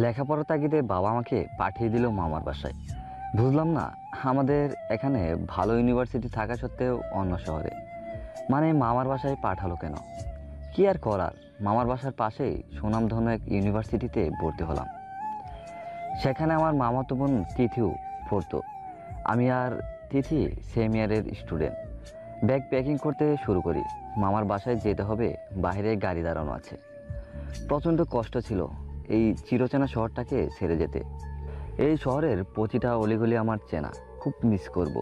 লেখাপড়ার তাগিদে বাবা আমাকে পাঠিয়ে দিল মামার বাসায়। বুঝলাম না, আমাদের এখানে ভালো ইউনিভার্সিটি থাকা সত্ত্বেও অন্য শহরে, মানে মামার বাসায় পাঠালো কেন? কি আর করার, মামার বাসার পাশেই সুনামধন্য এক ইউনিভার্সিটিতে ভর্তি হলাম। সেখানে আমার মামাতো বোন তিথিও পড়তো। আমি আর তিথি সেম ইয়ারের স্টুডেন্ট। ব্যাগ প্যাকিং করতে শুরু করি। মামার বাসায় যেতে হবে, বাইরে গাড়ি দাঁড়ানো আছে। প্রচণ্ড কষ্ট ছিল এই চিরচেনা শহরটাকে ছেড়ে যেতে। এই শহরের প্রতিটা অলিগলি আমার চেনা, খুব মিস করব।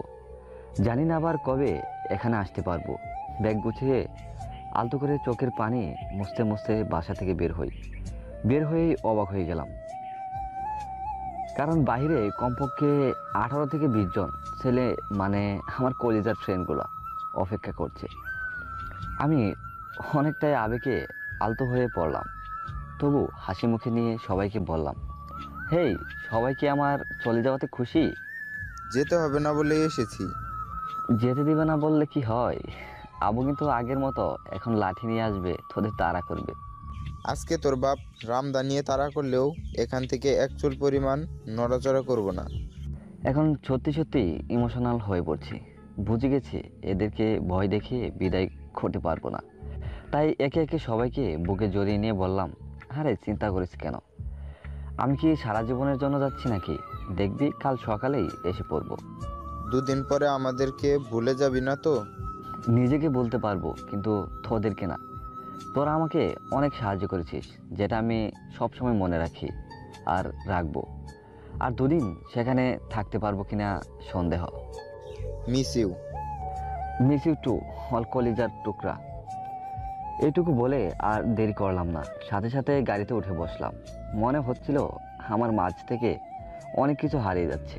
জানি না আবার কবে এখানে আসতে পারবো। ব্যাগ গুছিয়ে আলতো করে চোখের পানি মুছতে মুছতে বাসা থেকে বের হয়েই অবাক হয়ে গেলাম, কারণ বাইরে কমপক্ষে 18 থেকে 20 জন ছেলে, মানে আমার কলেজের ফ্রেন্ডগুলো অপেক্ষা করছে। আমি অনেকটাই আবেগে আলতো হয়ে পড়লাম, তবু হাসি মুখে নিয়ে সবাইকে বললাম, হেই, সবাই কি আমার চলে যাওয়াতে খুশি? যেতে হবে না বলেই এসেছি। যেতে দিবে না বললে কি হয়? আবু কিন্তু আগের মতো এখন লাঠি নিয়ে আসবে, তোদের তাড়া করবে। আজকে তোর বাপ রামদা নিয়ে তাড়া করলেও এখান থেকে এক চুল পরিমাণ নড়াচড়া করব না। এখন সত্যি সত্যি ইমোশনাল হয়ে পড়ছি। বুঝে গেছি এদেরকে ভয় দেখিয়ে বিদায় করতে পারবো না। তাই একে একে সবাইকে বুকে জড়িয়ে নিয়ে বললাম, আরে চিন্তা করিস কেন, আমি কি সারা জীবনের জন্য যাচ্ছি নাকি? দেখবি কাল সকালেই এসে পড়বো। দুদিন পরে আমাদেরকে ভুলে যাবি না তো? নিজেকে বলতে পারবো, কিন্তু তোদেরকে না। তোরা আমাকে অনেক সাহায্য করেছিস, যেটা আমি সবসময় মনে রাখি আর রাখবো। আর দুদিন সেখানে থাকতে পারবো কিনা সন্দেহ। Miss you. Miss you too, all কলিজার টুকরা। এইটুকু বলে আর দেরি করলাম না, সাথে সাথে গাড়িতে উঠে বসলাম। মনে হচ্ছিল আমার মাঝ থেকে অনেক কিছু হারিয়ে যাচ্ছে।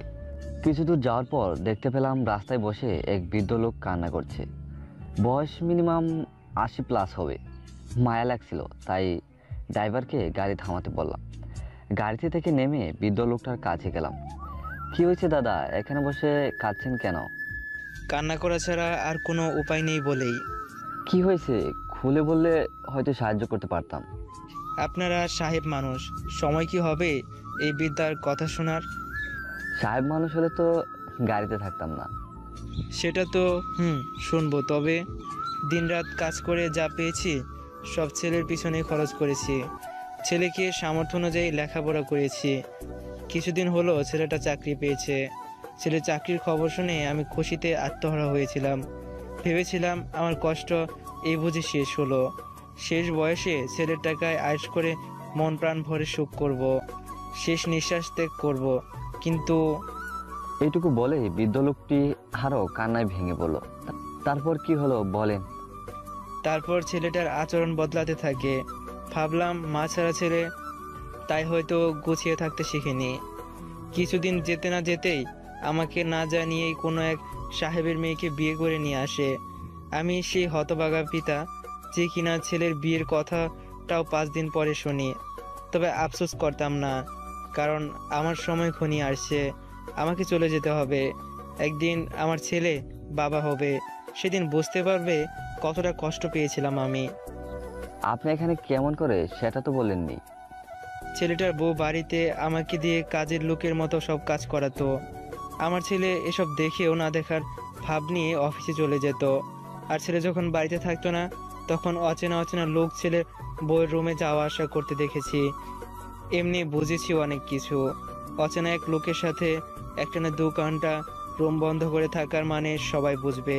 কিছু দূর যাওয়ার পর দেখতে পেলাম রাস্তায় বসে এক বৃদ্ধ লোক কান্না করছে। বয়স মিনিমাম 80+ হবে। মায়া লাগছিল, তাই ড্রাইভারকে গাড়ি থামাতে বললাম। গাড়িতে থেকে নেমে বৃদ্ধ লোকটার কাছে গেলাম। কি হয়েছে দাদা, এখানে বসে কাঁদছেন কেন? কান্না করা ছাড়া আর কোনো উপায় নেই বলেই। কি হয়েছে খুলে বললে হয়তো সাহায্য করতে পারতাম। আপনারা সাহেব মানুষ, সময় কি হবে এই বিদ্যার কথা শোনার? সাহেব মানুষ হলে তো গাড়িতে থাকতাম না। সেটা তো শুনবো, তবে দিনরাত কাজ করে যা পেয়েছি সব ছেলের পিছনে খরচ করেছি। ছেলেকে সামর্থ্য অনুযায়ী লেখাপড়া করেছি। কিছুদিন হলো ছেলেটা চাকরি পেয়েছে। ছেলে চাকরির খবর শুনে আমি খুশিতে আত্মহারা হয়েছিলাম। ভেবেছিলাম আমার কষ্ট এই বুঝি শেষ হলো। শেষ বয়সে ছেলের টাকায় আয়েশ করে মন প্রাণ ভরে সুখ করব, শেষ নিঃশ্বাস ত্যাগ করব। কিন্তু এইটুকু বলে বৃদ্ধ লোকটি আরো কান্নায় ভেঙে পড়ল। তারপর কি হলো বলেন? তারপর ছেলেটার আচরণ বদলাতে থাকে। ভাবলাম মা ছাড়া ছেলে, তাই হয়তো গুছিয়ে থাকতে শিখেনি। কিছুদিন যেতে না যেতেই আমাকে না জানিয়েই কোনো এক সাহেবের মেয়েকে বিয়ে করে নিয়ে আসে। আমি সেই হতভাগা পিতা, যে কিনা ছেলের বিয়ের কথাটাও 5 দিন পরে শুনি। তবে আফসোস করতাম না, কারণ আমার সময় ঘনিয়ে আসছে। আমাকে চলে যেতে হবে। একদিন আমার ছেলে বাবা হবে, সেদিন বুঝতে পারবে কতটা কষ্ট পেয়েছিলাম আমি। আপনি এখানে কেমন করে সেটা তো বলেননি। ছেলেটার বউ বাড়িতে আমাকে দিয়ে কাজের লোকের মতো সব কাজ করাতো। আমার ছেলে এসব দেখেও না দেখার ভাব নিয়ে অফিসে চলে যেত। আর ছেলে যখন বাড়িতে থাকতো না, তখন অচেনা অচেনা লোক ছেলের বউয়ের রুমে যাওয়া আসা করতে দেখেছি। এমনি বুঝেছি অনেক কিছু। অচেনা এক লোকের সাথে একটানা 2 ঘন্টা রুম বন্ধ করে থাকার মানে সবাই বুঝবে।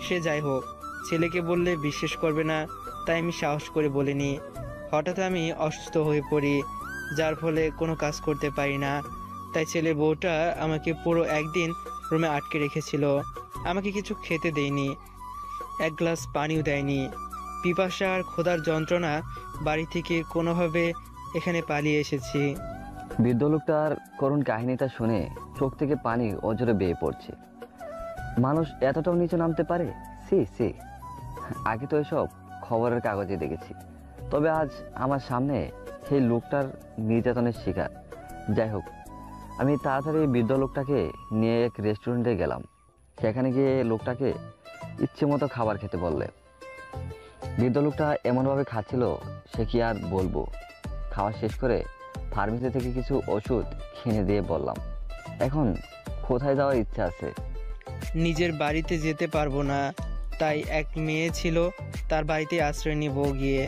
সে যাই হোক, ছেলেকে বললে বিশ্বাস করবে না, তাই আমি সাহস করে বলিনি। হঠাৎ আমি অসুস্থ হয়ে পড়ি, যার ফলে কোনো কাজ করতে পারি না। তাই ছেলে বউটা আমাকে পুরো একদিন রুমে আটকে রেখেছিল। আমাকে কিছু খেতে দেয়নি, এক গ্লাস পানিও দেয়নি। পিপাসা আর ক্ষুধার যন্ত্রণা বাড়ি থেকে কোনোভাবে এখানে পালিয়ে এসেছি। বৃদ্ধ লোকটার করুণ কাহিনীটা শুনে চোখ থেকে পানি অজরে বেয়ে পড়ছে। মানুষ এতটাও নিচে নামতে পারে? সি সি, আগে তো এসব খবরের কাগজে দেখেছি, তবে আজ আমার সামনে সেই লোকটার নির্যাতনের শিকার। যাই হোক, আমি তাড়াতাড়ি বৃদ্ধ লোকটাকে নিয়ে এক রেস্টুরেন্টে গেলাম। সেখানে গিয়ে লোকটাকে ইচ্ছে মতো খাবার খেতে বললে। বৃদ্ধ লোকটা এমনভাবে খাচ্ছিল, সে কি আর বলবো। খাওয়া শেষ করে ফার্মেসি থেকে কিছু ওষুধ কিনে দিয়ে বললাম, এখন কোথায় যাওয়ার ইচ্ছা আছে? নিজের বাড়িতে যেতে পারবো না, তাই এক মেয়ে ছিল, তার বাড়িতে আশ্রয় নিব গিয়ে।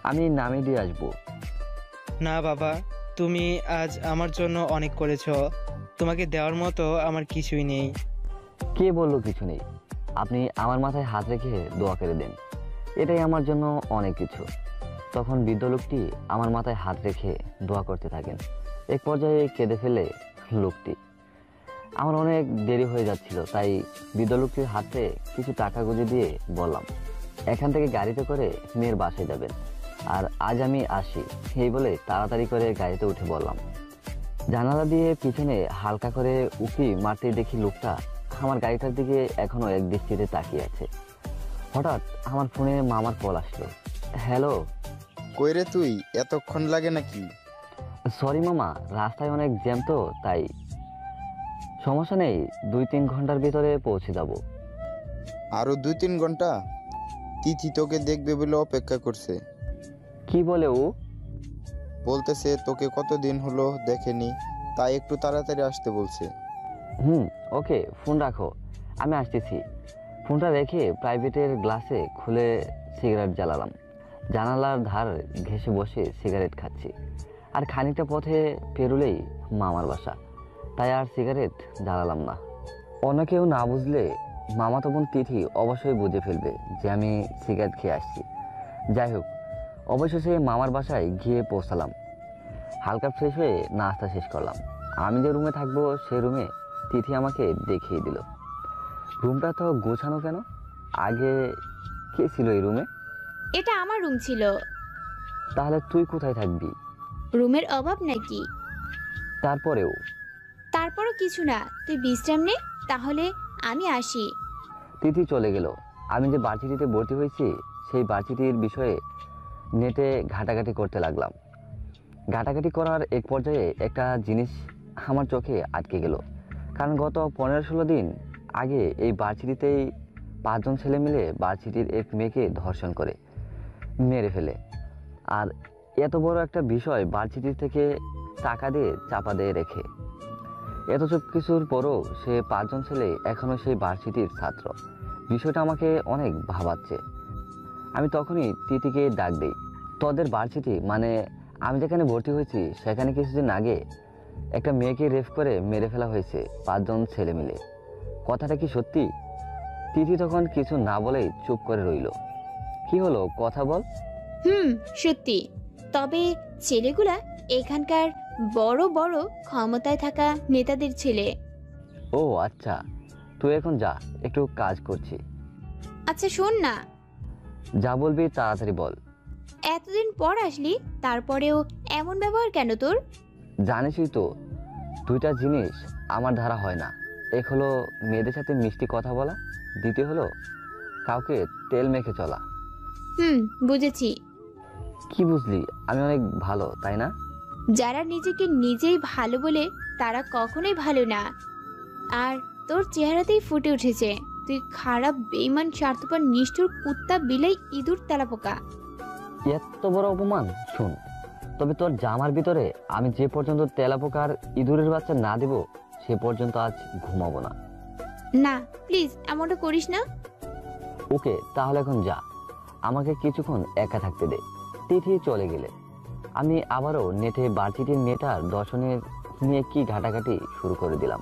আমি নামিয়ে দিয়ে আসবো। না বাবা, তুমি আজ আমার জন্য অনেক করেছো, তোমাকে দেওয়ার মতো আমার কিছুই নেই। কে বললো কিছু নেই? আপনি আমার মাথায় হাত রেখে দোয়া করে দেন, এটাই আমার জন্য অনেক কিছু। তখন বৃদ্ধ লোকটি আমার মাথায় হাত রেখে দোয়া করতে থাকেন। এক পর্যায়ে কেঁদে ফেলে লোকটি। আমার অনেক দেরি হয়ে যাচ্ছিল, তাই বৃদ্ধ লোকটির হাতে কিছু টাকা গুঁজে দিয়ে বললাম, এখান থেকে গাড়িতে করে মেয়ের বাসায় যাবেন, আর আজ আমি আসি। এই বলে তাড়াতাড়ি করে গাড়িতে উঠে বললাম। জানালা দিয়ে পিছনে হালকা করে উঁকি মারতে দেখি লোকটা আমার গাড়িটার দিকে এখনো এক দৃষ্টিতে তাকিয়ে আছে। হঠাৎ আমার ফোনে মামার কল আসলো। হ্যালো। কই রে তুই, এতক্ষণ লাগে নাকি? সরি মামা, রাস্তায় অনেক জ্যাম তো তাই। সমস্যা নেই, 2-3 ঘন্টার ভিতরে পৌঁছে যাব। আরো 2-3 ঘন্টা? তিথি তোকে দেখবে বলে অপেক্ষা করছে। কি বলে ও? বলতেছে তোকে কতদিন হলো দেখেনি, তাই একটু তাড়াতাড়ি আসতে বলছে। ওকে, ফোন রাখো, আমি আসতেছি। ফোনটা রেখে প্রাইভেটের গ্লাসে খুলে সিগারেট জ্বালালাম। জানালার ধার ঘেঁষে বসে সিগারেট খাচ্ছি। আর খানিকটা পথে পেরুলেই মামার বাসা, তাই আর সিগারেট জ্বালালাম না। অন্য কেউ না বুঝলে মামাতো বোন তিথি অবশ্যই বুঝে ফেলবে যে আমি সিগারেট খেয়ে আসছি। যাই হোক, অবশেষে মামার বাসায় গিয়ে পৌঁছালাম। হালকা ফ্রেশ হয়ে নাস্তা শেষ করলাম। আমি যে রুমে থাকবো সেই রুমে তিথি আমাকে দেখিয়ে দিল। রুমটা তো গোছানো কেন? আগে কে ছিল এই রুমে? এটা আমার রুম ছিল। তাহলে তুই কোথায় থাকবি? রুমের অভাব নাকি? তারপরও কিছু না, তুই বিশ্রাম নে, তাহলে আমি আসি। তিথি চলে গেল। আমি যে ভার্সিটিতে ভর্তি হয়েছি সেই ভার্সিটির বিষয়ে নেটে ঘাটাঘাটি করতে লাগলাম। ঘাটাঘাটি করার এক পর্যায়ে একটা জিনিস আমার চোখে আটকে গেল। কারণ গত 15-16 দিন আগে এই ভার্সিটিতেই 5 জন ছেলে মিলে ভার্সিটির এক মেয়েকে ধর্ষণ করে মেরে ফেলে। আর এত বড় একটা বিষয় ভার্সিটি থেকে টাকা দিয়ে চাপা দিয়ে রেখে, এত সব কিছুর পরও সে 5 জন ছেলে এখনো সেই ভার্সিটির ছাত্র। বিষয়টা আমাকে অনেক ভাবাচ্ছে। আমি তখনই তিথিকে ডাক দিই। তোদের ভার্সিটি মানে আমি যেখানে ভর্তি হয়েছি সেখানে কিছুদিন আগে একটা মেয়েকে রেপ করে মেরে ফেলা হয়েছে 5 জন ছেলে মিলে। কথাটা কি সত্যি? তিথি তখন কিছু না বলেই চুপ করে রইল। কি হলো, কথা বল। সত্যি। তবে ছেলেগুলা এখানকার বড় বড় ক্ষমতায় থাকা নেতাদের ছেলে। ও আচ্ছা, তুই এখন যা, একটু কাজ করছি। আচ্ছা শোন না, যা বলবি তাড়াতাড়ি বল। এতদিন পর আসলি, তারপরেও এমন ব্যবহার কেন তোর? জানিসই তো, 2টা জিনিস আমার দ্বারা হয় না। এক হলো মেয়েদের সাথে মিষ্টি কথা বলা, দ্বিতীয় হলো কাউকে তেল মেখে চলা। বুঝেছি। কি বুঝলি? আমি অনেক ভালো, তাই না? যারা নিজেকে নিজেই ভালো বলে তারা কখনোই ভালো না। আর তোর চেহারাতেই ফুটে উঠেছে তুই খারাপ, বেঈমান, স্বার্থপর, নিষ্ঠুর, কুত্তা, বিলাই, ইঁদুর, তেলাপোকা। এত বড় অপমান! শুন, তবে তোর জামার ভিতরে আমি যে পর্যন্ত তেলাপোকার ইঁদুরের বাচ্চা না দেব সে পর্যন্ত আজ ঘুমাবো না। না প্লিজ, এমনটা করিস না। ওকে, তাহলে এখন যা, আমাকে কিছুক্ষণ একা থাকতে দে। তিথি চলে গেলে আমি আবারও নেটে ভার্সিটির মেয়েটার দর্শনের নিয়ে কি ঘাটাঘাটি শুরু করে দিলাম।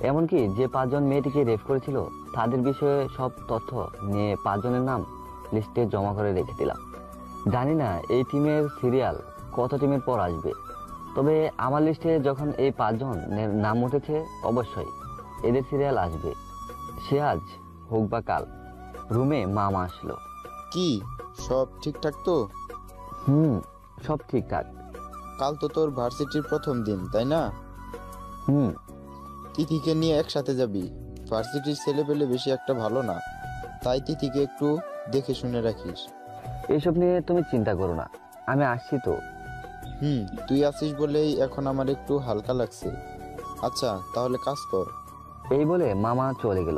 এমনকি যে 5 জন মেয়েটিকে রেপ করেছিল তাদের বিষয়ে সব তথ্য নিয়ে 5 জনের নাম লিস্টে জমা করে রেখে দিলাম। জানি না এই টিমের সিরিয়াল কত টিমের পর আসবে, তবে আমার লিস্টে যখন এই 5 জনের নাম উঠেছে অবশ্যই এদের সিরিয়াল আসবে। সে আজ হোক বা কাল। রুমে মামা আসলো। কি সব ঠিকঠাক তো? সব ঠিকঠাক। কাল তো তোর ভার্সিটির প্রথম দিন, তাই না? তিথিকে নিয়ে একসাথে যাবি। ভার্সিটির ছেলে পেলে বেশি একটা ভালো না, তাই তিথিকে একটু দেখে শুনে রাখিস। এইসব নিয়ে তুমি চিন্তা করো না, আমি আসছি তো। তুই আসিস বলেই এখন আমার একটু হালকা লাগছে। আচ্ছা তাহলে কাজ কর। এই বলে মামা চলে গেল।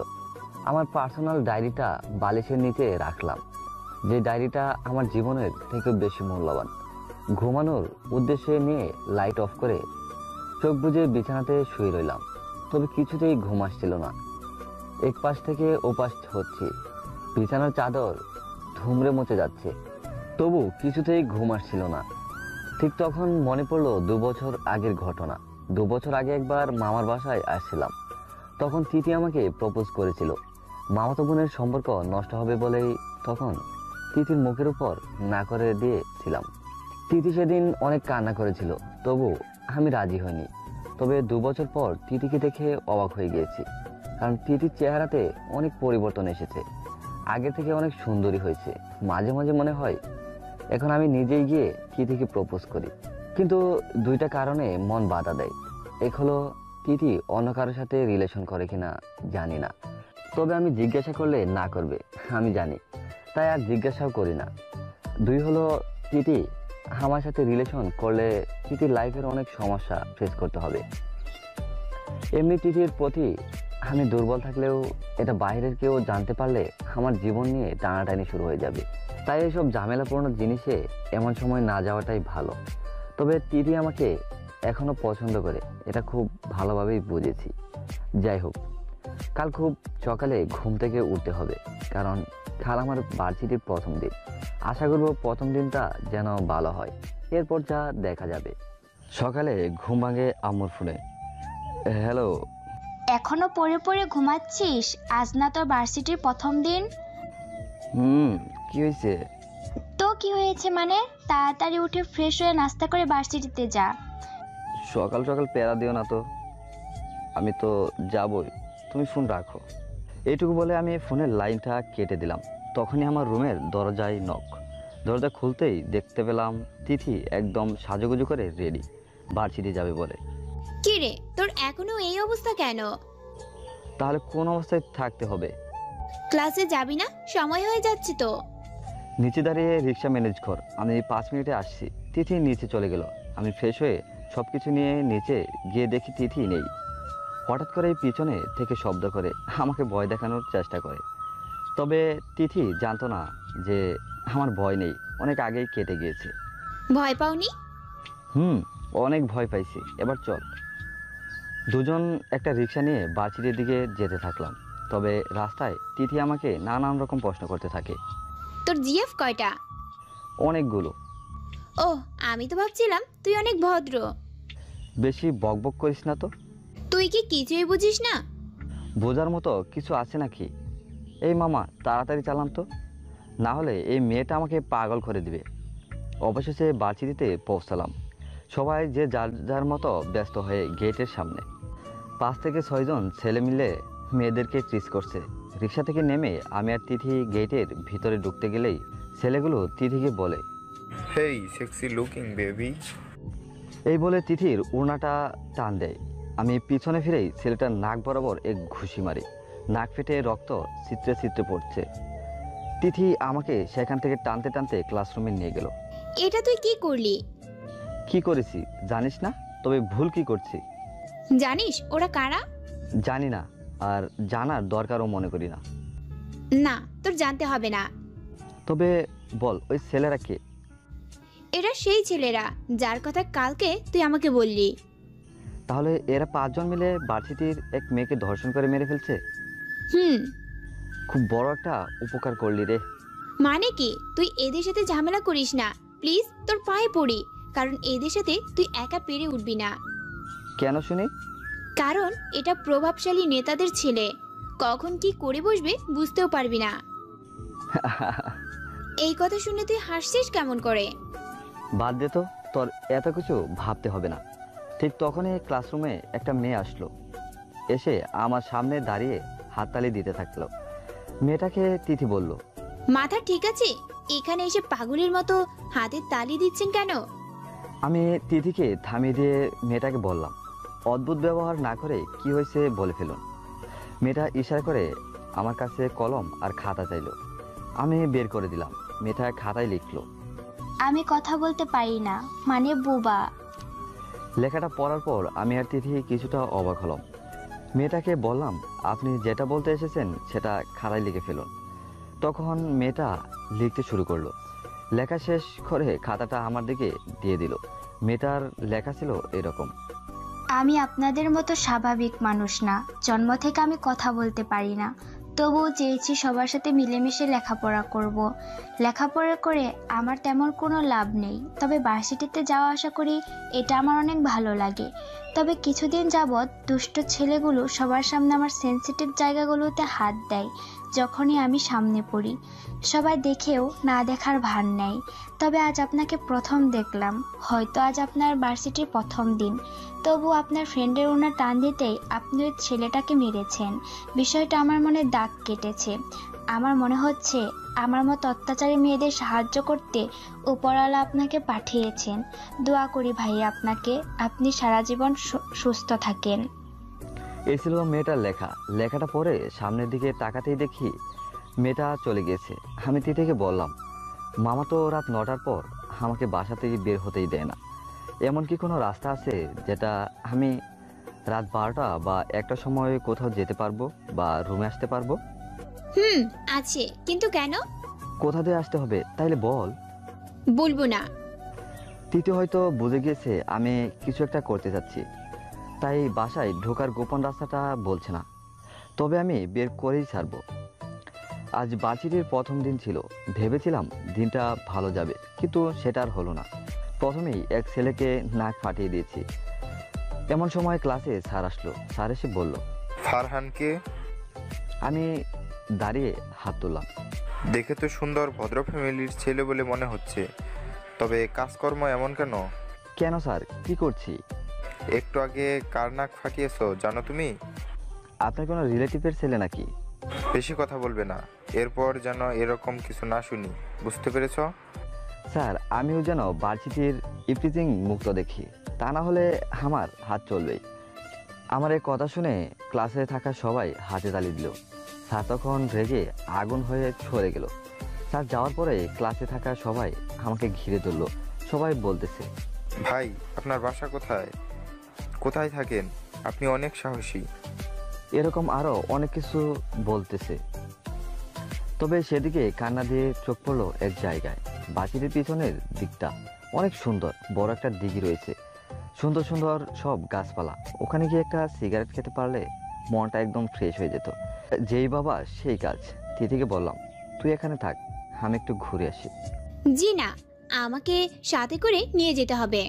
আমার পার্সোনাল ডায়েরিটা বালিশের নিচে রাখলাম, যে ডায়েরিটা আমার জীবনের থেকে বেশি মূল্যবান। ঘুমানোর উদ্দেশ্যে নিয়ে লাইট অফ করে চোখ বুজে বিছানাতে শুয়ে রইলাম। তবে কিছুতেই ঘুম আসছিল না। এক পাশ থেকে ওপাশ হচ্ছে, বিছানার চাদর ধুমড়ে মুছে যাচ্ছে, তবু কিছুতেই ঘুম আসছিল না। ঠিক তখন মনে পড়লো 2 বছর আগের ঘটনা। 2 বছর আগে একবার মামার বাসায় আসছিলাম। তখন তিথি আমাকে প্রপোজ করেছিল। মামাতো বোনের সম্পর্ক নষ্ট হবে বলেই তখন তিথির মুখের উপর না করে দিয়েছিলাম। তিথি সেদিন অনেক কান্না করেছিল, তবু আমি রাজি হইনি। তবে 2 বছর পর তিথিকে দেখে অবাক হয়ে গিয়েছি, কারণ তিথির চেহারাতে অনেক পরিবর্তন এসেছে, আগে থেকে অনেক সুন্দরী হয়েছে। মাঝে মাঝে মনে হয় এখন আমি নিজেই গিয়ে তিথিকে প্রপোজ করি, কিন্তু 2টা কারণে মন বাধা দেয়। এক হলো তিথি অন্য কারোর সাথে রিলেশন করে কিনা জানি না, তবে আমি জিজ্ঞাসা করলে না করবে আমি জানি, তাই আর জিজ্ঞাসাও করি না। 2 হলো তিথি আমার সাথে রিলেশন করলে তিথির লাইফের অনেক সমস্যা ফেস করতে হবে। এমনি তিথির প্রতি আমি দুর্বল থাকলেও এটা বাইরের কেউ জানতে পারলে আমার জীবন নিয়ে টানাটানি শুরু হয়ে যাবে। তাই এসব ঝামেলাপূর্ণ জিনিসে এমন সময় না যাওয়াটাই ভালো। তবে তিথি আমাকে এখনো পছন্দ করে, এটা খুব ভালোভাবেই বুঝেছি। যাই হোক, কাল খুব সকালে ঘুম থেকে উঠতে হবে, কারণ কাল আমার ভার্সিটির প্রথম দিন। আশা করব প্রথম দিনটা যেন ভালো হয়, এরপর যা দেখা যাবে। সকালে ঘুম ভাঙে আম্মুর ফোনে। হ্যালো। এখনো পড়ে পড়ে ঘুমাচ্ছিস? আজ না তোর ভার্সিটির প্রথম দিন? কি হয়েছে? তো কি হয়েছে মানে? তাড়াতাড়ি উঠে ফ্রেশ হয়ে নাস্তা করে ভার্সিটিতে যা। সকাল সকাল প্যারা দিও না তো, আমি তো যাবই, তুমি ফোন রাখো। এইটুকু বলে আমি ফোনের লাইনটা কেটে দিলাম। তখনই আমার রুমের দরজায় নক। দরজা খুলতেই দেখতে পেলাম তিথি একদম সাজুগুজু করে রেডি, ভার্সিটি যাবে বলে। কি রে, তোর এখনো এই অবস্থা কেন? তাহলে কোন অবস্থায় থাকতে হবে? ক্লাসে যাবি না? সময় হয়ে যাচ্ছে তো। নিচে দাঁড়িয়ে রিক্সা ম্যানেজ কর, আমি 5 মিনিটে আসছি। তিথি নিচে চলে গেল। আমি ফ্রেশ হয়ে সব কিছু নিয়ে নিচে গিয়ে দেখি তিথি নেই। হঠাৎ করে পিছনে থেকে শব্দ করে আমাকে ভয় দেখানোর চেষ্টা করে। তবে তিথি জানতো না যে আমার ভয় নেই, অনেক আগেই কেটে গিয়েছে। ভয় পাওনি? অনেক ভয় পাইছি। এবার চল। দুজন একটা রিক্সা নিয়ে ভার্সিটির দিকে যেতে থাকলাম। তবে রাস্তায় তিথি আমাকে নানান রকম প্রশ্ন করতে থাকে। তোর জিএফ কয়টা? অনেকগুলো। ও, আমি তো ভাবছিলাম তুই অনেক ভদ্র। বেশি বকবক করিস না তো। তুই কি কিছুই বুঝিস না? বোঝার মতো কিছু আছে নাকি? এই মামা তাড়াতাড়ি চালান তো, না হলে এই মেয়েটা আমাকে পাগল করে দিবে। অবশেষে ভার্সিটিতে পৌঁছালাম। সবাই যে যার যার মতো ব্যস্ত হয়ে গেটের সামনে। 5 থেকে 6 জন ছেলে মিলে মেয়েদেরকে ট্রিস করছে। রিক্সা থেকে নেমে আমি আর তিথি গেটের ভিতরে ঢুকতে গেলেই ছেলেগুলো তিথিকে বলে, হেই সেক্সি লুকিং বেবি। এই বলে তিথির ওড়নাটা টান দেয়। আমি পিছনে ফিরেই ছেলেটার নাক বরাবর এক ঘুষি মারি। নাক ফেটে রক্ত ছিটতে ছিটতে পড়ছে। তিথি আমাকে সেখান থেকে টানতে টানতে ক্লাসরুমে নিয়ে গেল। এটা তুই কি করলি? কি করেছি জানিস না? তবে ভুল কি করছি জানিস ওরা কারা? জানি না, আর জানার দরকারও মনে করি না। না, তোর জানতে হবে না। তবে বল, ওই ছেলেরা কে? এরা সেই ছেলেরা যার কথা কালকে তুই আমাকে বললি। তাহলে এরা 5 জন মিলে ভার্সিটির এক মেয়েকে ধর্ষণ করে মেরে ফেলছে। খুব বড় একটা উপকার করলি রে। মানে কি? তুই এদের সাথে ঝামেলা করিস না প্লিজ, তোর পায়ে পড়ি, কারণ এদের সাথে তুই একা পেরে উঠবি না। কেন শুনি? কারণ এটা প্রভাবশালী নেতাদের ছেলে, কখন কি করে বসবে বুঝতেও পারবি না। এই কথা শুনে তুই হাসছিস কেমন করে? বাদ দে তো, তোর এত কিছু ভাবতে হবে না। ঠিক তখনই ক্লাসরুমে একটা মেয়ে আসলো। এসে আমার সামনে দাঁড়িয়ে হাততালি দিতে থাকলো। মেয়েটাকে তিথি বলল, মাথা ঠিক আছে? এখানে এসে পাগলের মতো হাতে তালি দিচ্ছেন কেন? আমি তিথিকে থামিয়ে দিয়ে মেয়েটাকে বললাম, অদ্ভুত ব্যবহার না করে কি হয়েছে বলে ফেলুন। মেয়েটা ইশারা করে আমার কাছে কলম আর খাতা চাইলো। আমি বের করে দিলাম। মেয়েটা খাতায় লিখলো, আমি কথা বলতে পারি না, মানে বোবা। লেখাটা পড়ার পর আমি আর তিথি কিছুটা অবাক হলাম। মেয়েটাকে বললাম, আপনি যেটা বলতে এসেছেন সেটা খাতায় লিখে ফেলুন। তখন মেয়েটা লিখতে শুরু করলো। লেখা শেষ করে খাতাটা আমার দিকে দিয়ে দিল। মেয়েটার লেখা ছিল এরকম: আমি আপনাদের মতো স্বাভাবিক মানুষ না, জন্ম থেকে আমি কথা বলতে পারি না, তবুও চেয়েছি সবার সাথে মিলেমিশে লেখাপড়া করব। লেখাপড়া করে আমার তেমন কোনো লাভ নেই, তবে ভার্সিটিতে যাওয়া আসা করি, এটা আমার অনেক ভালো লাগে। তবে কিছুদিন যাবৎ দুষ্ট ছেলেগুলো সবার সামনে আমার সেনসিটিভ জায়গাগুলোতে হাত দেয় যখনই আমি সামনে পড়ি। সবাই দেখেও না দেখার ভান নেয়। তবে আজ আপনাকে প্রথম দেখলাম, হয়তো আজ আপনার ভার্সিটির প্রথম দিন, তবু আপনার ফ্রেন্ডের ওনার টান দিতেই আপনি ওই ছেলেটাকে মেরেছেন। বিষয়টা আমার মনে দাগ কেটেছে। আমার মনে হচ্ছে আমার মতো অত্যাচারী মেয়েদের সাহায্য করতে উপরওয়ালা আপনাকে পাঠিয়েছেন। দোয়া করি ভাইয়া আপনাকে, আপনি সারা জীবন সুস্থ থাকেন। এই ছিল মেয়েটার লেখা। লেখাটা পড়ে সামনের দিকে তাকাতেই দেখি মেয়েটা চলে গেছে। আমি থেকে বললাম, মামা তো রাত 9টার পর আমাকে বাসা থেকে বের হতেই দেয় না। এমন কি কোনো রাস্তা আছে যেটা আমি রাত 12টা বা 1টার সময় কোথাও যেতে পারবো বা রুমে আসতে পারবো? আছে, কিন্তু কেন? কোথা দিয়ে আসতে হবে তাইলে বল। বলবো না। তিথি হয়তো বুঝে গিয়েছে আমি কিছু একটা করতে যাচ্ছি, তাই বাসায় ঢোকার গোপন রাস্তাটা বলছে না। তবে আমি বের করেই ছাড়বো। আজ ভার্সিটির প্রথম দিন ছিল। ভেবেছিলাম দিনটা ভালো যাবে, কিন্তু সেটা আর হলো না। প্রথমেই এক ছেলেকে নাক ফাটিয়ে দিয়েছি। এমন সময় ক্লাসে স্যার আসলো। স্যার এসে বলল, ফারহানকে? আমি দাঁড়িয়ে হাত তুললাম। দেখে তো সুন্দর ভদ্র ফ্যামিলির ছেলে বলে মনে হচ্ছে, তবে কাজকর্ম এমন কেন? কেন স্যার, কি করছি? একটু আগে কার নাক ফাটিয়েছো জানো তুমি? আপনার কোনো রিলেটিভের ছেলে নাকি? বেশি কথা বলবে না, এরপর যেন এরকম কিছু না শুনি, বুঝতে পেরেছ? স্যার, আমিও যেন ভার্সিটির ইফটিজিং মুক্ত দেখি, তা না হলে আমার হাত চলবেই। আমার এই কথা শুনে ক্লাসে থাকা সবাই হাতে তালি দিল। স্যার তখন রেগে আগুন হয়ে সরে গেল। স্যার যাওয়ার পরে ক্লাসে থাকা সবাই আমাকে ঘিরে ধরল। সবাই বলতেছে, ভাই আপনার বাসা কোথায়? কোথায় থাকেন? আপনি অনেক সাহসী। এরকম আরও অনেক কিছু বলতেছে। তবে সেদিকে কান্না দিয়ে চোখ পড়লো এক জায়গায়। ভার্সিটির পিছনের দিকটা অনেক সুন্দর, বড় একটা দিঘি রয়েছে, সুন্দর সুন্দর সব গাছপালা। ওখানে গিয়ে একটা সিগারেট খেতে পারলে মনটা একদম ফ্রেশ হয়ে যেত। যেই বাবা সেই কাজ। তিথিকে বললাম, তুই এখানে থাক, আমি একটু ঘুরে আসি। জি না, আমাকে সাথে করে নিয়ে যেতে হবে।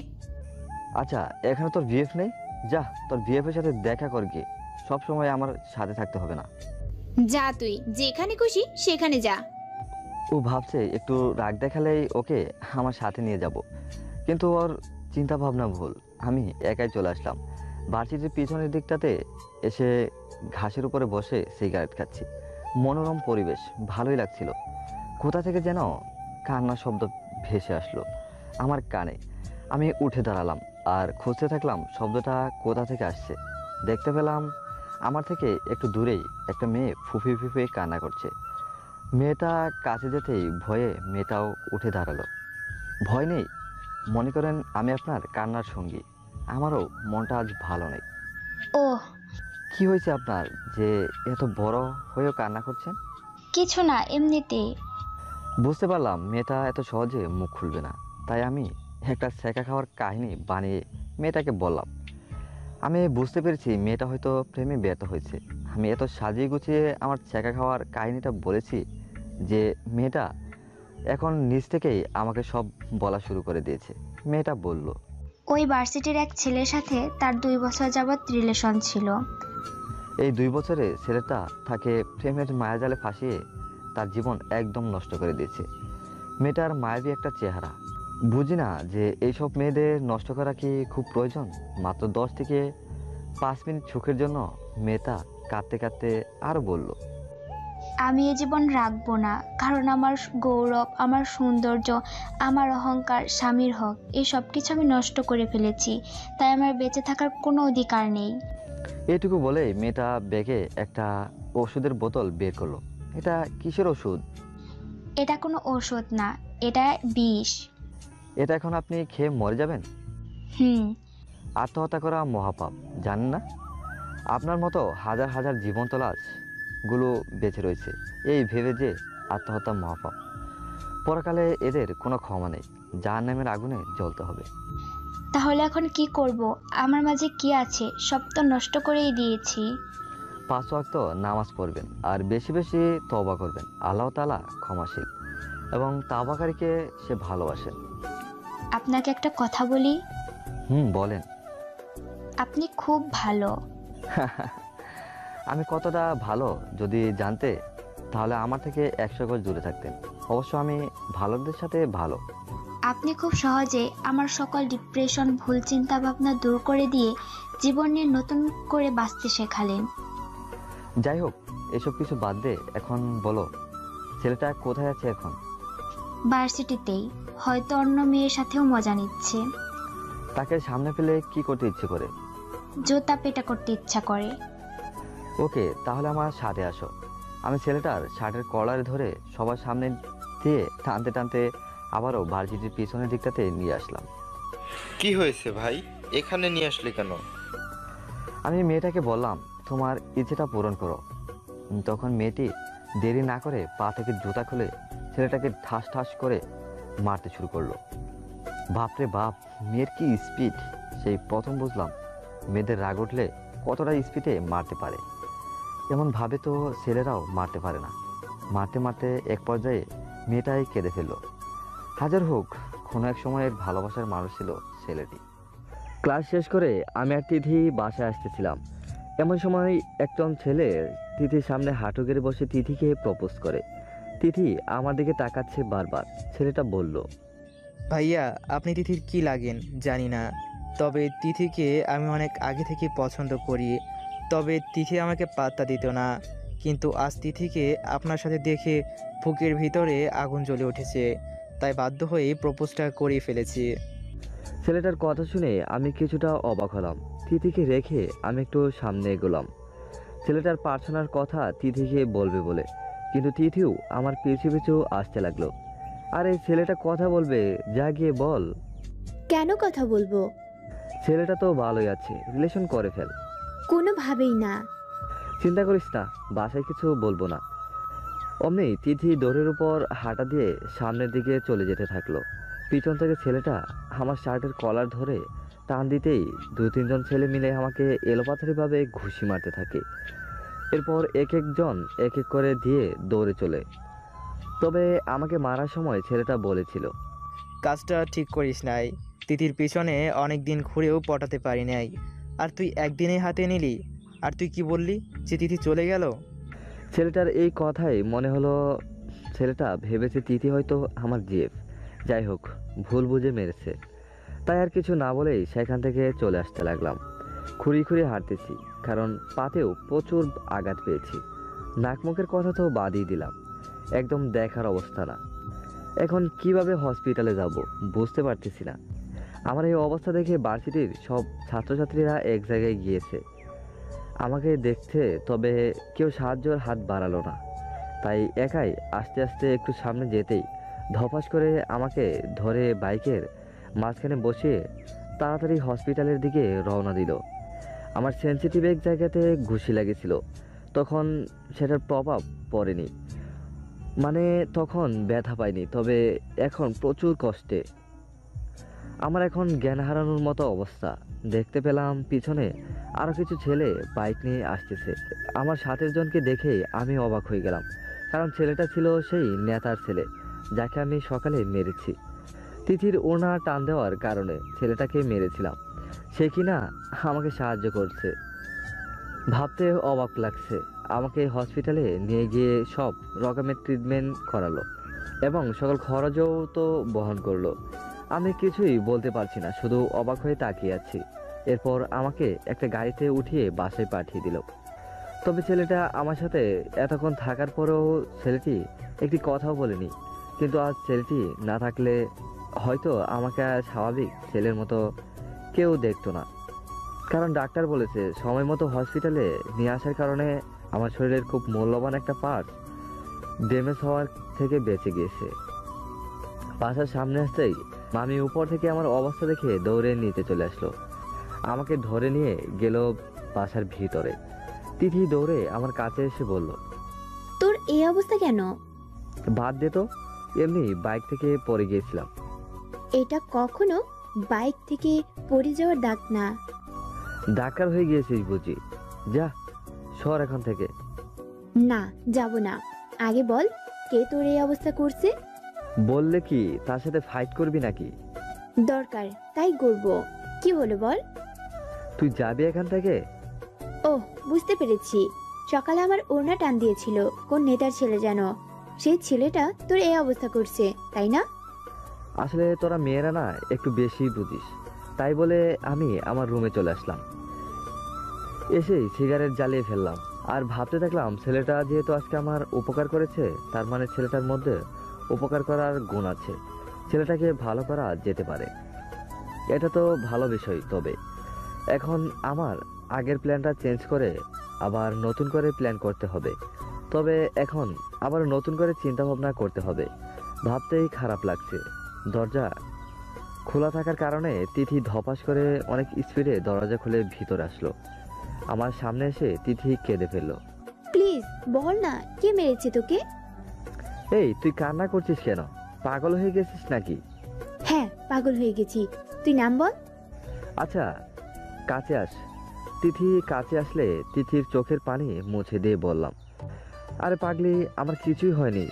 আচ্ছা, এখানে তোর বিএফ নেই? যা, তোর বিএফের সাথে দেখা কর গিয়ে। সব সময় আমার সাথে থাকতে হবে না। যা, তুই যেখানে খুশি সেখানে যা। ও ভাবছে একটু রাগ দেখালেই ওকে আমার সাথে নিয়ে যাব, কিন্তু ওর চিন্তা ভাবনা ভুল। আমি একাই চলে আসলাম। ভার্সিটির পিছনের দিকটাতে এসে ঘাসের উপরে বসে সিগারেট খাচ্ছি। মনোরম পরিবেশ, ভালোই লাগছিল। কোথা থেকে যেন কান্নার শব্দ ভেসে আসলো আমার কানে। আমি উঠে দাঁড়ালাম আর খুঁজতে থাকলাম শব্দটা কোথা থেকে আসছে। দেখতে পেলাম আমার থেকে একটু দূরেই একটা মেয়ে ফুফিয়ে ফুফিয়ে কান্না করছে। মেয়েটা কাছে যেতেই ভয়ে মেয়েটাও উঠে দাঁড়ালো। ভয় নেই, মনে করেন আমি আপনার কান্নার সঙ্গী। আমারও মনটা আজ ভালো নেই। ওহ, কি হয়েছে আপনার যে এত বড় হয়েও কান্না করছেন? কিছু না, এমনিতেই। বুঝতে পারলাম মেয়েটা এত সহজে মুখ খুলবে না, তাই আমি একটা ছ্যাঁকা খাওয়ার কাহিনী বানিয়ে মেয়েটাকে বললাম। আমি বুঝতে পেরেছি মেয়েটা হয়তো প্রেমে ব্যর্থ হয়েছে। আমি এত সাজিয়ে গুছিয়ে আমার ছ্যাঁকা খাওয়ার কাহিনীটা বলেছি যে মেয়েটা এখন নিজ থেকেই আমাকে সব বলা শুরু করে দিয়েছে। মেয়েটা বলল, ওই ভার্সিটির এক ছেলের সাথে তার 2 বছর যাবৎ রিলেশন ছিল। এই 2 বছরে ছেলেটা তাকে প্রেমের মায়াজালে ফাঁসিয়ে তার জীবন একদম নষ্ট করে দিয়েছে। মেয়েটার মায়াবী একটা চেহারা। বুঝি না যে এইসব মেয়েদের নষ্ট করা কি খুব প্রয়োজন? মাত্র 10 থেকে 5 মিনিট সুখের জন্য মেয়েটা কাঁদতে কাঁদতে আরও বলল, আমি এ জীবন রাখবো না, কারণ আমার গৌরব, আমার সৌন্দর্য, আমার অহংকার, স্বামীর হক, এই সব কিছু আমি নষ্ট করে ফেলেছি। তাই আমার বেঁচে থাকার কোনো অধিকার নেই। এইটুকু বলে মেয়েটা ব্যাগে একটা ওষুধের বোতল বের করলো। এটা কিসের ওষুধ? এটা কোনো ঔষধ না, এটা বিষ। এটা এখন আপনি খেয়ে মরে যাবেন? আত্মহত্যা করা মহাপাপ, জানেন না? আপনার মতো হাজার হাজার জীবন্ত লাশগুলো বেঁচে রয়েছে এই ভেবে যে আত্মহত্যা মহাপাপ। পরকালে এদের কোনো ক্ষমা নেই, জাহান্নামের আগুনে জ্বলতে হবে। তাহলে এখন কি করব? আমার মাঝে কি আছে? সব তো নষ্ট করেই দিয়েছি। 5 ওয়াক্ত নামাজ পড়বেন আর বেশি বেশি তওবা করবেন। আল্লাহ তাআলা ক্ষমাশীল এবং তাওবাকারীকে সে ভালোবাসেন। আপনাকে একটা কথা বলি, বলেন। আপনি খুব ভালো। আমি কতটা ভালো যদি জানতে, তাহলে আমার থেকে 100 গজ দূরে থাকতেন। অবশ্য আমি ভালোদের সাথে ভালো। আপনি খুব সহজে আমার সকল ডিপ্রেশন, ভুল চিন্তা ভাবনা দূর করে দিয়ে জীবন নিয়ে নতুন করে বাঁচতে শেখালেন। যাই হোক, এসব কিছু বাদ দে, এখন বলো ছেলেটা কোথায় আছে এখন? ভার্সিটিতেই, হয়তো অন্য মেয়ের সাথেও মজা নিচ্ছে। তাকে সামনে পেলে কি করতে ইচ্ছে করে? জুতা পেটা করতে ইচ্ছা করে। ওকে, তাহলে আমার সাথে আসো। আমি ছেলেটার শার্টের কলার ধরে সবার সামনে দিয়ে টানতে টানতে আবারও ভার্সিটির পিছনের দিকটাতে নিয়ে আসলাম। কি হয়েছে ভাই, এখানে নিয়ে আসলি কেন? আমি মেয়েটাকে বললাম, তোমার ইচ্ছেটা পূরণ করো। তখন মেয়েটি দেরি না করে পা থেকে জুতা খুলে ছেলেটাকে ঠাস ঠাস করে মারতে শুরু করলো। বাপরে বাপ, মেয়ের কি স্পিড! সেই প্রথম বুঝলাম মেয়েদের রাগ উঠলে কতটা স্পিডে মারতে পারে। এমন ভাবে তো ছেলেরাও মারতে পারে না। মারতে মারতে এক পর্যায়ে মেয়েটাই কেঁদে ফেললো। হাজার হোক, কোনো এক সময়ের ভালোবাসার মানুষ ছিল ছেলেটি। ক্লাস শেষ করে আমি আর তিথি বাসায় আসতেছিলাম। এমন সময় একজন ছেলে তিথির সামনে হাঁটু গেড়ে বসে তিথিকে প্রপোজ করে। তিথি আমার দিকে তাকাচ্ছে বারবার। ছেলেটা বলল, ভাইয়া, আপনি তিথির কি লাগেন জানি না, তবে তিথিকে আমি অনেক আগে থেকে পছন্দ করি। তবে তিথি আমাকে পাত্তা দিত না, কিন্তু আজ তিথিকে আপনার সাথে দেখে বুকের ভিতরে আগুন জ্বলে উঠেছে, তাই বাধ্য হয়ে প্রপোজটা করে ফেলেছি। ছেলেটার কথা শুনে আমি কিছুটা অবাক হলাম। তিথিকে রেখে আমি একটু সামনে এগোলাম ছেলেটার প্রার্থনার কথা তিথিকে বলবে বলে, কিন্তু তিথিও আমার পিছু পিছু আসতে লাগলো। আরে ছেলেটা কথা বলবে, যা গিয়ে বল। কেন কথা বলবো? ছেলেটা তো ভালোই আছে, রিলেশন করে ফেল। কোনোভাবেই না। চিন্তা করিস না, বাসায় কিছু বলবো না। অমনি তিথি দৌড়ের উপর হাঁটা দিয়ে সামনের দিকে চলে যেতে থাকলো। পিছন থেকে ছেলেটা আমার শার্টের কলার ধরে টান দিতেই 2-3 জন ছেলে মিলে আমাকে এলোপাথারিভাবে ঘুষি মারতে থাকে। এরপর এক একজন এক এক করে দিয়ে দৌড়ে চলে। তবে আমাকে মারার সময় ছেলেটা বলেছিল, কাজটা ঠিক করিস নাই, তিথির পিছনে অনেক দিন ঘুরেও পটাতে পারি নাই, আর তুই একদিনেই হাতে নিলি। আর তুই কি বললি যে তিথি চলে গেল? ছেলেটার এই কথাই মনে হলো ছেলেটা ভেবেছে তিথি হয়তো আমার জিএফ। যাই হোক, ভুল বুঝে মেরেছে। তাই আর কিছু না বলেই সেখান থেকে চলে আসতে লাগলাম। খুঁড়ি খুঁড়ি হাঁটতেছি, কারণ পাতেও প্রচুর আঘাত পেয়েছি। নাক মুখের কথা তো বাদই দিলাম, একদম দেখার অবস্থা না। এখন কিভাবে হসপিটালে যাব বুঝতে পারতেছি না। আমার এই অবস্থা দেখে ভার্সিটির সব ছাত্রছাত্রীরা এক জায়গায় গিয়েছে আমাকে দেখতে, তবে কেউ সাহায্যের হাত বাড়ালো না। তাই একাই আস্তে আস্তে একটু সামনে যেতেই ধপাস করে আমাকে ধরে বাইকের মাঝখানে বসিয়ে তাড়াতাড়ি হসপিটালের দিকে রওনা দিল। আমার সেন্সিটিভ এক জায়গাতে ঘুষি লেগেছিল, তখন সেটার প্রভাব পড়েনি, মানে তখন ব্যথা পাইনি, তবে এখন প্রচুর কষ্টে। আমার এখন জ্ঞান হারানোর মতো অবস্থা। দেখতে পেলাম পিছনে আরও কিছু ছেলে বাইক নিয়ে আসতেছে। আমার 7 জনকে দেখে আমি অবাক হয়ে গেলাম, কারণ ছেলেটা ছিল সেই নেতার ছেলে যাকে আমি সকালে মেরেছি। তিথির ওড়না টান দেওয়ার কারণে ছেলেটাকে মেরেছিলাম, সে কিনা আমাকে সাহায্য করছে। ভাবতে অবাক লাগছে। আমাকে হসপিটালে নিয়ে গিয়ে সব রকমের ট্রিটমেন্ট করালো এবং সকল খরচও তো বহন করলো। আমি কিছুই বলতে পারছি না, শুধু অবাক হয়ে তাকিয়ে আছি। এরপর আমাকে একটা গাড়িতে উঠিয়ে বাসায় পাঠিয়ে দিল। তবে ছেলেটা আমার সাথে এতক্ষণ থাকার পরেও ছেলেটি একটি কথাও বলেনি। কিন্তু আজ ছেলেটি না থাকলে হয়তো আমাকে আর স্বাভাবিক ছেলের মতো কেউ দেখতো না, কারণ ডাক্তার বলেছে সময় মতো হসপিটালে নিয়ে আসার কারণে আমার শরীরের খুব মূল্যবান একটা পার্ট ড্যামেজ হওয়ার থেকে বেঁচে গিয়েছে। বাসার সামনে আসতেই মামি উপর থেকে আমার অবস্থা দেখে দৌড়ে নিতে চলে আসলো। আমাকে ধরে নিয়ে গেল বাসার ভিতরে। তিথি দৌড়ে আমার কাছে এসে বলল, তোর এই অবস্থা কেন? বাদ দে তো, এমনি বাইক থেকে পড়ে গিয়েছিলাম। এটা কখনো বাইক থেকে পড়ে যাওয়ার দাগ না। ডাক্তার হয়ে গিয়েছিস বুঝি? যা সর এখান থেকে। না, যাব না। আগে বল, কে তোর এই অবস্থা করছে? বললে কি তার সাথে ফাইট করবি নাকি? দরকার তাই করব। কি হলো বল? তুই যাবি এখান থেকে? ওহ, বুঝতে পেরেছি। সকালে আমার ওড়না টান দিয়েছিল কোন নেতার ছেলে যেন, সেই ছেলেটা তোর এই অবস্থা করছে, তাই না? আসলে তোরা মেয়েরা না একটু বেশি বুঝিস, তাই বলে আমি আমার রুমে চলে আসলাম। এসেই সিগারেট জ্বালিয়ে ফেললাম আর ভাবতে থাকলাম ছেলেটা যেহেতু আজকে আমার উপকার করেছে, তার মানে ছেলেটার মধ্যে উপকার করার গুণ আছে, ছেলেটাকে ভালো করা যেতে পারে। এটা তো ভালো বিষয়। তবে এখন আমার আগের প্ল্যানটা চেঞ্জ করে আবার নতুন করে প্ল্যান করতে হবে। তবে এখন আবার নতুন করে চিন্তা ভাবনা করতে হবে। ভাবতেই খারাপ লাগছে। দরজা খোলা থাকার কারণে তিথি ধপাস করে অনেক স্পিডে দরজা খুলে ভিতরে আসলো। আমার সামনে এসে তিথি কেঁদে ফেললো। প্লিজ বল না, কে মেরেছে তোকে? এই তুই কান্না করছিস কেন? পাগল হয়ে গেছিস নাকি? হ্যাঁ, পাগল হয়ে গেছি। তুই নাম বল। আচ্ছা কাছে আস। তিথি কাছে আসলে তিথির চোখের পানি মুছে দিয়ে বললাম, আরে পাগলি, আমার কিছুই হয়নি,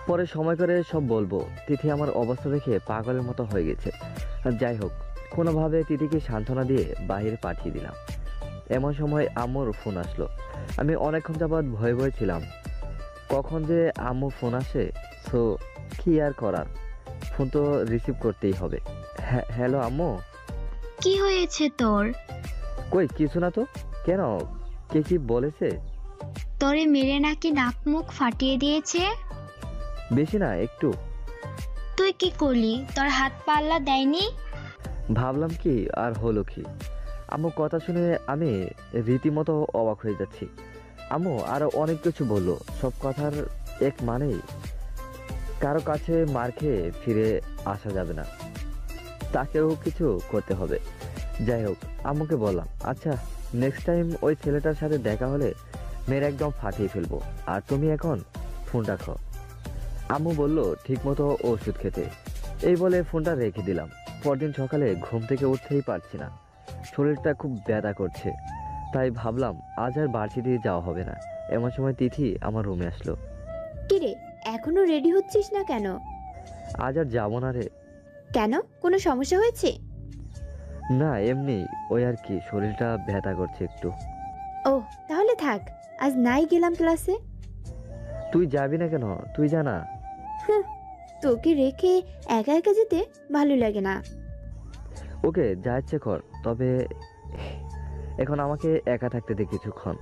পরে সময় করে সব বলবো। তিথি আমার অবস্থা দেখে পাগলের মতো হয়ে গেছে। যাই হোক, কোনোভাবে তিথিকে সান্ত্বনা দিয়ে বাইরে পাঠিয়ে দিলাম। এমন সময় আম্মুর ফোন আসলো। আমি অনেকক্ষণ যাবৎ ভয়ে ভয়ে ছিলাম কখন যে আম্মু ফোন আসে। সো কি আর করার, ফোন তো রিসিভ করতেই হবে। হ্যালো আম্মু। কি হয়েছে তোর? কই কিছু না তো। কেন, কে কি বলেছে? তোরে মেরে নাকি নাক মুখ ফাটিয়ে দিয়েছে? বেশি না, একটু। তুই কি করলি? তোর হাত পাল্লা দেয়নি? ভাবলাম কি আর হলো কি। আম্মু কথা শুনে আমি রীতিমতো অবাক হয়ে যাচ্ছি। আম্মু আরো অনেক কিছু বললো, সব কথার এক মানেই কারো কাছে মার খেয়ে ফিরে আসা যাবে না, তাকেও কিছু করতে হবে। যাই হোক, আম্মুকে বললাম, আচ্ছা নেক্সট টাইম ওই ছেলেটার সাথে দেখা হলে মেয়ের একদম ফাটিয়ে ফেলবো, আর তুমি এখন ফোনটা খাও। আম্মু বলল ঠিক মতো ওষুধ খেতে। এই বলে ফোনটা রেখে দিলাম। পরদিন সকালে ঘুম থেকে উঠতেই পারছি না, শরীরটা খুব ব্যথা করছে। তাই ভাবলাম আজ আর ভার্সিটি যাওয়া হবে না। এমন সময় তিথি আমার রুমে আসলো। কিরে, এখনো রেডি হচ্ছিস না কেন? আজ আর যাবো না রে। কেন, কোনো সমস্যা হয়েছে? না এমনি, ওই আর কি, শরীরটা ব্যথা করছে একটু। ও তাহলে থাক, আজ নাই গেলাম ক্লাসে। তুই যাবি না কেন? তুই জানা। তোকে রেখে একা একা যেতে ভালো লাগে না। ওকে যা ইচ্ছে কর, তবে এখন আমাকে একা থাকতে দে কিছুক্ষণ।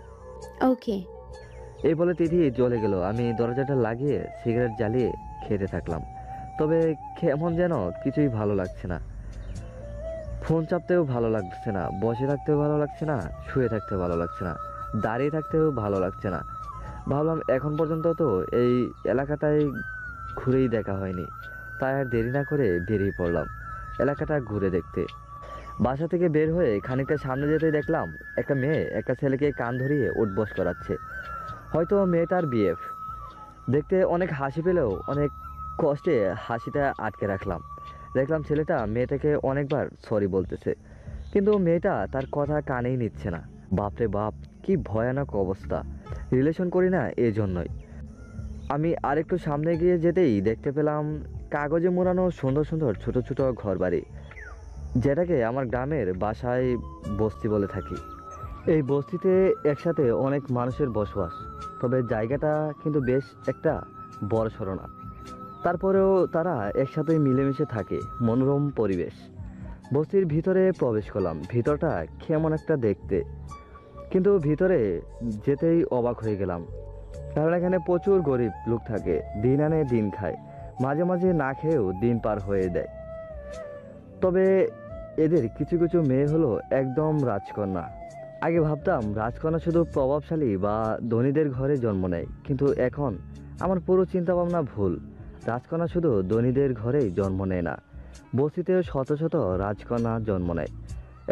ওকে। এই বলে তিথি চলে গেল। আমি দরজাটা লাগিয়ে সিগারেট জ্বালিয়ে খেতে থাকলাম। তবে কেমন যেন কিছুই ভালো লাগছে না। ফোন চাপতেও ভালো লাগছে না, বসে থাকতেও ভালো লাগছে না, শুয়ে থাকতেও ভালো লাগছে না, দাঁড়িয়ে থাকতেও ভালো লাগছে না। ভাবলাম এখন পর্যন্ত তো এই এলাকাটায় ঘুরেই দেখা হয়নি, তাই আর দেরি না করে বেরিয়ে পড়লাম এলাকাটা ঘুরে দেখতে। বাসা থেকে বের হয়ে খানিকটা সামনে যেতে দেখলাম একটা মেয়ে একটা ছেলেকে কান ধরিয়ে উঠবস করাচ্ছে। হয়তো মেয়েটার বিএফ। দেখতে অনেক হাসি পেলেও অনেক কষ্টে হাসিটা আটকে রাখলাম। দেখলাম ছেলেটা মেয়েটাকে অনেকবার সরি বলতেছে, কিন্তু মেয়েটা তার কথা কানেই নিচ্ছে না। বাপরে বাপ, কি ভয়ানক অবস্থা। রিলেশন করি না এই জন্যই। আমি আরেকটু সামনে গিয়ে যেতেই দেখতে পেলাম কাগজে মোড়ানো সুন্দর সুন্দর ছোট ছোট ঘরবাড়ি, যেটাকে আমার গ্রামের বাসায় বস্তি বলে থাকি। এই বস্তিতে একসাথে অনেক মানুষের বসবাস, তবে জায়গাটা কিন্তু বেশ একটা বড়সড় না। তারপরেও তারা একসাথে মিলেমিশে থাকে, মনোরম পরিবেশ। বস্তির ভিতরে প্রবেশ করলাম। ভিতরটা কেমন একটা দেখতে, কিন্তু ভিতরে যেতেই অবাক হয়ে গেলাম, কারণ এখানে প্রচুর গরিব লোক থাকে, দিন আনে দিন খায়, মাঝে মাঝে না খেয়েও দিন পার হয়ে দেয়। তবে এদের কিছু কিছু মেয়ে হলো একদম রাজকন্যা। আগে ভাবতাম রাজকন্যা শুধু প্রভাবশালী বা ধনীদের ঘরে জন্ম নেয়, কিন্তু এখন আমার পুরো চিন্তাভাবনা ভুল। রাজকন্যা শুধু ধনীদের ঘরেই জন্ম নেয় না, বস্তিতেও শত শত রাজকন্যা জন্ম নেয়,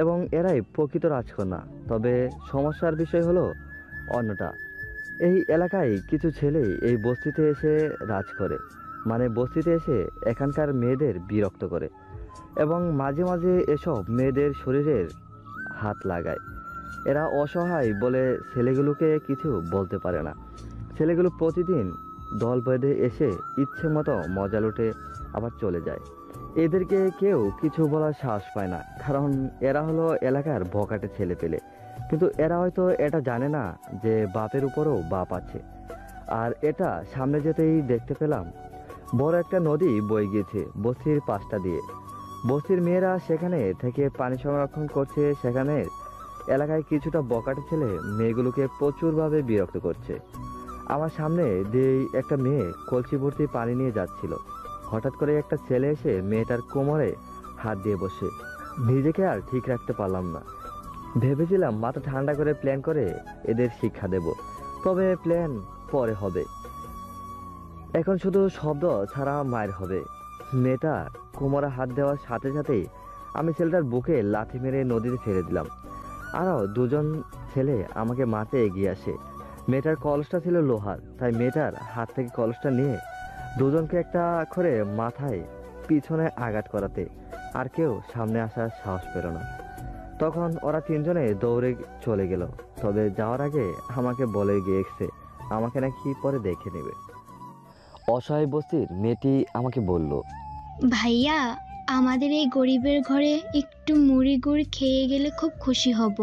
এবং এরাই প্রকৃত রাজকন্যা। তবে সমস্যার বিষয় হলো অন্যটা। এই এলাকায় কিছু ছেলে এই বস্তিতে এসে রাজ করে, মানে বস্তিতে এসে এখানকার মেয়েদের বিরক্ত করে এবং মাঝে মাঝে এসব মেয়েদের শরীরের হাত লাগায়। এরা অসহায় বলে ছেলেগুলোকে কিছু বলতে পারে না। ছেলেগুলো প্রতিদিন দল বেঁধে এসে ইচ্ছে মতো মজা লুটে আবার চলে যায়। এদেরকে কেউ কিছু বলার সাহস পায় না, কারণ এরা হলো এলাকার বকাটে ছেলে পেলে। কিন্তু এরা হয়তো এটা জানে না যে বাপের উপরও বাপ আছে। আর এটা সামনে যেতেই দেখতে পেলাম বড় একটা নদী বয়ে গিয়েছে বস্তির পাশটা দিয়ে। বস্তির মেয়েরা সেখানে থেকে পানি সংরক্ষণ করছে। সেখানে এলাকায় কিছুটা বকাটে ছেলে মেয়েগুলোকে প্রচুরভাবে বিরক্ত করছে। আমার সামনে দিয়েই একটা মেয়ে কলসি ভর্তি পানি নিয়ে যাচ্ছিল। হঠাৎ করে একটা ছেলে এসে মেয়েটার কোমরে হাত দিয়ে বসে। নিজেকে আর ঠিক রাখতে পারলাম না। ভেবেছিলাম মাথা ঠান্ডা করে প্ল্যান করে এদের শিক্ষা দেব, তবে প্ল্যান পরে হবে। এখন শুধু শব্দ ছাড়া মায়ের হবে। মেয়েটা কোমরে হাত দেওয়ার সাথে সাথেই আমি ছেলেটার বুকে লাথি মেরে নদীতে ফেলে দিলাম। আরও দুজন ছেলে আমাকে মারতে এগিয়ে আসে। মেয়েটার কলসটা ছিল লোহার, তাই মেয়েটার হাত থেকে কলসটা নিয়ে দুজনকে একটা করে মাথায় পিছনে আঘাত করাতে আর কেউ সামনে আসার সাহস পেল না। তখন ওরা তিনজনে দৌড়ে চলে গেল, তবে যাওয়ার আগে আমাকে বলে গিয়েছে আমাকে নাকি পরে দেখে নেবে। অসহায় বস্তির মেয়েটি আমাকে বলল, ভাইয়া, আমাদের এই গরিবের ঘরে একটু মুড়ি গুড় খেয়ে গেলে খুব খুশি হব।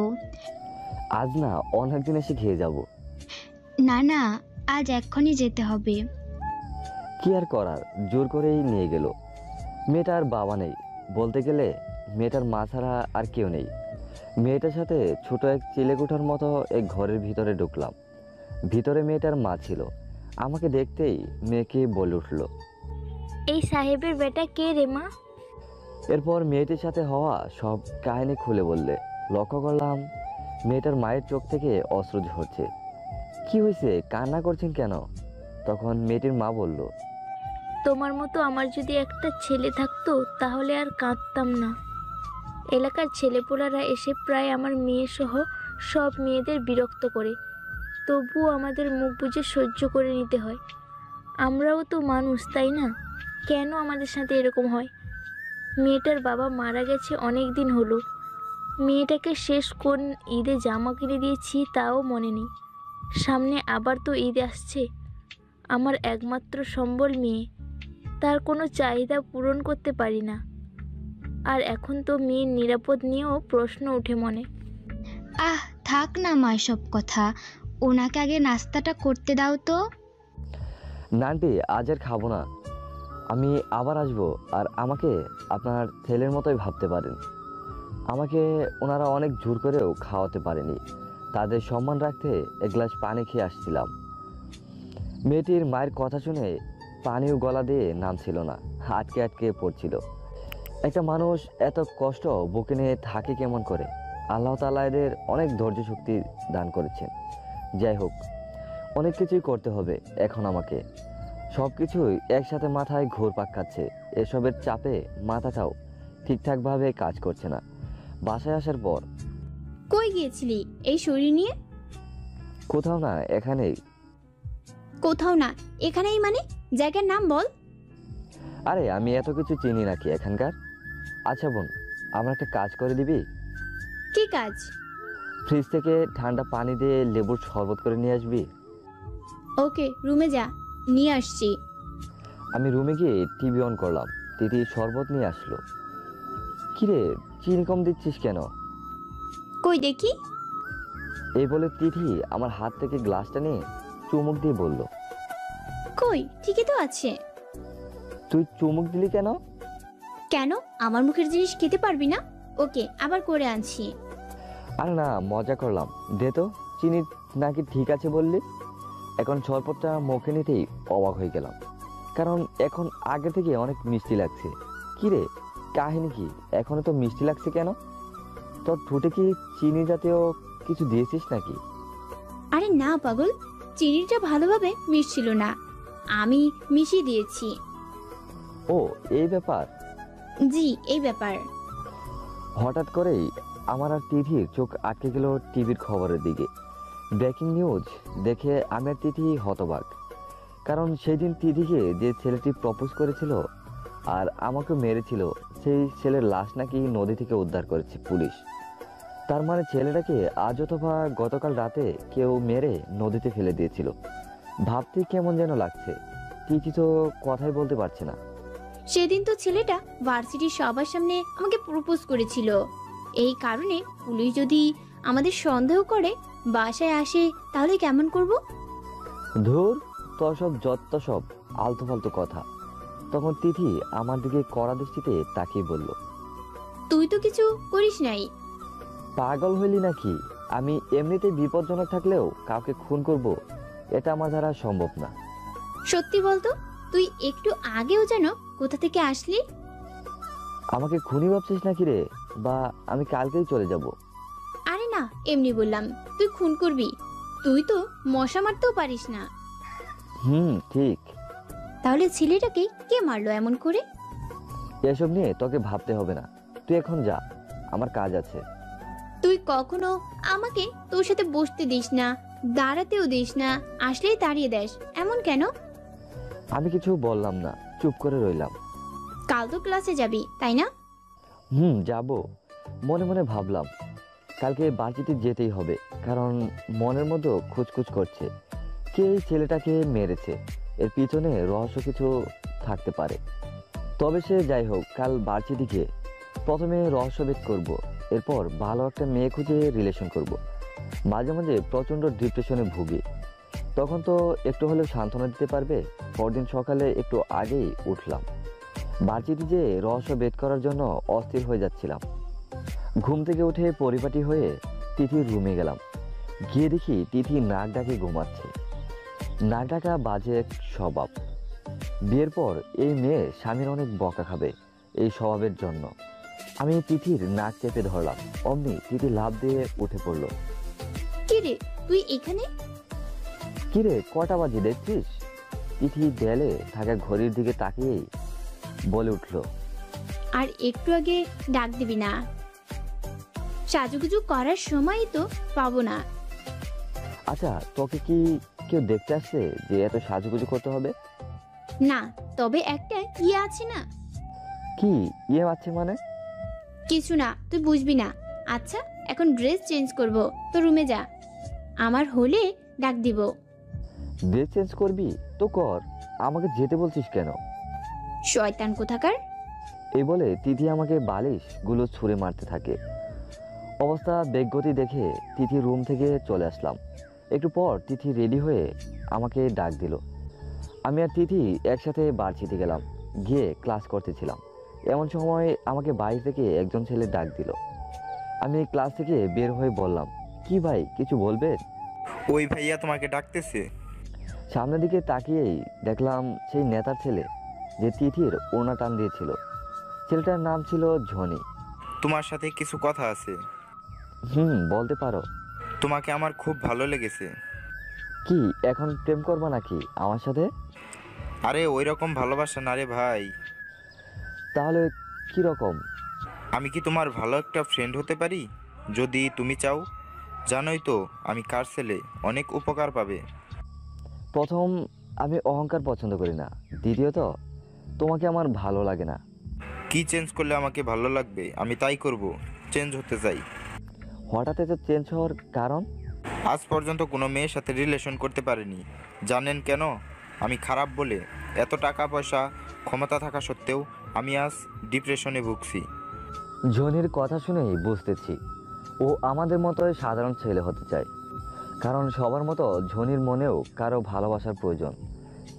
আজ না অনেকদিন এসে খেয়ে যাব। না না, আজ এক্ষুনি যেতে হবে। কি আর করার, জোর করেই নিয়ে গেল। মেয়েটার বাবা নেই, বলতে গেলে মেয়েটার মা ছাড়া আর কেউ নেই। মেয়েটার সাথে ছোট এক চিলেকুঠার মতো এক ঘরের ভিতরে ঢুকলাম। ভিতরে মেয়েটার মা ছিল। আমাকে দেখতেই মেয়েকে বলে উঠল, এই সাহেবের বেটা কে রে মা? এরপর মেয়েটির সাথে হওয়া সব কাহিনী খুলে বললে। লক্ষ্য করলাম মেয়েটার মায়ের চোখ থেকে অশ্রু ঝরছে। কি হয়েছে, কান্না করছেন কেন? তখন মেয়েটির মা বলল, তোমার মতো আমার যদি একটা ছেলে থাকতো তাহলে আর কাঁদতাম না। এলাকার ছেলেপোলারা এসে প্রায় আমার মেয়ে সহ সব মেয়েদের বিরক্ত করে, তবুও আমাদের মুখ বুজে সহ্য করে নিতে হয়। আমরাও তো মানুষ, তাই না? কেন আমাদের সাথে এরকম হয়? মেয়েটার বাবা মারা গেছে অনেক দিন হলো। মেয়েটাকে শেষ কোন ঈদে জামা কিনে দিয়েছি তাও মনে নেই। সামনে আবার তো ঈদ আসছে। আমার একমাত্র সম্বল মেয়ে, তার কোনো চাহিদা পূরণ করতে পারি না। আর এখন তো মেয়ের নিরাপদ নিয়েও প্রশ্ন ওঠে মনে। আহ, থাক না মা সব কথা, ওনাকে আগে নাস্তাটা করতে দাও তো। না আন্টি, আজ আর খাবো না। আমি আবার আসবো। আর আমাকে আপনার ছেলের মতোই ভাবতে পারেন। আমাকে ওনারা অনেক জোর করেও খাওয়াতে পারেনি। তাদের সম্মান রাখতে এক গ্লাস পানি খেয়ে আসছিলাম। মেয়েটির মায়ের কথা শুনে পানিও গলা দিয়ে নামছিল না, আটকে আটকে পড়ছিল। একটা মানুষ এত কষ্ট বুকে নিয়ে থাকে কেমন করে? আল্লাহ তাআলা এদের অনেক ধৈর্য শক্তি দান করেছেন। যাই হোক, অনেক কিছুই করতে হবে এখন আমাকে। সব কিছুই একসাথে মাথায় ঘুরপাক খাচ্ছে। এসবের চাপে মাথাটাও ঠিকঠাকভাবে কাজ করছে না। বাসায় আসার পর, কই গিয়েছিলি এই শরীর নিয়ে? কোথাও না, এখানেই। কোথাও না এখানেই মানে? জায়গার নাম বল। আরে আমি এত কিছু চিনি নাকি এখানকার? আচ্ছা বোন, আমার একটা কাজ করে দিবি? কি কাজ? ফ্রিজ থেকে ঠান্ডা পানি দিয়ে লেবুর শরবত করে নিয়ে আসবি। ওকে, রুমে যা, নিয়ে আসছি। আমি রুমে গিয়ে টিভি অন করলাম। তিথি শরবত নিয়ে আসলো। কিরে, চিনি কম দিচ্ছিস কেন? কই দেখি। এই বলে তিথি আমার হাত থেকে গ্লাসটা নিয়ে চুমুক দিয়ে বলল, কই, ঠিকই তো আছে। তুই চুমুক দিলি কেন? কেন, আমার মুখের জিনিস খেতে পারবি না? ওকে, আবার করে আনছি। আরে না, মজা করলাম। দে তো। চিনি নাকি ঠিক আছে বললি? এখন শরবতটা মুখে নিতেই অবাক হয়ে গেলাম, কারণ এখন আগে থেকে অনেক মিষ্টি লাগছে। কিরে, কাহিনী কি? এখনো তো মিষ্টি লাগছে কেন? তোর ঠোঁটে কি চিনি জাতীয় কিছু দিয়েছিস নাকি? আরে না পাগল, চিনিটা ভালোভাবে মিশছিল না, আমি মিশিয়ে দিয়েছি। ও, এই ব্যাপার। জি, এই ব্যাপার। হঠাৎ করেই আমার আর তিথির চোখ আটকে গেল টিভির খবরের দিকে। ব্রেকিং নিউজ দেখে আমি আর তিথি হতবাক। কারণ সেই দিন তিথিকে যে ছেলেটি প্রপোজ করেছিল আর আমাকে মেরেছিল, সেই ছেলের লাশ নাকি নদী থেকে উদ্ধার করেছে পুলিশ। তার মানে ছেলেটাকে আজ অথবা গতকাল রাতে কেউ মেরে নদীতে ফেলে দিয়েছিল। ভাবতে কেমন যেন লাগছে। তিথি তো কথাই বলতে পারছে না। সেদিন তো ছেলেটা ভার্সিটির সবার সামনে আমাকে প্রপোজ করেছিল। এই কারণে পুলিশ যদি আমাদের সন্দেহ করে বাসায় আসে তাহলে কেমন করব? ধুর, তোর সব যত সব আলতু ফালতু কথা। তখন তিথি আমার দিকে কড়া দৃষ্টিতে তাকিয়ে বলল, তুই তো কিছু করিস নাই। পাগল হইলি নাকি? আমি এমনিতে বিপজ্জনক থাকলেও কাউকে খুন করব এটা আমার দ্বারা সম্ভব না। সত্যি বলতো, তুই একটু আগেও যেন কোথা থেকে আসলি। আমাকে খুনি ভাবছিস নাকি রে? বা আমি কালকেই চলে যাব? আরে না, এমনি বললাম। তুই খুন করবি? তুই তো মশা মারতেও পারিস না। ঠিক। তাহলে ছেলেটাকে কে মারলো এমন করে? এসব নিয়ে তোকে ভাবতে হবে না, তুই এখন যা, আমার কাজ আছে। তুই কখনো আমাকে তোর সাথে বসতে দিস না, দাঁড়াতেও দিস না, আসলেই তাড়িয়ে দেস, এমন কেন? আমি কিছু বললাম না, চুপ করে রইলাম। কাল তো ক্লাসে যাবি তাই না? যাব। মনে মনে ভাবলাম কালকে বাড়িতে যেতেই হবে, কারণ মনের মধ্যে খুঁজখুঁজ করছে কে এই ছেলেটাকে মেরেছে। এর পিছনে রহস্য কিছু থাকতে পারে। তবে সে যাই হোক, কাল বাড়িতে গিয়ে প্রথমে রহস্যভেদ করব, এরপর ভালো একটা মেয়ে খুঁজে রিলেশন করব। মাঝে মাঝে প্রচণ্ড ডিপ্রেশনে ভুগি, তখন তো একটু হলেও সান্ত্বনা দিতে পারবে। পরদিন সকালে একটু আগেই উঠলাম, বাড়িতে যে রহস্য বেদ করার জন্য অস্থির হয়ে যাচ্ছিলাম। ঘুম থেকে উঠে পরিপাটি হয়ে তিথির রুমে গেলাম। গিয়ে দেখি তিথি নাক ডাকে ঘুমাচ্ছে। নাক ডাকা বাজে এক স্বভাব। বিয়ের পর এই মেয়ে স্বামীর অনেক বকা খাবে এই স্বভাবের জন্য। আমি তিথির নাক চেপে ধরলাম, অমনি তিথি লাফ দিয়ে উঠে পড়লো। কি রে, তুই এখানে? কিরে, কটা বাজে দেখছিস? তিথি দেয়ালে থাকা ঘড়ির দিকে তাকিয়েই বলে উঠল, আর একটু আগে ডাক দিবি না? সাজুগুজু করার সময়ই তো পাবো না। আচ্ছা, তোকে কি কেউ দেখতে আসছে যে এত সাজুগুজু করতে হবে? না, তবে একটা ইয়ে আছে না। কি ইয়ে আছে মানে? কিছু না, তুই বুঝবি না। আচ্ছা, এখন ড্রেস চেঞ্জ করব, তো রুমে যা। আমার হলে ডাক দিব। ড্রেস চেঞ্জ করবি তো কর, আমাকে যেতে বলছিস কেন? শয়তান কোথাকার। এই বলে তিথি আমাকে বালিশ গুলো ছুঁড়ে মারতে থাকে। অবস্থা বেগগতি দেখে তিথি রুম থেকে চলে আসলাম। একটু পর তিথি রেডি হয়ে আমাকে ডাক দিল। আমি আর তিথি একসাথে ভার্সিটি গেলাম। গিয়ে ক্লাস করতেছিলাম, এমন সময় আমাকে বাইরে থেকে একজন ছেলে ডাক দিল। আমি ক্লাস থেকে বের হয়ে বললাম, কি ভাই, কিছু বলবেন? ওই ভাইয়া তোমাকে ডাকতেছে। সামনের দিকে তাকিয়েই দেখলাম সেই নেতার ছেলে যে তিথির ওড়না টান দিয়েছিল। ছেলেটার নাম ছিল ঝনি। তোমার সাথে কিছু কথা আছে। বলতে পারো। তোমাকে আমার খুব ভালো লেগেছে। কি এখন প্রেম করবা নাকি আমার সাথে? আরে ওই রকম ভালোবাসা না রে ভাই। তাহলে কি রকম? আমি কি তোমার ভালো একটা ফ্রেন্ড হতে পারি যদি তুমি চাও? জানোই তো আমি কার ছেলে, অনেক উপকার পাবে। প্রথম, আমি অহংকার পছন্দ করি না। দ্বিতীয়ত, তোমাকে আমার ভালো লাগে না। কি চেঞ্জ করলে আমাকে ভালো লাগবে আমি তাই করব। চেঞ্জ হতে চাই। হঠাৎ এত চেঞ্জ হওয়ার কারণ? আজ পর্যন্ত কোনো মেয়ের সাথে রিলেশন করতে পারিনি। জানেন কেন? আমি খারাপ বলে। এত টাকা পয়সা ক্ষমতা থাকা সত্ত্বেও আমি আজ ডিপ্রেশনে ভুগছি। ঝনির কথা শুনেই বুঝতেছি ও আমাদের মতোই সাধারণ ছেলে হতে চায়। কারণ সবার মতো ঝনির মনেও কারো ভালোবাসার প্রয়োজন।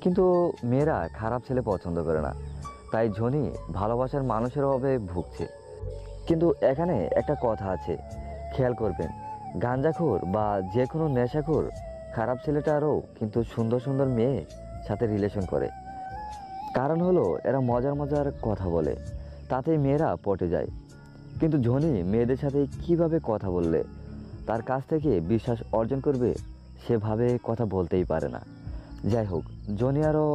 কিন্তু মেয়েরা খারাপ ছেলে পছন্দ করে না, তাই ঝনি ভালোবাসার মানুষের অভাবে ভুগছে। কিন্তু এখানে একটা কথা আছে, খেয়াল করবেন। গাঁজাখোর বা যে কোনো নেশাখোর খারাপ ছেলেটারও কিন্তু সুন্দর সুন্দর মেয়ে সাথে রিলেশন করে। কারণ হলো এরা মজার মজার কথা বলে, তাতে মেয়েরা পটে যায়। কিন্তু ঝনি মেয়েদের সাথে কিভাবে কথা বললে তার কাছ থেকে বিশ্বাস অর্জন করবে সেভাবে কথা বলতেই পারে না। যাই হোক, ঝনি আরও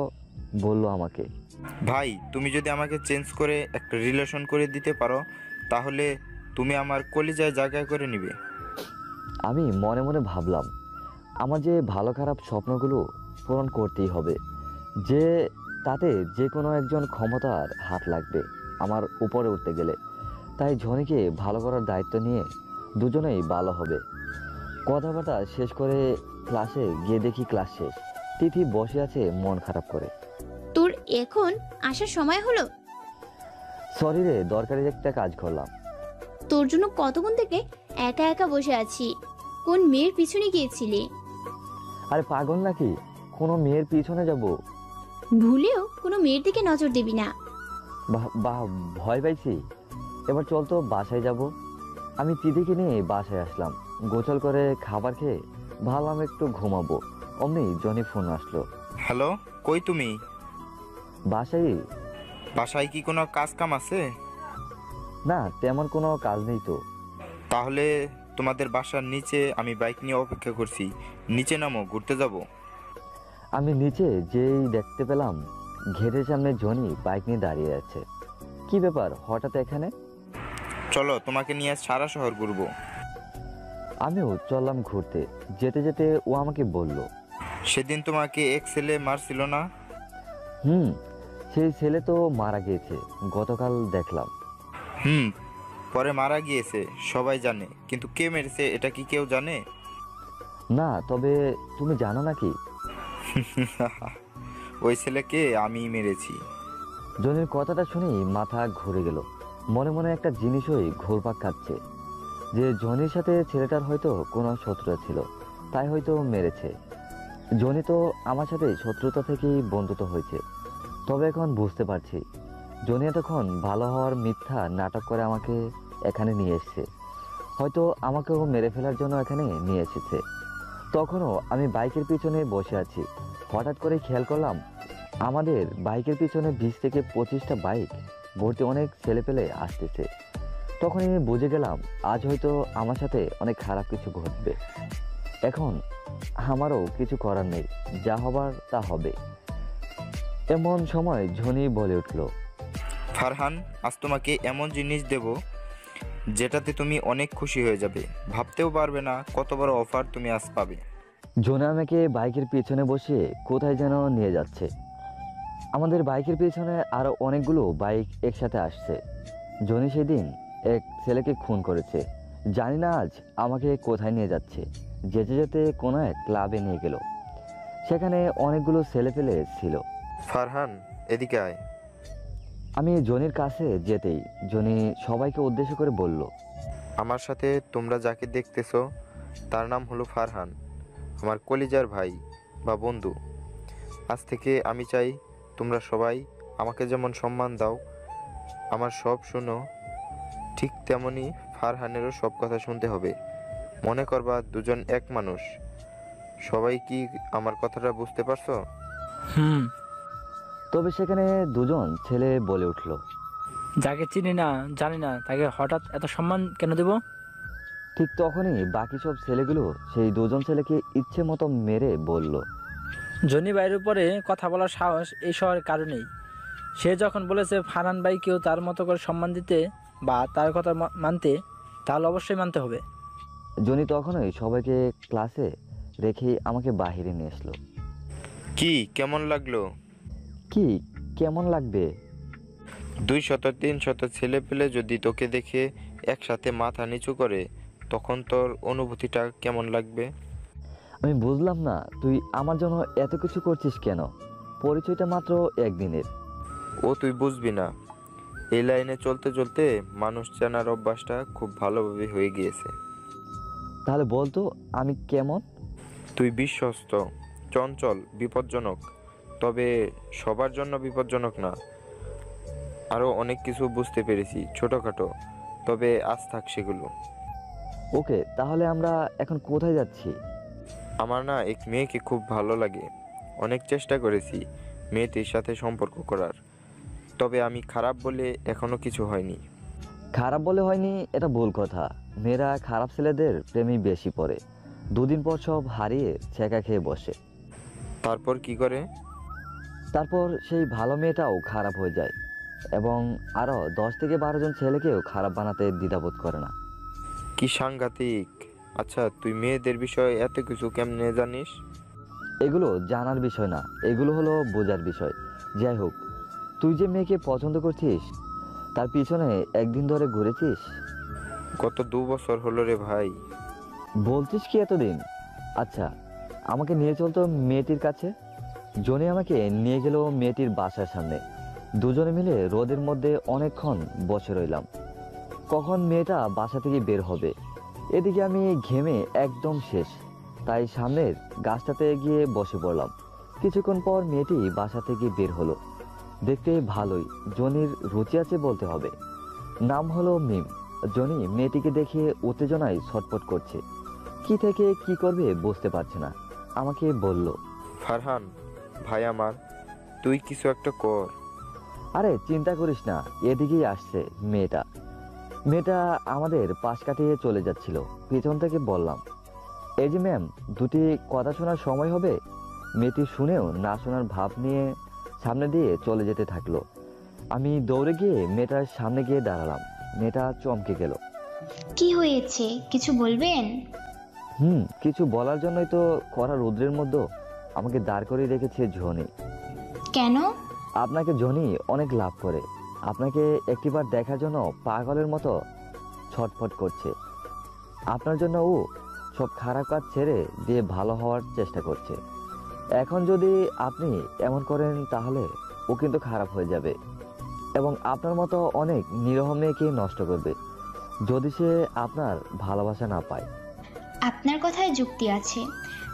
বলল আমাকে, ভাই তুমি যদি আমাকে চেঞ্জ করে একটা রিলেশন করে দিতে পারো তাহলে তুমি আমার কলিজায় জায়গা করে নিবে। আমি মনে মনে ভাবলাম আমার যে ভালো খারাপ স্বপ্নগুলো পূরণ করতেই হবে, যে তাতে যে কোনো একজন ক্ষমতার হাত লাগবে আমার উপরে উঠতে গেলে। তাই ঝনিকে ভালো করার দায়িত্ব নিয়ে দুজনেই ভালো হবে। কথাবার্তা শেষ করে ক্লাসে গিয়ে দেখি ক্লাস শেষ। তিথি বসে আছে মন খারাপ করে। তোর এখন আসার সময় হলো? সরি রে, দরকারি একটা কাজ করলাম। তোর জন্য কতক্ষণ থেকে একা একা বসে আছি। কোন মেয়ের পিছনে গিয়েছিলি? আরে পাগল নাকি, কোনো মেয়ের পিছনে যাব? ভুলেও কোনো মেয়ের দিকে নজর দিবি না। বাহ, ভয় পাইছি। এবার চল তো বাসায় যাব। আমি তিথিকে নিয়ে বাসায় আসলাম। গোসল করে খাবার খেয়ে ভাবলাম একটু ঘুমাবো। অমনি জনি ফোন আসলো। হ্যালো, কই তুমি? বাসায়? বাসায় কি কোনো কাজ কাম আছে? না, তেমন কোনো কাজ নেই তো। তাহলে তোমাদের বাসার নিচে আমি বাইক নিয়ে অপেক্ষা করছি, নিচে নামো, ঘুরতে যাব। আমি নিচে যেই দেখতে পেলাম গেটের সামনে জনি বাইক নিয়ে দাঁড়িয়ে আছে। কি ব্যাপার হঠাৎ এখানে? চলো, তোমাকে নিয়ে সারা শহর ঘুরবো। আমিও চললাম ঘুরতে। যেতে যেতে ও আমাকে বলল, সেদিন তোমাকে এক ছেলে মারছিল না? সেই ছেলে তো মারা গিয়েছে, গতকাল দেখলাম। পরে মারা গিয়েছে সবাই জানে, কিন্তু কে মেরেছে এটা কি কেউ জানে? না, তবে তুমি জানো নাকি? ওই ছেলেকে আমি মেরেছি। জনির কথাটা শুনেই মাথা ঘুরে গেল। মনে মনে একটা জিনিসই ঘুরপাক খাচ্ছে, যে জনির সাথে ছেলেটার হয়তো কোনো শত্রুতা ছিল, তাই হয়তো মেরেছে। জনি তো আমার সাথে শত্রুতা থেকেই বন্ধুত্ব হয়েছে। তবে এখন বুঝতে পারছি জনি এতক্ষণ ভালো হওয়ার মিথ্যা নাটক করে আমাকে এখানে নিয়ে এসেছে। হয়তো আমাকেও মেরে ফেলার জন্য এখানে নিয়ে এসেছে। তখনও আমি বাইকের পিছনে বসে আছি। হঠাৎ করে খেয়াল করলাম আমাদের বাইকের পিছনে 20 থেকে 25টা বাইক ভর্তি অনেক ছেলেপেলে আসতেছে। তখনই আমি বুঝে গেলাম আজ হয়তো আমার সাথে অনেক খারাপ কিছু ঘটবে। এখন আমারও কিছু করার নেই, যা হবার তা হবে। এমন সময় ঝনি বলে উঠল, ফারহান, আজ তোমাকে এমন জিনিস দেব যেটাতে তুমি অনেক খুশি হয়ে যাবে, ভাবতেও পারবে না কত বড় অফার তুমি আজ পাবে। জনি আমাকে বাইকের পিছনে বসিয়ে কোথায় যেন নিয়ে যাচ্ছে। আমাদের বাইকের পিছনে আরো অনেকগুলো বাইক একসাথে আসছে। জনি সেদিন এক ছেলেকে খুন করেছে। জানি না আজ আমাকে কোথায় নিয়ে যাচ্ছে। যেতে যেতে কোনো এক ক্লাবে নিয়ে গেল। সেখানে অনেকগুলো ছেলেপেলে ছিল। ফারহান, এদিকে আয়। আমি জনির কাছে যেতেই জনি সবাইকে উদ্দেশ্য করে বলল, আমার সাথে তোমরা যাকে দেখতেছো তার নাম হলো ফারহান, আমার কলিজার ভাই বা বন্ধু। আজ থেকে আমি চাই তোমরা সবাই আমাকে যেমন সম্মান দাও, আমার সব শুনো, ঠিক তেমনি ফারহানেরও সব কথা শুনতে হবে। মনে করবা দুজন এক মানুষ। সবাই কি আমার কথাটা বুঝতে পারছো? তবে সেখানে দুজন ছেলে বলে উঠল, যাকে চিনি না জানি না তাকে হঠাৎ এত সম্মান কেন দেব? ঠিক তখনই বাকি সব ছেলেগুলো সেই দুজন ছেলেকে ইচ্ছে মতো মেরে বলল, জনি ভাইয়ের উপরে কথা বলার সাহস এই শহরের কারণেই। সে যখন বলেছে ফারহান ভাইকেও তার মতো করে সম্মান দিতে বা তার কথা মানতে, তাহলে অবশ্যই মানতে হবে। জনি তখনই সবাইকে ক্লাসে রেখেই আমাকে বাহিরে নিয়ে আসলো। কি কেমন লাগলো? কি কেমন লাগবে? 200-300 ছেলে পেলে যদি তোকে দেখে একসাথে মাথা নিচু করে, তখন তোর অনুভূতিটা কেমন লাগবে? আমি বুঝলাম না তুই আমার জন্য এত কিছু করছিস কেন? পরিচয়টা মাত্র একদিনের। ও তুই বুঝবি না, এই লাইনে চলতে চলতে মানুষ চেনার অভ্যাসটা খুব ভালোভাবে হয়ে গিয়েছে। তাহলে বলতো আমি কেমন? তুই বিশ্বস্ত, চঞ্চল, বিপজ্জনক, তবে সবার জন্য বিপজ্জনক না। আরও অনেক কিছু বুঝতে পেরেছি, ছোটোখাটো, তবে আজ থাক সেগুলো। ওকে, তাহলে আমরা এখন কোথায় যাচ্ছি? আমার না এক মেয়েকে খুব ভালো লাগে। অনেক চেষ্টা করেছি মেয়েটির সাথে সম্পর্ক করার, তবে আমি খারাপ বলে এখনো কিছু হয়নি। খারাপ বলে হয়নি এটা ভুল কথা। মেয়েরা খারাপ ছেলেদের প্রেমই বেশি পড়ে। দুদিন পর সব হারিয়ে ছেঁকা খেয়ে বসে। তারপর কি করে? তারপর সেই ভালো মেয়েটাও খারাপ হয়ে যায় এবং আরও 10 থেকে 12 জন ছেলেকেও খারাপ বানাতে দ্বিধাবোধ করে না। কি সাংঘাতিক! আচ্ছা, তুই মেয়েদের বিষয়ে এত কিছু কেমনে জানিস? এগুলো জানার বিষয় না, এগুলো হলো বোঝার বিষয়। যাই হোক, তুই যে মেয়েকে পছন্দ করছিস তার পিছনে একদিন ধরে ঘুরেছিস? গত 2 বছর হলো রে ভাই। বলছিস কি এতদিন? আচ্ছা, আমাকে নিয়ে চল তো মেয়েটির কাছে। জনি আমাকে নিয়ে গেল মেয়েটির বাসার সামনে। দুজনে মিলে রোদের মধ্যে অনেকক্ষণ বসে রইলাম। কখন মেয়েটা বাসা থেকে বের হবে, এদিকে আমি ঘেমে একদম শেষ, তাই সামনের গাছটাতে গিয়ে বসে পড়লাম। কিছুক্ষণ পর মেয়েটি বাসা থেকে বের হলো। দেখতে ভালোই, জনির রুচি আছে বলতে হবে। নাম হলো মিম। জনি মেয়েটিকে দেখে উত্তেজনায় ছটফট করছে, কি থেকে কি করবে বুঝতে পারছে না। আমাকে বলল, ফারহান ভাই আমার, তুই কিছু একটা কর। আরে চিন্তা করিস না, এদিকেই আসছে মেয়েটা। মেয়েটা আমাদের পাশ কাটিয়ে চলে যাচ্ছিল। পেছন থেকে বললাম, এই যে ম্যাম, দুটি কথা শোনার সময় হবে। মেয়েটি শুনেও না শোনার ভাব নিয়ে সামনে দিয়ে চলে যেতে থাকলো। আমি দৌড়ে গিয়ে মেয়েটার সামনে গিয়ে দাঁড়ালাম। মেয়েটা চমকে গেল। কি হয়েছে, কিছু বলবেন? কিছু বলার জন্যই তো কড়া রৌদ্রের মধ্যে আমাকে দাঁড় করিয়ে রেখেছে জনি। কেন? আপনাকে জনি অনেক লাভ করে। আপনাকে একটিবার দেখার জন্য পাগলের মতো ছটফট করছে। আপনার জন্য ও সব খারাপ কাজ ছেড়ে দিয়ে ভালো হওয়ার চেষ্টা করছে। এখন যদি আপনি এমন করেন তাহলে ও কিন্তু খারাপ হয়ে যাবে এবং আপনার মতো অনেক নিরহ মেয়েকে নষ্ট করবে যদি সে আপনার ভালোবাসা না পায়। আপনার কথায় যুক্তি আছে,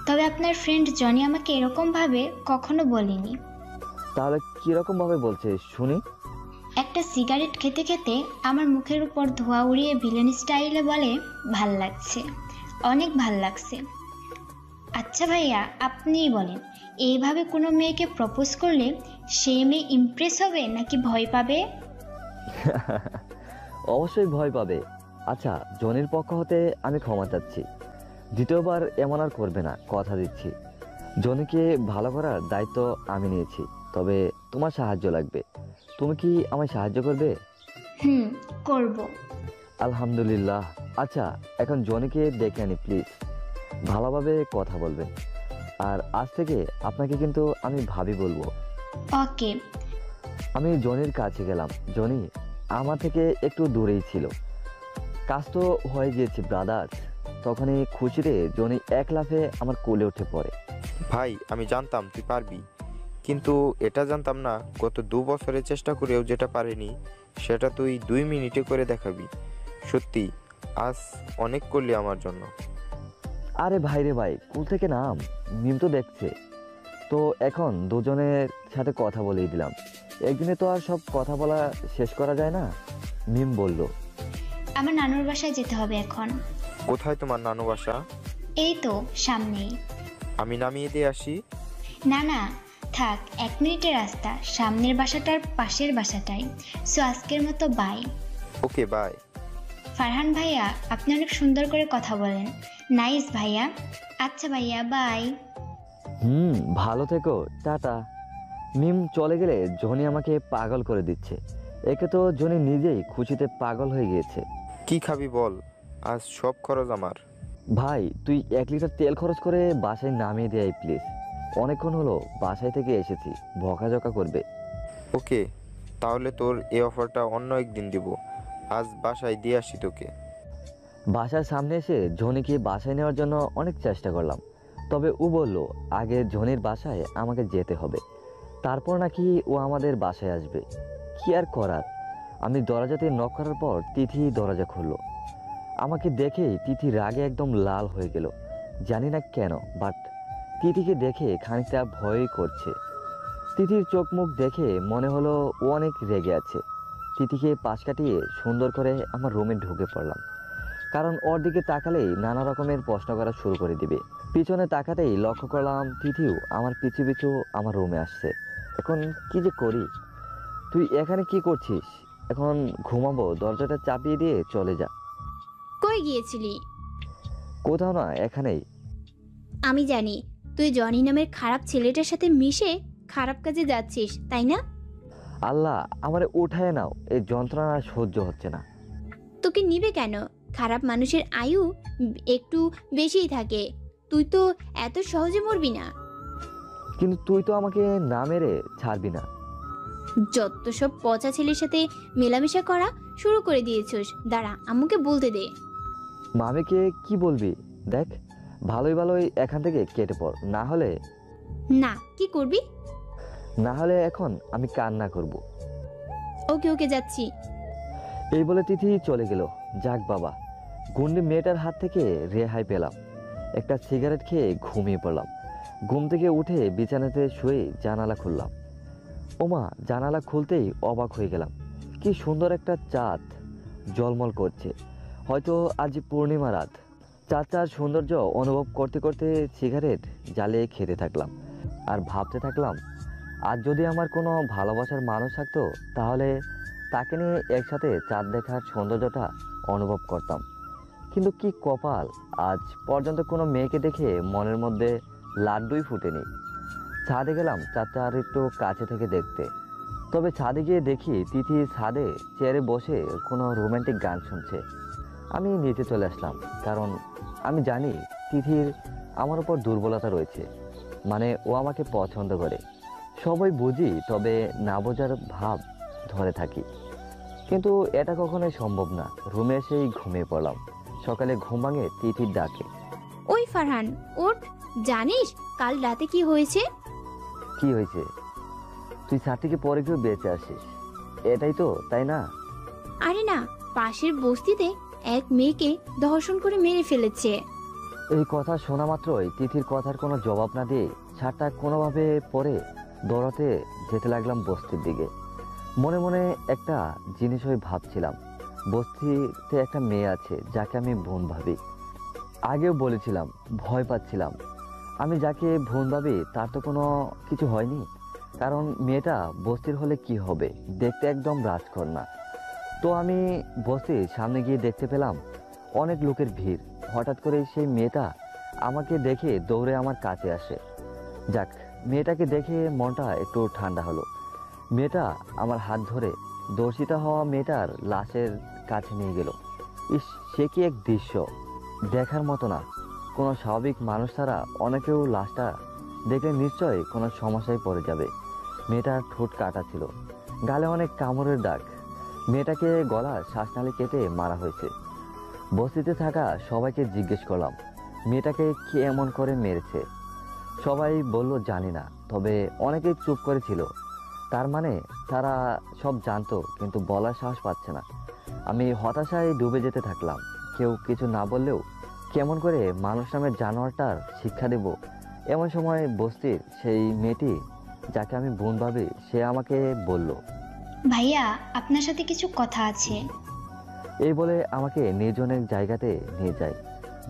তবে আপনার ফ্রেন্ড জনি আমাকে এরকম ভাবে কখনো বলেনি। তাহলে কিরকম ভাবে বলছে শুনি? একটা সিগারেট খেতে খেতে আমার মুখের উপর ধোঁয়া উড়িয়ে ভিলেন স্টাইলে বলে, ভাল লাগছে, অনেক ভাল লাগছে। আচ্ছা ভাইয়া, আপনিই বলেন, এইভাবে কোনো মেয়েকে প্রপোজ করলে সেই মেয়ে ইমপ্রেস হবে নাকি ভয় পাবে? অবশ্যই ভয় পাবে। আচ্ছা, জনির পক্ষ হতে আমি ক্ষমা চাচ্ছি। দ্বিতীয়বার এমন আর করবে না, কথা দিচ্ছি। জনিকে ভালো করার দায়িত্ব আমি নিয়েছি, তবে তোমার সাহায্য লাগবে। তুমি কি আমায় সাহায্য করবে? করব। আলহামদুলিল্লাহ। আচ্ছা, এখন জনিকে ডেকে আনি প্লিজ। ভালোভাবে কথা বলবেন। আর আজ থেকে আপনাকে কিন্তু আমি ভাবি বলবো। ওকে। আমি জনির কাছে গেলাম। জনি আমার থেকে একটু দূরেই ছিল। কাজ তো হয়ে গিয়েছে ব্রাদার্স। তখনই খুশিতে জনি এক লাফে আমার কোলে উঠে পড়ে। ভাই আমি জানতাম তুই পারবি, কিন্তু এটা জানতাম না গত 2 বছরের চেষ্টা করেও যেটা পারিনি সেটা তুই 2 মিনিটে করে দেখাবি। সত্যি আজ অনেক করলি আমার জন্য। আরে ভাই রে ভাই, কুল থেকে নাম। মিম তো দেখছে। তো এখন দুজনের সাথে কথা বলেই দিলাম। একদিনে তো আর সব কথা বলা শেষ করা যায় না। মিম বলল, আমার নানুর বাসায় যেতে হবে এখন। কোথায় তোমার নানু বাসা? এই তো সামনেই। আমি নামিয়ে দিয়ে আসি? না না, থাক, 1 মিনিটের রাস্তা, সামনের বাসাটার পাশের বাসাটাই। সো আজকের মতো বাই। Okay bye. ফারহান ভাইয়া, আপনি অনেক সুন্দর করে কথা বলেন। নাইস ভাইয়া। আচ্ছা ভাইয়া, বাই। ভালো থেকো, টাটা। মিম চলে গেলে জনি আমাকে পাগল করে দিচ্ছে। একে তো জনি নিজেই খুশিতে পাগল হয়ে গিয়েছে। কি খাবি বল, আজ সব খরচ আমার। ভাই তুই 1 লিটার তেল খরচ করে বাসায় নামিয়ে দেয় প্লিজ। অনেকক্ষণ হলো বাসায় থেকে এসেছি, বকাঝকা করবে। ওকে, তাহলে তোর এই অফারটা অন্য একদিন দিব। আজ বাসায় দিয়ে আসি তোকে। বাসার সামনে এসে জনিকে বাসায় নেওয়ার জন্য অনেক চেষ্টা করলাম, তবে ও বলল আগে জনির বাসায় আমাকে যেতে হবে, তারপর নাকি ও আমাদের বাসায় আসবে। কি আর করার। আমি দরজাতে নক করার পর তিথি দরজা খুললো। আমাকে দেখেই তিথি রাগে একদম লাল হয়ে গেল। জানি না কেন, বাট তিথিকে দেখে খানিকটা ভয়ই করছে। তিথির চোখ মুখ দেখে মনে হলো ও অনেক রেগে আছে। তিথিকে পাশ কাটিয়ে সুন্দর করে আমার রুমে ঢুকে পড়লাম, কারণ ওর দিকে তাকালেই নানা রকমের প্রশ্ন করা শুরু করে দিবে। পিছনে তাকাতেই লক্ষ্য করলাম তিথিও আমার পিছু পিছু আমার রুমে আসছে। এখন কি যে করি? তুই এখানে কি করছিস? এখন ঘুমাবো, দরজাটা চাপিয়ে দিয়ে চলে যা। কই গিয়েছিলি? কোথাও না, এখানেই। আমি জানি তুই জনি নামের খারাপ ছেলেটার সাথে মিশে খারাপ কাজে যাচ্ছিস, তাই না? আল্লাহ আমারে উঠায় নাও, এই যন্ত্রণা আর সহ্য হচ্ছে না। তোকে নিবে কেন? খারাপ মানুষের আয়ু একটু বেশিই থাকে। তুই তো এত সহজে মরবি না। কিন্তু তুই তো আমাকে না মেরে ছাড়বি না। যত সব পচা ছেলের সাথে মেলামেশা করা শুরু করে দিয়েছিস, দাঁড়া আম্মুকে বলতে দে। মামিকে কি বলবি? দেখ, ভালোই ভালোই এখান থেকে কেটে পড়, না হলে না, কি করবি? এখন আমি কান্না করব। ওকে ওকে, যাচ্ছি। এই বলে তিথি চলে গেল। যাক বাবা, গুন্ডি মেয়েটার হাত থেকে রেহাই পেলাম। একটা সিগারেট খেয়ে ঘুমিয়ে পড়লাম। ঘুম থেকে উঠে বিছানাতে শুয়ে জানালা খুললাম। ওমা, জানালা খুলতেই অবাক হয়ে গেলাম। কি সুন্দর একটা চাঁদ ঝলমল করছে, হয়তো আজ পূর্ণিমা রাত। চাঁদটার সৌন্দর্য অনুভব করতে করতে সিগারেট জ্বালিয়ে খেতে থাকলাম আর ভাবতে থাকলাম, আজ যদি আমার কোনো ভালোবাসার মানুষ থাকতো তাহলে তাকে নিয়ে একসাথে চাঁদ দেখার সৌন্দর্যটা অনুভব করতাম। কিন্তু কি কপাল, আজ পর্যন্ত কোনো মেয়েকে দেখে মনের মধ্যে লাড্ডুই ফুটেনি। ছাদে গেলাম চাঁদটা আর একটু কাছে থেকে দেখতে। তবে ছাদে গিয়ে দেখি তিথি ছাদে চেয়ারে বসে কোনো রোমান্টিক গান শুনছে। আমি নিচে চলে আসলাম, কারণ আমি জানি তিথির আমার উপর দুর্বলতা রয়েছে, মানে ও আমাকে পছন্দ করে। সবাই বুঝি, তবে না বোঝার ভাব ধরে থাকি, কিন্তু এটা কখনোই সম্ভব না। রুমে এসেই ঘুমিয়ে পড়লাম। সকালে ঘুম ভাঙে তিথির ডাকে। ওই ফারহান, ওঠ, জানিস কাল রাতে কি হয়েছে? কি হয়েছে? তুই ছাদ থেকে পরে কেউ বেঁচে আসিস, এটাই তো, তাই না? আরে না, পাশের বস্তিতে এক মেয়েকে ধর্ষণ করে মেরে ফেলেছে। এই কথা শোনা মাত্রই তিথির কথার কোনো জবাব না দিয়ে ছাদটা কোনোভাবে পরে দৌড়াতে যেতে লাগলাম বস্তির দিকে। মনে মনে একটা জিনিসই ভাবছিলাম, বস্তিতে একটা মেয়ে আছে যাকে আমি বোন ভাবি। আগেও বলেছিলাম ভয় পাচ্ছিলাম। আমি যাকে বোন ভাবি তার তো কোনো কিছু হয়নি, কারণ মেয়েটা বস্তির হলে কি হবে, দেখতে একদম রাজকন্যা। তো আমি বস্তির সামনে গিয়ে দেখতে পেলাম অনেক লোকের ভিড়। হঠাৎ করে সেই মেয়েটা আমাকে দেখে দৌড়ে আমার কাছে আসে। যাক, মেয়েটাকে দেখে মনটা একটু ঠান্ডা হলো। মেয়েটা আমার হাত ধরে দর্শিতা হওয়া মেয়েটার লাশের কাছে নিয়ে গেল। ইস, সে কি এক দৃশ্য, দেখার মতো না। কোনো স্বাভাবিক মানুষ ছাড়া অনেকেও লাশটা দেখলে নিশ্চয়ই কোনো সমস্যায় পড়ে যাবে। মেয়েটার ঠোঁট কাটা ছিল, গালে অনেক কামড়ের দাগ। মেয়েটাকে গলার শ্বাসনালী কেটে মারা হয়েছে। বস্তিতে থাকা সবাইকে জিজ্ঞেস করলাম মেয়েটাকে কে এমন করে মেরেছে। সবাই বলল জানি না, তবে অনেকেই চুপ করেছিল। তার মানে তারা সব জানতো, কিন্তু বলার সাহস পাচ্ছে না। আমি হতাশায় ডুবে যেতে থাকলাম। কেউ কিছু না বললেও কেমন করে মানুষ নামের জানোয়ারটার শিক্ষা দেব। এমন সময় বস্তির সেই মেয়েটি যাকে আমি বোন ভাবি, সে আমাকে বলল, ভাইয়া, আপনার সাথে কিছু কথা আছে। এই বলে আমাকে নির্জনের জায়গাতে নিয়ে যায়,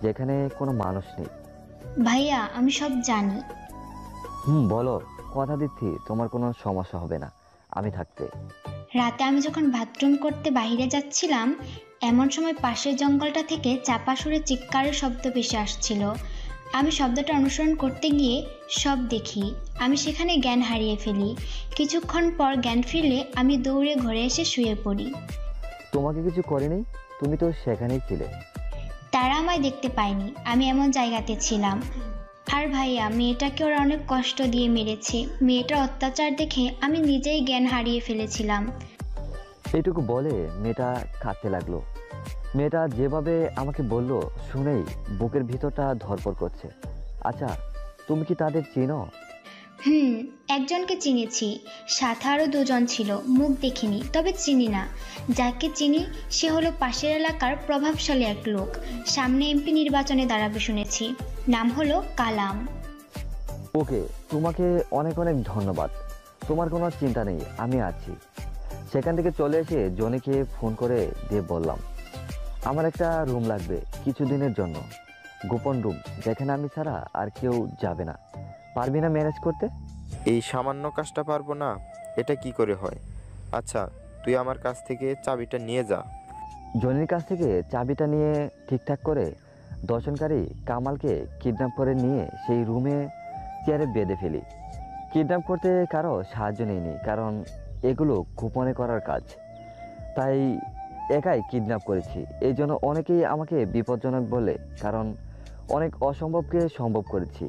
যেখানে কোনো মানুষ নেই। ভাইয়া, আমি সব জানি। বলো, কথা দিচ্ছি তোমার কোনো সমস্যা হবে না আমি থাকতে। রাতে আমি যখন বাথরুম করতে বাইরে যাচ্ছিলাম, এমন সময় পাশের জঙ্গলটা থেকে চাপা সুরে চিৎকারের শব্দ ভেসে আসছিল। আমি শব্দটা অনুসরণ করতে গিয়ে সব দেখি। আমি সেখানে জ্ঞান হারিয়ে ফেলি। কিছুক্ষণ পর জ্ঞান ফিরলে আমি দৌড়ে ঘরে এসে শুয়ে পড়ি। তোমাকে কিছু করেনি? তুমি তো সেখানেই ছিলে। তারা আমায় দেখতে পায়নি, আমি এমন জায়গাতে ছিলাম। আর ভাইয়া, মেয়েটাকে ওরা অনেক কষ্ট দিয়ে মেরেছে। মেয়েটার অত্যাচার দেখে আমি নিজেই জ্ঞান হারিয়ে ফেলেছিলাম। এইটুকু বলে মেয়েটা কাঁদতে লাগলো। মেয়েটা যেভাবে আমাকে বলল শুনেই বুকের ভিতরটা ধরপড় করছে। আচ্ছা, তুমি কি তাদের চিনো? একজনকে চিনেছি, সাথে আরও দুজন ছিল। মুখ দেখিনি, তবে চিনি না। যাকে চিনি সে হলো পাশের এলাকার প্রভাবশালী এক লোক। সামনে এমপি নির্বাচনে দাঁড়াবে শুনেছি। নাম হলো কালাম। ওকে, তোমাকে অনেক অনেক ধন্যবাদ। তোমার কোনো চিন্তা নেই, আমি আছি। সেখান থেকে চলে এসে জনিকে ফোন করে দিয়ে বললাম আমার একটা রুম লাগবে কিছুদিনের জন্য, গোপন রুম, যেখানে আমি ছাড়া আর কেউ যাবে না। পারবি না ম্যানেজ করতে? এই সামান্য কাজটা পারবো না, এটা কি করে হয়? আচ্ছা, তুই আমার কাছ থেকে চাবিটা নিয়ে যা। জনির কাছ থেকে চাবিটা নিয়ে ঠিকঠাক করে দর্শনকারী কামালকে কিডন্যাপ করে নিয়ে সেই রুমে চেয়ারে বেঁধে ফেলি। কিডন্যাপ করতে কারো সাহায্য নেইনি, কারণ এগুলো গোপনে করার কাজ, তাই একাই কিডন্যাপ করেছি। এই জন্য অনেকেই আমাকে বিপজ্জনক বলে, কারণ অনেক অসম্ভবকে সম্ভব করেছি।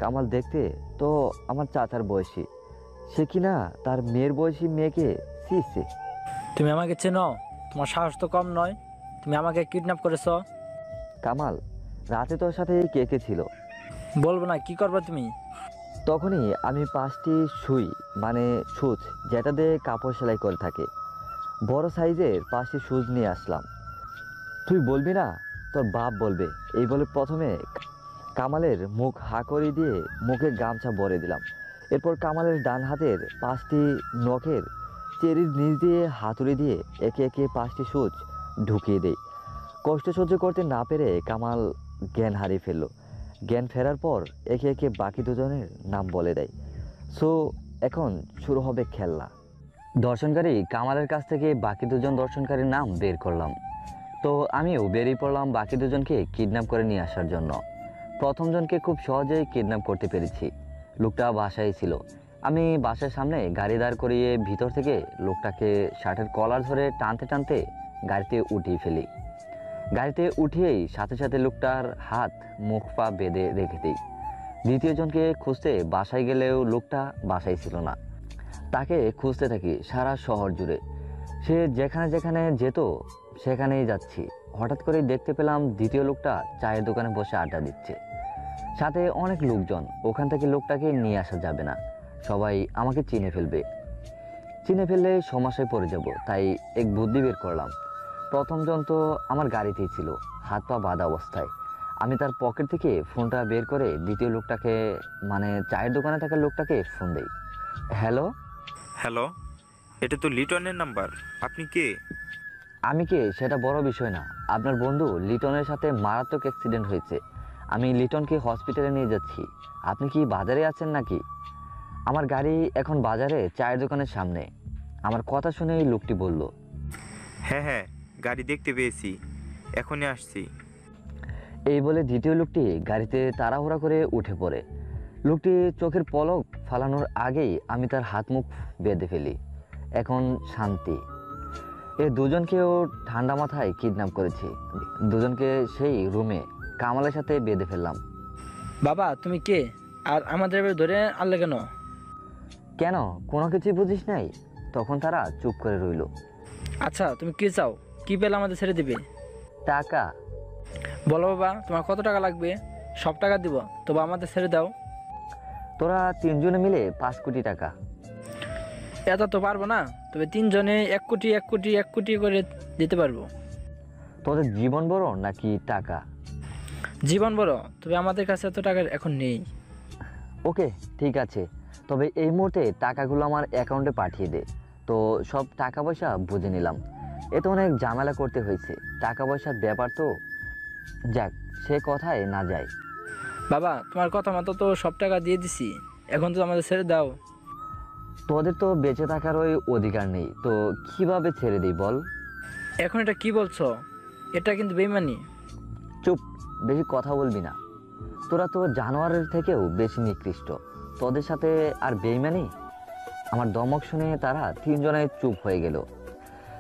কামাল দেখতে তো আমার চাচার বয়সী, সে কিনা তার মেয়ের বয়সী মেয়েকে শিখছে। তুমি আমাকে চেনো? তোমার সাহস তো কম নয়, তুমি আমাকে কিডন্যাপ করেছো। কামাল, রাতে তোর সাথে কে কে ছিল? বলবো না, কি করবে তুমি? তখনই আমি 5টি সুই মানে সুচ, যেটা দিয়ে কাপড় সেলাই করে থাকে, বড় সাইজের 5টি সুচ নিয়ে আসলাম। তুই বলবি না, তোর বাপ বলবে, এই বলে প্রথমে কামালের মুখ হা করে দিয়ে মুখে গামছা ভরে দিলাম। এরপর কামালের ডান হাতের 5টি নখের চেরির নিচ দিয়ে হাতুড়ি দিয়ে একে একে 5টি সুচ ঢুকিয়ে দেই। কষ্ট সহ্য করতে না পেরে কামাল জ্ঞান হারিয়ে ফেললো। জ্ঞান ফেরার পর একে একে বাকি দুজনের নাম বলে দেয়। সো এখন শুরু হবে খেলা। দর্শনকারী কামালের কাছ থেকে বাকি দুজন দর্শনকারীর নাম বের করলাম। তো আমিও বেরিয়ে পড়লাম বাকি দুজনকে কিডন্যাপ করে নিয়ে আসার জন্য। প্রথম জনকে খুব সহজেই কিডন্যাপ করতে পেরেছি। লোকটা বাসায় ছিল। আমি বাসার সামনে গাড়ি দাঁড় করিয়ে ভিতর থেকে লোকটাকে শার্টের কলার ধরে টানতে টানতে গাড়িতে উঠিয়ে ফেলি। গাড়িতে উঠিয়েই সাথে সাথে লোকটার হাত মুখ পা বেঁধে রেখে দিই। দ্বিতীয় জনকে খুঁজতে বাসায় গেলেও লোকটা বাসায় ছিল না। তাকে খুঁজতে থাকি সারা শহর জুড়ে। সে যেখানে যেখানে যেত সেখানেই যাচ্ছি। হঠাৎ করেই দেখতে পেলাম দ্বিতীয় লোকটা চায়ের দোকানে বসে আড্ডা দিচ্ছে, সাথে অনেক লোকজন। ওখান থেকে লোকটাকে নিয়ে আসা যাবে না, সবাই আমাকে চিনে ফেলবে। চিনে ফেললে সমস্যায় পড়ে যাব, তাই এক বুদ্ধি বের করলাম। প্রথম জন তো আমার গাড়িতেই ছিল, হাত পা বাঁধা অবস্থায়। আমি তার পকেট থেকে ফোনটা বের করে দ্বিতীয় লোকটাকে মানে চায়ের দোকানে থাকা লোকটাকে ফোন দেই। হ্যালো। হ্যালো, এটা তো লিটনের নাম্বার। আপনি কে? আমি কে সেটা বড় বিষয় না। আপনার বন্ধু লিটনের সাথে মারাত্মক অ্যাক্সিডেন্ট হয়েছে। আমি লিটনকে হসপিটালে নিয়ে যাচ্ছি। আপনি কি বাজারে আছেন নাকি? আমার গাড়ি এখন বাজারে চায়ের দোকানের সামনে। আমার কথা শুনেই লোকটি বলল, হ্যাঁ হ্যাঁ, গাড়ি দেখতে পেয়েছি, এখনই আসছি। এই বলে দ্বিতীয় লোকটি গাড়িতে তাড়াহুড়া করে উঠে পড়ে। লোকটি চোখের পলক ফালানোর আগেই আমি তার হাত মুখ বেঁধে ফেলি। এখন শান্তি। এই দুজনকেও ঠান্ডা মাথায় কিডন্যাপ করেছি। দুজনকে সেই রুমে কামালের সাথে বেঁধে ফেললাম। বাবা তুমি কে? আর আমাদের এবার ধরে আনলে কেন? কেন, কোনো কিছুই বুঝিস নাই? তখন তারা চুপ করে রইল। আচ্ছা তুমি কি চাও? কি পেলে আমাদের ছেড়ে দিবে? টাকা। বলো বাবা, তোমার কত টাকা লাগবে? সব টাকা দিব, তবে আমাদের ছেড়ে দাও। তোরা 3 জনে মিলে 5 কোটি টাকা। এত তো পারবো না, তবে 3 জনে 1 কোটি 1 কোটি 1 কোটি করে দিতে পারবো। তোদের জীবন বড় নাকি টাকা? জীবন বড়, তবে আমাদের কাছে এত টাকা এখন নেই। ওকে ঠিক আছে, তবে এই মুহূর্তে টাকাগুলো আমার অ্যাকাউন্টে পাঠিয়ে দে। তো সব টাকা পয়সা বুঝে নিলাম। এ তো অনেক ঝামেলা করতে হয়েছে, টাকা পয়সার ব্যাপার তো। যাক, সে কথায় না যায়। বাবা তোমার কথা মতো তো সব টাকা দিয়ে দিছি, এখন তো আমাদের ছেড়ে দাও। তোদের তো বেঁচে থাকার ওই অধিকার নেই, তো কিভাবে ছেড়ে দিই বল? এখন এটা কি বলছো? এটা কিন্তু বেইমানি। চুপ, বেশি কথা বলবি না। তোরা তো জানোয়ারের থেকেও বেশি নিকৃষ্ট, তোদের সাথে আর বেইমানি? আমার ধমক শুনে তারা 3 জনে চুপ হয়ে গেল।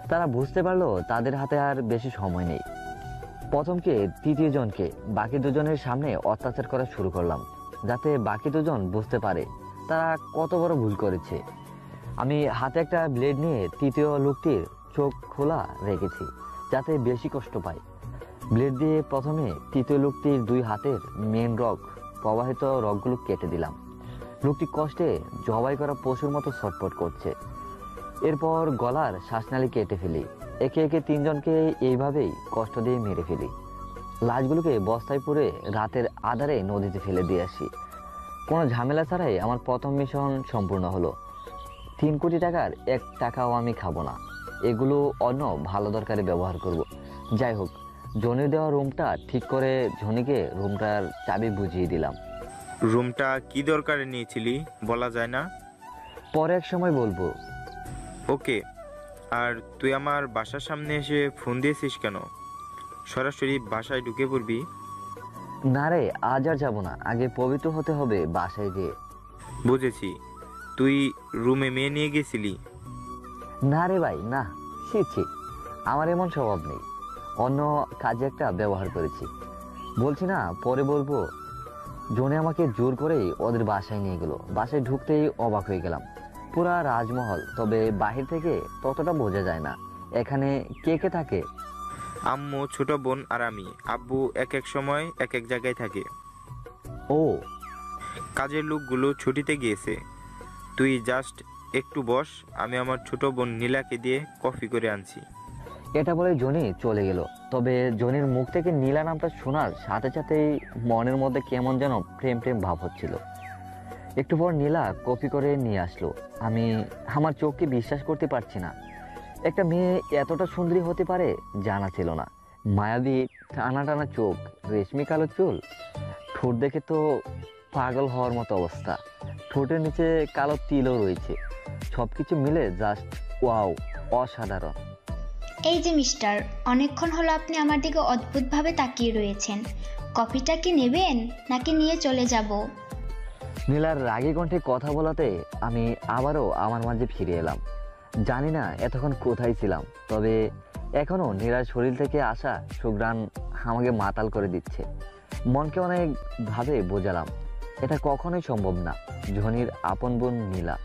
তারা বুঝতে পারলো তাদের হাতে আর বেশি সময় নেই। প্রথমকে তৃতীয় জনকে বাকি দুজনের সামনে অত্যাচার করা শুরু করলাম, যাতে বাকি দুজন বুঝতে পারে তারা কত বড় ভুল করেছে। আমি হাতে একটা ব্লেড নিয়ে তৃতীয় লোকটির চোখ খোলা রেখেছি, যাতে বেশি কষ্ট পায়। ব্লেড দিয়ে প্রথমে তৃতীয় লোকটির 2 হাতের মেন রগ, প্রবাহিত রগগুলো কেটে দিলাম। লোকটি কষ্টে জবাই করা পশুর মতো ছটফট করছে। এরপর গলার শ্বাসনালী কেটে ফেলি। একে একে 3 জনকে এইভাবেই কষ্ট দিয়ে মেরে ফেলি। লাশগুলোকে বস্তায় পুরে রাতের আধারে নদীতে ফেলে দিয়ে আসি। কোনো ঝামেলা ছাড়াই আমার প্রথম মিশন সম্পূর্ণ হলো। 3 কোটি টাকার 1 টাকাও আমি খাবো না, এগুলো অন্য ভালো দরকারে ব্যবহার করব। যাই হোক, জনির দেওয়া রুমটা ঠিক করে ঝনিকে রুমটার চাবি বুঝিয়ে দিলাম। রুমটা কি দরকারে নিয়েছিলি বলা যায় না? পরে এক সময় বলবো। ওকে, আর তুই আমার বাসার সামনে এসে ফোন দিয়েছিস কেন? সরাসরি বাসায় ঢুকে পড়বি? না রে, আজ আর যাবো না, আগে পবিত্র হতে হবে বাসায় গিয়ে। বুঝেছি, তুই রুমে মেয়ে নিয়ে গেছিলি? না রে ভাই, না, ছি, আমার এমন স্বভাব নেই। অন্য কাজে একটা ব্যবহার করেছি, বলছি না, পরে বলবো। জনি আমাকে জোর করেই ওদের বাসায় নিয়ে গেল। বাসায় ঢুকতেই অবাক হয়ে গেলাম। পুরা রাজমহল, তবে বাহির থেকে ততটা বোঝা যায় না। এখানে কে কে থাকে? আম্মু, ছোট বোন আর আমি। আব্বু এক এক সময় এক এক জায়গায় থাকে। ও, কাজের লোকগুলো ছুটিতে গিয়েছে। তুই জাস্ট একটু বস, আমি আমার ছোট বোন নীলাকে দিয়ে কফি করে আনছি। এটা বলে জনি চলে গেল। তবে জনির মুখ থেকে নীলা নামটা শোনার সাথে সাথেই মনের মধ্যে কেমন যেন প্রেম প্রেম ভাব হচ্ছিল। একটু পর নীলা কপি করে নিয়ে আসলো। আমি আমার চোখকে বিশ্বাস করতে পারছি না। একটা মেয়ে এতটা সুন্দরী হতে পারে জানা ছিল না। মায়াবী টানা টানা চোখ, রেশমি কালো চুল, ঠোঁট দেখে তো পাগল হওয়ার মতো অবস্থা। ঠোঁটের নিচে কালো তিলও রয়েছে। সব কিছু মিলে জাস্ট ওয়াও, অসাধারণ। এই যে মিস্টার, অনেকক্ষণ হলো আপনি আমার দিকে অদ্ভুতভাবে তাকিয়ে রয়েছেন। কফিটা কি নেবেন নাকি নিয়ে চলে যাব? নীলার রাগী কণ্ঠে কথা বলাতে আমি আবারও আমার মাঝে ফিরে এলাম। জানি না এতক্ষণ কোথায় ছিলাম, তবে এখনও নীলার শরীর থেকে আসা সুঘ্রাণ আমাকে মাতাল করে দিচ্ছে। মনকে অনেকভাবে বোঝালাম এটা কখনোই সম্ভব না। জনির আপন বোন নীলা,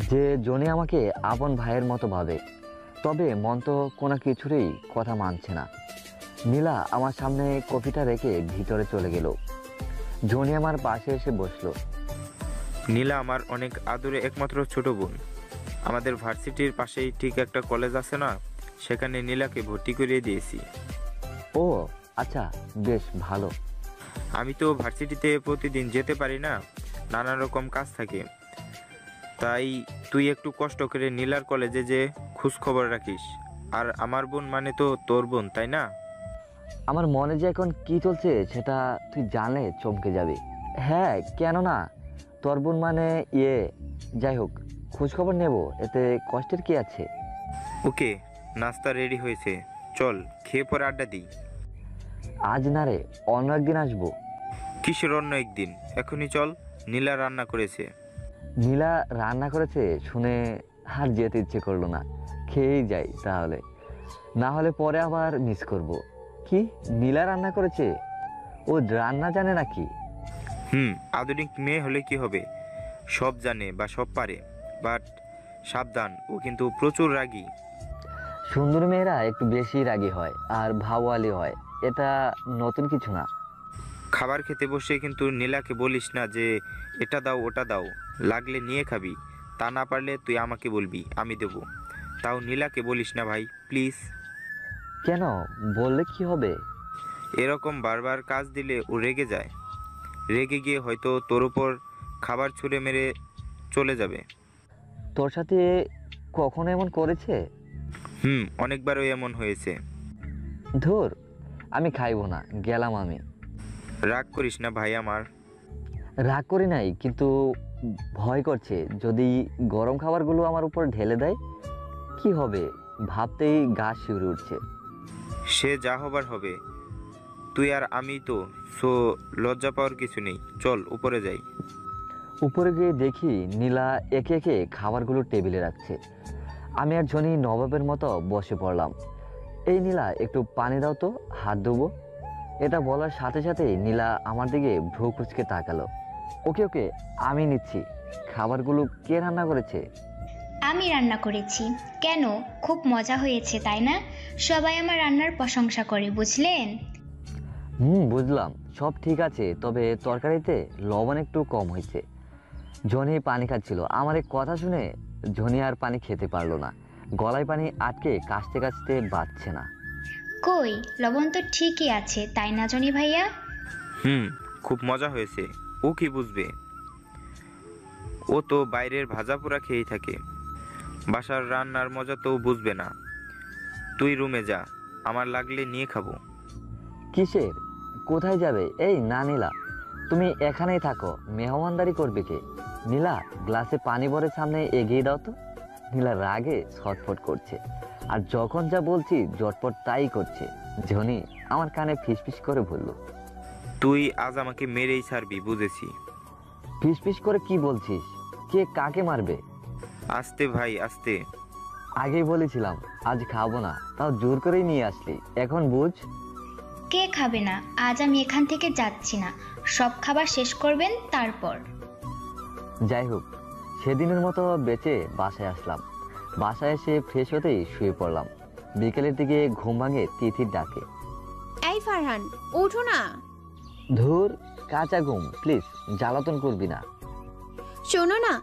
যে জনি আমাকে আপন ভাইয়ের মতো ভাবে, তবে মন তো কোনো কিছুরই কথা মানছে না। নীলা আমার সামনে কফিটা রেখে ভিতরে চলে গেল। জনি আমার পাশে এসে বসলো। নীলা আমার অনেক আদরে একমাত্র ছোট বোন। আমাদের ভার্সিটির পাশেই ঠিক একটা কলেজ আছে না, সেখানে নীলাকে ভর্তি করিয়ে দিয়েছি। ও আচ্ছা, বেশ ভালো। আমি তো ভার্সিটিতে প্রতিদিন যেতে পারি না, নানা রকম কাজ থাকে। তাই তুই একটু কষ্ট করে নীলার কলেজে যে খোঁজ খবর রাখিস। আর আমার বোন মানে তো তোর বোন, তাই না? আমার মনে যে এখন কি চলছে সেটা তুই জানলে চমকে যাবে। হ্যাঁ, কেন না, তোর বোন মানে যাই হোক, খোঁজখবর নেব, এতে কষ্টের কি আছে? ওকে, নাস্তা রেডি হয়েছে, চল খেয়ে পরে আড্ডা দিই। আজ না রে, অন্য একদিন আসবো। কিসের অন্য একদিন? এখনই চল, নীলা রান্না করেছে। নীলা রান্না করেছে শুনে আর যেতে ইচ্ছে করলো না। খেয়েই যাই তাহলে, না হলে পরে আবার মিস করব। কি, নীলা রান্না করেছে? ও রান্না জানে নাকি? আধুনিক মেয়ে হলে কি হবে, সব জানে বা সব পারে। বাট সাবধান, ও কিন্তু প্রচুর রাগী। সুন্দর মেয়েরা একটু বেশি রাগী হয় আর ভাওয়ালি হয়, এটা নতুন কিছু না। খাবার খেতে বসে কিন্তু নীলাকে বলিস না যে এটা দাও ওটা দাও, লাগলে নিয়ে খাবি। তা না পারলে তুই আমাকে বলবি, আমি দেবো। তাও নীলাকে বলিস না ভাই, প্লিজ। কেন, বললে কি হবে? এরকম বারবার কাজ দিলে ও রেগে যায়। রেগে গিয়ে হয়তো তোর উপর খাবার ছুঁড়ে মেরে চলে যাবে। তোর সাথে কখনো এমন করেছে? অনেকবারই এমন হয়েছে। ধুর, আমি খাইবো না, গেলাম আমি। রাগ করিস না ভাই আমার। রাগ করি নাই, কিন্তু ভয় করছে যদি গরম খাবারগুলো আমার উপর ঢেলে দেয় কি হবে, ভাবতেই গা শিউরে উঠছে। সে যা হবার হবে, তুই আর আমি তো, সো লজ্জা পাওয়ার কিছু নেই। চল উপরে যাই। উপরে গিয়ে দেখি নীলা একে একে খাবারগুলো টেবিলে রাখছে। আমি আর জনি নবাবের মতো বসে পড়লাম। এই নীলা, একটু পানি দাও তো, হাত ধোবো। এটা বলার সাথে সাথেই নীলা আমার দিকে ভ্রু কুঁচকে তাকালো। ওকে ওকে, আমি নিচ্ছি। খাবারগুলো কে রান্না করেছে? আমি রান্না করেছি। কেন, খুব মজা হয়েছে তাই না? সবাই আমার রান্নার প্রশংসা করে, বুঝলেন? বুঝলাম, সব ঠিক আছে, তবে তরকারিতে লবণ একটু কম হয়েছে। জনি পানি খাচ্ছিল। আমার এই কথা শুনে জনি আর পানি খেতে পারলো না। গলায় পানি আটকে কাশতে কাশতে বাঁচছে না। কই, লবণ তো ঠিকই আছে, তাই না জনি ভাইয়া? খুব মজা হয়েছে। ও কি বুঝবে, ও তো বাইরের ভাজা পোড়া খেয়েই থাকে। বাসার রান্নার মজা তো বুঝবে না। তুই রুমে যা, আমার লাগলে নিয়ে খাবো। কিসের, কোথায় যাবে? এই না নীলা, তুমি এখানেই থাকো, মেহমানদারি করবে কে? নীলা, গ্লাসে পানি ভরে সামনে এগিয়ে দাও তো। নীলা রাগে ছটফট করছে, আর যখন যা বলছি জটপট তাই করছে। জনি আমার কানে ফিসফিস করে বলল, তুই আজ আমাকে মেরেই ছাড়বি, বুঝেছি। ফিসফিস করে কি বলছিস? কে কাকে মারবে? আস্তে ভাই আস্তে। আগেই বলেছিলাম আজ খাবো না, তাও জোর করেই নিয়ে আসলি, এখন বুঝ। কে খাবে না? আজ আমি এখান থেকে যাচ্ছি না, সব খাবার শেষ করবেন তারপর। যাই হোক, সেদিনের মতো বেঁচে বাসায় আসলাম। বাসায় এসে ফ্রেশ হতেই শুয়ে পড়লাম। বিকেলের দিকে ঘুম ভাঙে তিথির ডাকে। এই ফারহান, ওঠো না। ধুর, কাঁচা ঘুম, প্লিজ জ্বালাতন করবি না। শোনো না,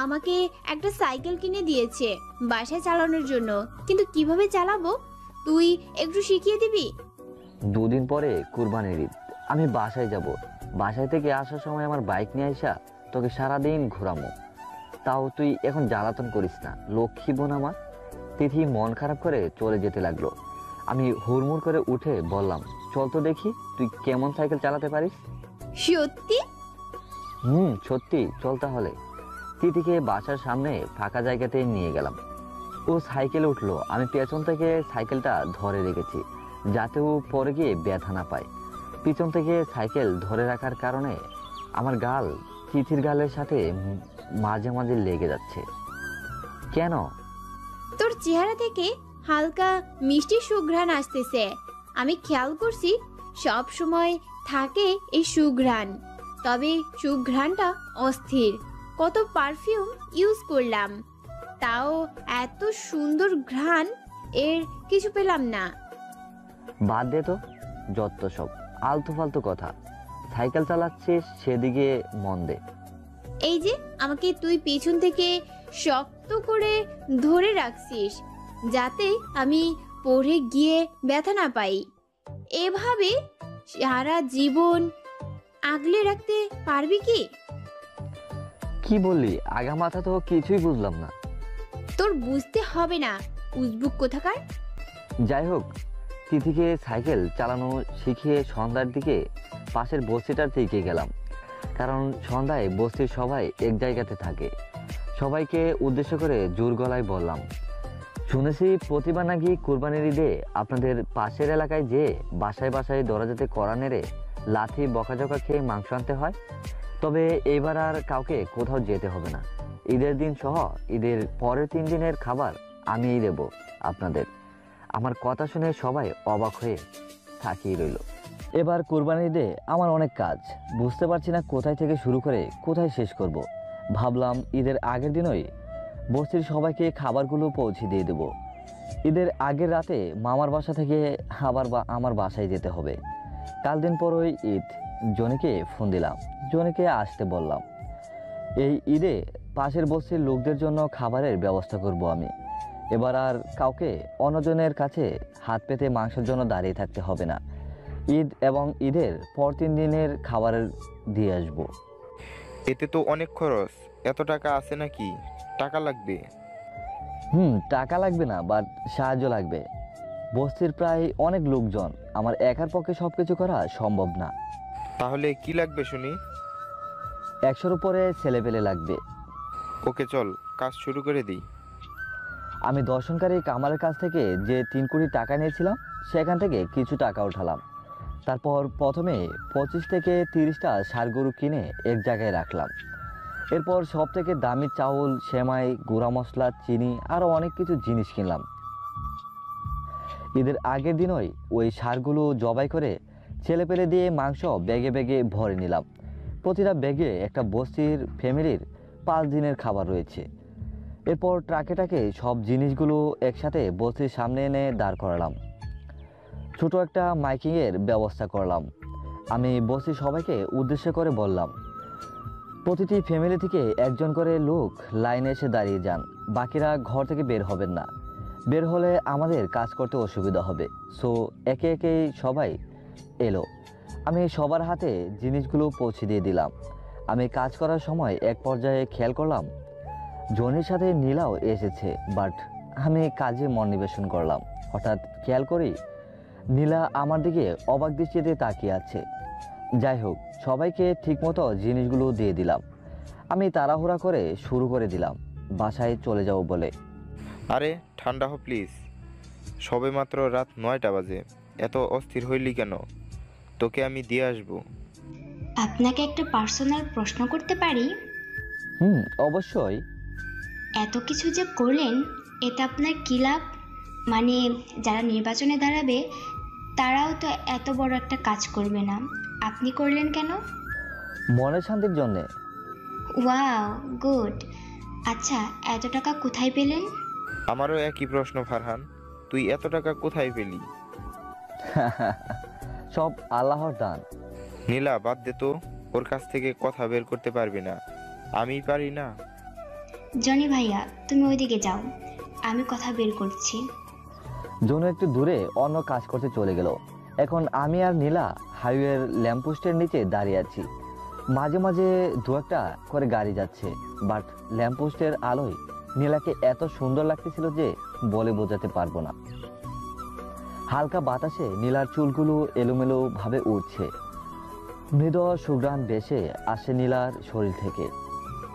আমাকে একটা সাইকেল কিনে দিয়েছে বাসায় চালানোর জন্য, কিন্তু কিভাবে চালাবো তুই একটু শিখিয়ে দিবি? দুদিন পরে কুরবানির ঈদ, আমি বাসায় যাব। বাসায় থেকে আসার সময় আমার বাইক নিয়ে আসা তোকে সারাদিন ঘোরামো। তাও তুই এখন জ্বালাতন করিস না, লক্ষ্মী বোন আমার। তিথি মন খারাপ করে চলে যেতে লাগলো। আমি হুড়মুড় করে উঠে বললাম, চল তো দেখি তুই কেমন সাইকেল চালাতে পারিস। সত্যি? সত্যি, চল তাহলে। তিথিকে বাসার সামনে ফাঁকা জায়গাতে নিয়ে গেলাম। ও সাইকেলে উঠলো, আমি পেছন থেকে সাইকেলটা ধরে রেখেছি যাতে ও পরে গিয়ে ব্যথা না পায়। পিছন থেকে সাইকেল ধরে রাখার কারণে আমার গাল তিথির গালের সাথে মাঝে মাঝে লেগে যাচ্ছে। কেন? তোর চেহারা থেকে হালকা মিষ্টি সুঘ্রাণ আসতেছে। আমি খেয়াল করছি সব সময় থাকে এই সুঘ্রাণ, তবে সুঘ্রাণটা অস্থির। কত পারফিউম ইউজ করলাম, তাও এত সুন্দর ঘ্রাণ এর কিছু পেলাম না। বাদ দে তো, যত সব আলতু ফালতু কথা। সাইকেল চালাচ্ছিস সেদিকে মন দে। এই যে আমাকে তুই পিছন থেকে শক্ত করে ধরে রাখছিস যাতে আমি পড়ে গিয়ে ব্যথা না পাই। এভাবে সারা জীবন আগলে রাখতে পারবি কি? কি বললি? আগা মাথা তো কিছুই বুঝলাম না। তোর বুঝতে হবে না, উজবুক কোথাকার। যাই হোক, তিথিকে সাইকেল চালানো শিখিয়ে সন্ধ্যার দিকে পাশের বস্তিটার দিকে গেলাম। কারণ সন্ধ্যায় বস্তির সবাই এক জায়গাতে থাকে। সবাইকে উদ্দেশ্য করে জোর গলায় বললাম, শুনেছি প্রতিবার নাকি কুরবানির ঈদে আপনাদের পাশের এলাকায় যে বাসায় বাসায় দরজাতে কড়া নেড়ে লাথি বকাঝকা খেয়ে মাংস আনতে হয়। তবে এবার আর কাউকে কোথাও যেতে হবে না। ঈদের দিন সহ ঈদের পরের 3 দিনের খাবার আমিই দেব আপনাদের। আমার কথা শুনে সবাই অবাক হয়ে তাকিয়ে রইল। এবার কুরবানির ঈদে আমার অনেক কাজ, বুঝতে পারছি না কোথায় থেকে শুরু করে কোথায় শেষ করব। ভাবলাম ঈদের আগের দিনই বস্তির সবাইকে খাবারগুলো পৌঁছে দিয়ে দেব। ঈদের আগের রাতে মামার বাসা থেকে আবার আমার বাসায় যেতে হবে। কাল দিন পরই ঈদ। জনিকে ফোন দিলাম, জনিকে আসতে বললাম। এই ঈদে পাশের বস্তির লোকদের জন্য খাবারের ব্যবস্থা করব আমি। এবার আর কাউকে অন্যজনের কাছে হাত পেতে মাংসের জন্য দাঁড়িয়ে থাকতে হবে না। ঈদ এবং ঈদের পর 3 দিনের খাবারের দিয়ে আসবো। এতে তো অনেক খরচ, এত টাকা আছে নাকি? টাকা লাগবে? টাকা লাগবে না, বাট সাহায্য লাগবে। বস্তির প্রায় অনেক লোকজন, আমার একার পক্ষে সবকিছু করা সম্ভব না। তাহলে কি লাগবে শুনি? 100-র উপরে ছেলেপেলে লাগবে। ওকে, চল কাজ শুরু করে দিই। আমি দর্শনকারী কামালের কাছ থেকে যে 3 কোটি টাকা নিয়েছিলাম সেখান থেকে কিছু টাকা উঠালাম। তারপর প্রথমে 25 থেকে 30টা ষাঁড় গরু কিনে এক জায়গায় রাখলাম। এরপর সব থেকে দামি চাউল, সেমাই, গুঁড়া মশলা, চিনি আরও অনেক কিছু জিনিস কিনলাম। ঈদের আগের দিনই ওই ষাঁড়গুলো জবাই করে ছেলেপেলে দিয়ে মাংস ব্যাগে ব্যাগে ভরে নিলাম। প্রতিটা ব্যাগে একটা বস্তির ফ্যামিলির 5 দিনের খাবার রয়েছে। এরপর ট্রাকে সব জিনিসগুলো একসাথে বস্তির সামনে এনে দাঁড় করালাম। ছোট একটা মাইকিংয়ের ব্যবস্থা করলাম। আমি বস্তির সবাইকে উদ্দেশ্য করে বললাম, প্রতিটি ফ্যামিলি থেকে একজন করে লোক লাইনে এসে দাঁড়িয়ে যান। বাকিরা ঘর থেকে বের হবেন না, বের হলে আমাদের কাজ করতে অসুবিধা হবে। সো একে একে সবাই এলো। আমি সবার হাতে জিনিসগুলো পৌঁছে দিয়ে দিলাম। আমি কাজ করার সময় এক পর্যায়ে খেয়াল করলাম জনির সাথে নীলাও এসেছে, বাট আমি কাজে মনোনিবেশন করলাম। হঠাৎ খেয়াল করি নীলা আমার দিকে অবাক দৃষ্টিতে তাকিয়ে আছে। যাই হোক, সবাইকে ঠিকমতো জিনিসগুলো দিয়ে দিলাম। আমি তাড়াহুড়া করে শুরু করে দিলাম বাসায় চলে যাব বলে। আরে ঠান্ডা হো প্লিজ, সবে মাত্র রাত 9টা বাজে, এত অস্থির হইলি কেন? তোকে আমি দিয়ে আসবো। আপনাকে একটা পার্সোনাল প্রশ্ন করতে পারি? অবশ্যই। এত কিছু যে করলেন, এটা আপনার কী লাভ? মানে যারা নির্বাচনে দাঁড়াবে তারাও তো এত বড় একটা কাজ করবে না, আপনি করলেন কেন? মনের শান্তির জন্যে। Wow, good. আচ্ছা, এত টাকা কোথায় পেলেন? আমারও একই প্রশ্ন ফারহান, তুই এত টাকা কোথায় পেলি? সব আল্লাহর দান। নীলা বাদ দে তো, ওর কাছ থেকে কথা বের করতে পারবি না, আমি পারি না। জনি ভাইয়া, তুমি ওইদিকে যাও, আমি কথা বের করছি। জনু একটু দূরে অন্য কাজ করতে চলে গেল। এখন আমি আর নীলা হাইওয়ের ল্যাম্পপোস্টের নিচে দাঁড়িয়ে আছি। মাঝে মাঝে দু একটা করে গাড়ি যাচ্ছে, বাট ল্যাম্পপোস্টের আলোয় নীলাকে এত সুন্দর লাগতেছিল যে বলে বোঝাতে পারবো না। হালকা বাতাসে নীলার চুলগুলো এলোমেলো ভাবে উঠছে, মৃদু সুঘ্রাণ বেশে আসে নীলার শরীর থেকে।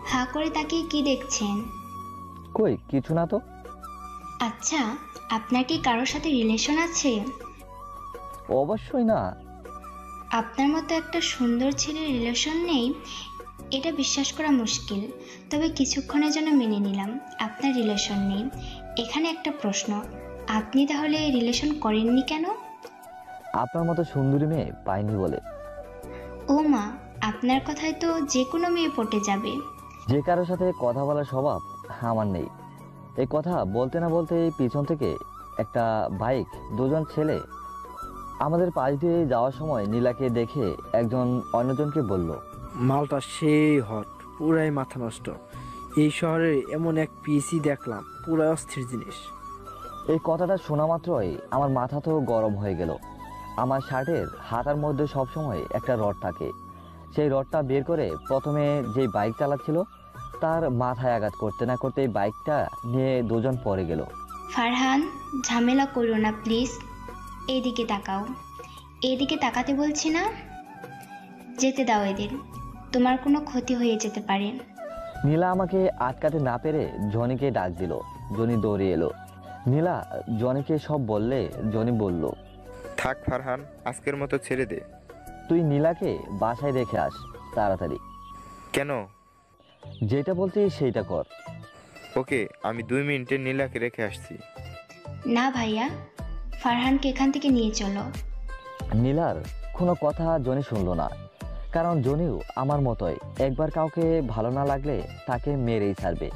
হা করে তাকিয়ে কি দেখছেন? কই কিছু না তো। আচ্ছা, আপনার কি কারোর সাথে রিলেশন আছে? অবশ্যই না। আপনার মতো একটা সুন্দর ছেলের রিলেশন নেই, এটা বিশ্বাস করা মুশকিল। তবে কিছুক্ষণের জন্য মেনে নিলাম আপনার রিলেশন নেই। এখানে একটা প্রশ্ন, আপনি তাহলে রিলেশন করেননি কেন? আপনার মতো সুন্দরী মেয়ে পাইনি বলে। ও মা, আপনার কথায় তো যে কোনো মেয়ে পটে যাবে। যে কারোর সাথে কথা বলার স্বভাব আমার নেই। এই কথা বলতে না বলতে পিছন থেকে একটা বাইক, দুজন ছেলে আমাদের পাশ দিয়ে যাওয়ার সময় নীলাকে দেখে একজন অন্যজনকে বলল, মালটা সেই হট, পুরাই মাথা নষ্ট। এই শহরে এমন এক পিসি দেখলাম, পুরাই অস্থির জিনিস। এই কথাটা শোনা মাত্রই আমার মাথা তো গরম হয়ে গেল। আমার শার্টের হাতার মধ্যে সবসময় একটা রড থাকে। সেই রডটা বের করে প্রথমে যেই বাইক চালাচ্ছিল তার মাথায় আঘাত করতে না করতে বাইকটা নিয়ে দুজন পড়ে গেল। ফারহান, ঝামেলা করো না প্লিজ, এদিকে তাকাও। এদিকে তাকাতে বলছি না, যেতে দাও এদের, তোমার কোনো ক্ষতি হয়ে যেতে পারে। নীলা আমাকে আটকাতে না পেরে জনিকে ডাক দিল। জনি দৌড়ে এলো। নীলা জনিকে সব বললে জনি বলল, থাক ফারহান, আজকের মতো ছেড়ে দে। তুই নীলাকে বাসায় রেখে আস তাড়াতাড়ি। কেন? যেটা বলছি সেইটা কর। ওকে, আমি 2 মিনিটে নীলাকে রেখে আসছি। না ভাইয়া, ফারহানকে এখান থেকে নিয়ে চলো। নীলার কোনো কথা জনি শুনলো না, কারণ জনিও আমার মতোই একবার কাউকে ভালো না লাগলে তাকে মেরেই ছাড়বে।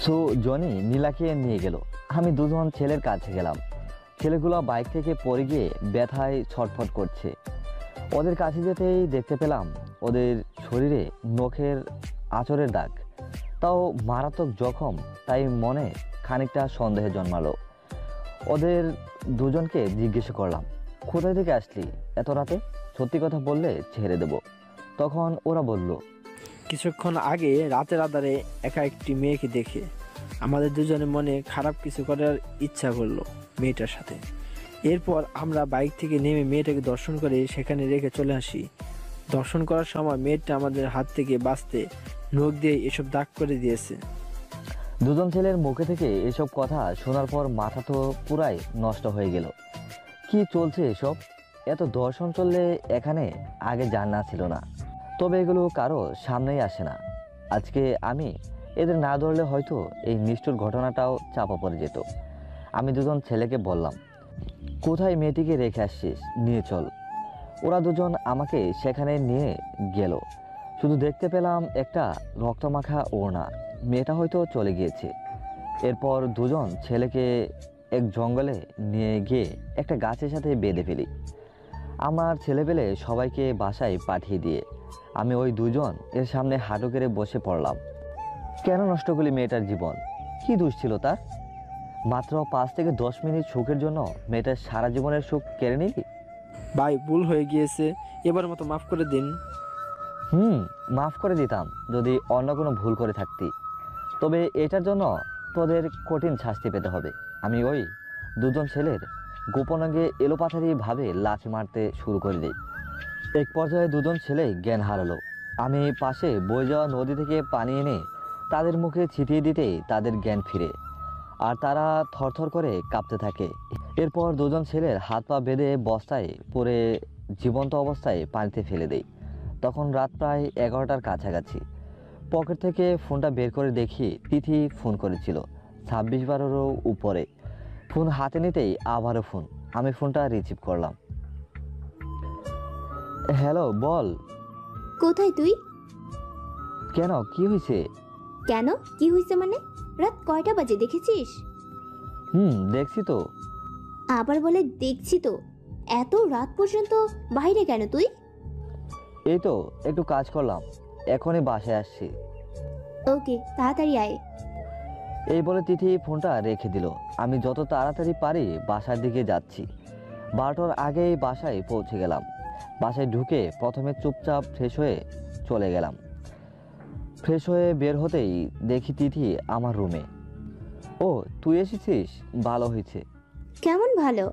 সো জনি নীলাকে নিয়ে গেল। আমি দুজন ছেলের কাছে গেলাম। ছেলেগুলো বাইক থেকে পড়ে গিয়ে ব্যথায় ছটফট করছে। ওদের কাছে যেতেই দেখতে পেলাম ওদের শরীরে নখের আঁচড়ের দাগ, তাও মারাত্মক জখম। তাই মনে খানিকটা সন্দেহ জন্মালো। ওদের দুজনকে জিজ্ঞেস করলাম, কোথায় থেকে আসলি এত রাতে? সত্যি কথা বললে ছেড়ে দেব। তখন ওরা বলল, কিছুক্ষণ আগে রাতের আধারে একা একটি মেয়েকে দেখে আমাদের দুজনের মনে খারাপ কিছু করার ইচ্ছা করলো মেয়েটার সাথে। এরপর আমরা বাইক থেকে নেমে মেয়েটাকে দর্শন করে সেখানে রেখে চলে আসি। দর্শন করার সময় মেয়েটা আমাদের হাত থেকে বাঁচতে নখ দিয়ে এসব দাগ করে দিয়েছে। দুজন ছেলের মুখে থেকে এসব কথা শোনার পর মাথা তো পুরাই নষ্ট হয়ে গেল। কি চলছে এসব? এত দর্শন চললে এখানে আগে জানা ছিল না। তবে এগুলো কারো সামনেই আসে না। আজকে আমি এদের না ধরলে হয়তো এই নিষ্ঠুর ঘটনাটাও চাপা পড়ে যেত। আমি দুজন ছেলেকে বললাম, কোথায় মেয়েটিকে রেখে আসছিস, নিয়ে চল। ওরা দুজন আমাকে সেখানে নিয়ে গেল। শুধু দেখতে পেলাম একটা রক্তমাখা ওড়না। মেয়েটা হয়তো চলে গিয়েছে। এরপর দুজন ছেলেকে এক জঙ্গলে নিয়ে গিয়ে একটা গাছের সাথে বেঁধে ফেলি। আমার ছেলেপেলে সবাইকে বাসায় পাঠিয়ে দিয়ে আমি ওই দুজন এর সামনে হাঁটু কেড়ে বসে পড়লাম। কেন নষ্ট করলি মেয়েটার জীবন? কি দোষ ছিল তার? মাত্র 5 থেকে 10 মিনিট সুখের জন্য মেয়েটার সারা জীবনের সুখ কেড়ে নিলি। ভাই, ভুল হয়ে গিয়েছে, এবার মতো মাফ করে দিন। মাফ করে দিতাম যদি অন্য কোনো ভুল করে থাকতি। তবে এটার জন্য তোদের কঠিন শাস্তি পেতে হবে। আমি ওই দুজন ছেলের গোপনাঙ্গে এলোপাথারিভাবে লাথি মারতে শুরু করে দিই। এক পর্যায়ে দুজন ছেলে জ্ঞান হারালো। আমি পাশে বয়ে যাওয়া নদী থেকে পানি এনে তাদের মুখে ছিটিয়ে দিতেই তাদের জ্ঞান ফিরে, আর তারা থরথর করে কাঁপতে থাকে। এরপর দুজন ছেলের হাত পা বেঁধে বস্তায় পরে জীবন্ত অবস্থায় পানিতে ফেলে দেই। তখন রাত প্রায় 11টার কাছাকাছি। পকেট থেকে ফোনটা বের করে দেখি তিথি ফোন করেছিল 26 বারেরও উপরে। ফোন হাতে নিতেই আবারও ফোন। আমি ফোনটা রিসিভ করলাম। হ্যালো, বল। কোথায় তুই? কেন, কি হয়েছে? কেন কি হয়েছে মানে? রাত কয়টা বাজে দেখেছিস? দেখছি তো। আবার বলে দেখছি তো? এত রাত পর্যন্ত বাইরে কেন তুই? এই তো একটু কাজ করলাম, এখনই বাসায় আসছি। ওকে, তাড়াতাড়ি আয়। এই বলে তিথি ফোনটা রেখে দিল। আমি যত তাড়াতাড়ি পারি বাসার দিকে যাচ্ছি। 12টার আগেই বাসায় পৌঁছে গেলাম। বাসায় ঢুকে প্রথমে চুপচাপ ফ্রেশ হয়ে চলে গেলাম। ফ্রেশ হয়ে বের হতেই দেখি তিথি আমার রুমে। ও, তুই এসেছিস, ভালো হয়েছে। কেমন ভালো?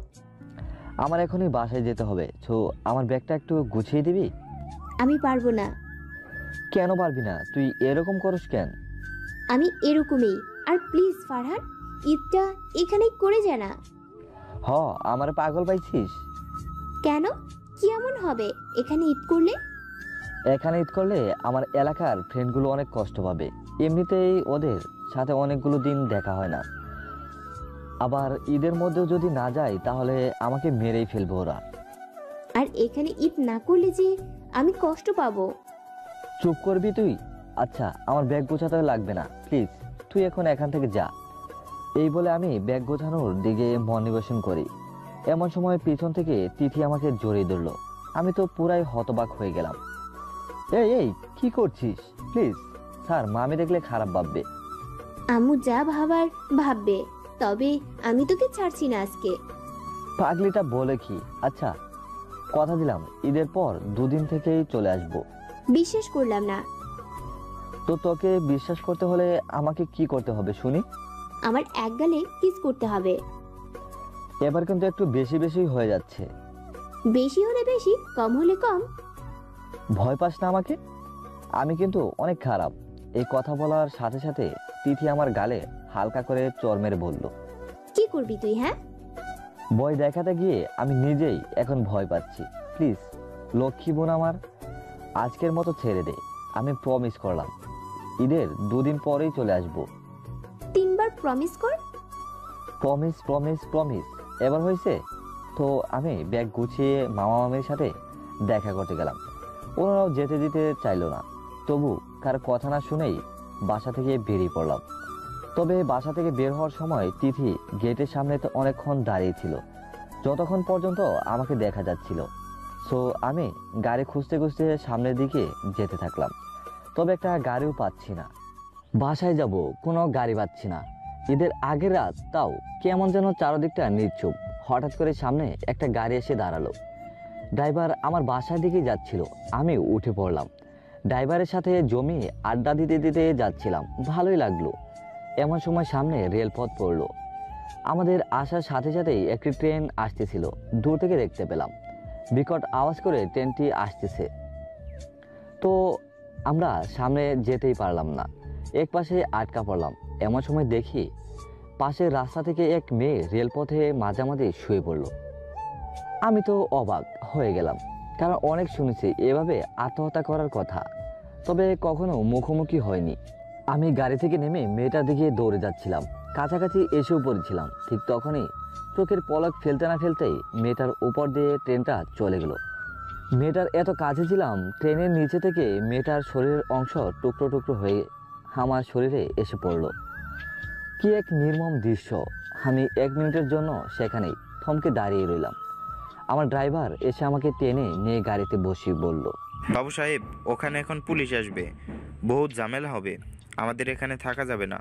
আমার এখনই বাসায় যেতে হবে, তো আমার ব্যাগটা একটু গুছিয়ে দিবি? আমি পারবো না। কেন পারবি না? তুই এরকম করিস কেন? আমি এরকমই। আর প্লিজ ফারহান, ঈদটা এখানেই করে যা না। আমার পাগল পাইছিস? কেন, কি এমন হবে এখানে ঈদ করলে? এখানে ঈদ করলে আমার এলাকার ফ্রেন্ডগুলো অনেক কষ্ট পাবে। এমনিতেই ওদের সাথে অনেকগুলো দিন দেখা হয় না। আবার ঈদের মধ্যেও যদি না যাই তাহলে আমাকে মেরেই ফেলবে ওরা। আর এখানে ঈদ না করলে যে আমি কষ্ট পাবো। চুপ করবি তুই? আচ্ছা, আমার ব্যাগ গোছাতে লাগবে না, প্লিজ তুই এখন এখান থেকে যা। এই বলে আমি ব্যাগ গোছানোর দিকে মনোনিবেশন করি। এমন সময় পিছন থেকে তিথি আমাকে জড়িয়ে ধরল। আমি তো পুরাই হতবাক হয়ে গেলাম। এই এই কি করছিস? প্লিজ স্যার, মামি দেখলে খারাপ ভাববে। আম্মু যা ভাবার ভাববে, তবে আমি তোকে ছাড়ছি না আজকে। পাগলিটা বলে কি? আচ্ছা, কথা দিলাম ঈদের পর 2 দিন থেকেই চলে আসব। বিশ্বাস করলাম না। তো তোকে বিশ্বাস করতে হলে আমাকে কি করতে হবে শুনি? আমার এক গালে কিস করতে হবে। এবার কিন্তু একটু বেশি বেশি হয়ে যাচ্ছে। বেশি হলে বেশি, কম হলে কম। ভয় পাস না আমাকে? আমি কিন্তু অনেক খারাপ। এই কথা বলার সাথে সাথে তিথি আমার গালে হালকা করে চড় মেরে বলল। কি করবি তুই? হ্যাঁ, ভয় দেখাতে গিয়ে আমি নিজেই এখন ভয় পাচ্ছি। প্লিজ লক্ষ্মী বোন আমার, আজকের মতো ছেড়ে দে। আমি প্রমিস করলাম ঈদের 2 দিন পরেই চলে আসব। 3 বার প্রমিস কর। প্রমিস প্রমিস প্রমিস, এবার হয়েছে তো। আমি ব্যাগ গুছিয়ে মামা মামির সাথে দেখা করতে গেলাম। ওনারাও যেতে দিতে চাইলো না। তবু কার কথা না শুনেই বাসা থেকে বেরিয়ে পড়লাম। তবে বাসা থেকে বের হওয়ার সময় তিথি গেটের সামনে তো অনেকক্ষণ দাঁড়িয়ে ছিল, যতক্ষণ পর্যন্ত আমাকে দেখা যাচ্ছিল। সো আমি গাড়ি খুঁজতে খুঁজতে সামনের দিকে যেতে থাকলাম। তবে একটা গাড়িও পাচ্ছি না। বাসায় যাব, কোনো গাড়ি পাচ্ছি না। ঈদের আগের রাত, তাও কেমন যেন চারদিকটা নির্চুপ। হঠাৎ করে সামনে একটা গাড়ি এসে দাঁড়ালো। ড্রাইভার আমার বাসার দিকে যাচ্ছিল। আমি উঠে পড়লাম। ড্রাইভারের সাথে জমিয়ে আড্ডা দিতে দিতে যাচ্ছিলাম, ভালোই লাগলো। এমন সময় সামনে রেলপথ পড়লো। আমাদের আসার সাথে সাথেই একটি ট্রেন আসতেছিল। দূর থেকে দেখতে পেলাম বিকট আওয়াজ করে ট্রেনটি আসতেছে। তো আমরা সামনে যেতেই পারলাম না, এক পাশে আটকা পড়লাম। এমন সময় দেখি পাশের রাস্তা থেকে এক মেয়ে রেলপথে মাঝামাঝি শুয়ে পড়ল। আমি তো অবাক হয়ে গেলাম, কারণ অনেক শুনেছি এভাবে আত্মহত্যা করার কথা, তবে কখনো মুখোমুখি হয়নি। আমি গাড়ি থেকে নেমে মেয়েটার দিকে দৌড়ে যাচ্ছিলাম, কাছাকাছি এসেও পড়েছিলাম। ঠিক তখনই চোখের পলক ফেলতে না ফেলতেই মেয়েটার উপর দিয়ে ট্রেনটা চলে গেল। মেয়েটার এত কাছে ছিলাম, ট্রেনের নিচে থেকে মেয়েটার শরীরের অংশ টুকরো টুকরো হয়ে আমার শরীরে এসে পড়ল। কি এক নির্মম দৃশ্য! আমি 1 মিনিটের জন্য সেখানেই থমকে দাঁড়িয়ে রইলাম। আমার ড্রাইভার এসে আমাকে টেনে নিয়ে গাড়িতে বসিয়ে বলল, বাবু সাহেব, ওখানে এখন পুলিশ আসবে, বহুত ঝামেলা হবে, আমাদের এখানে থাকা যাবে না।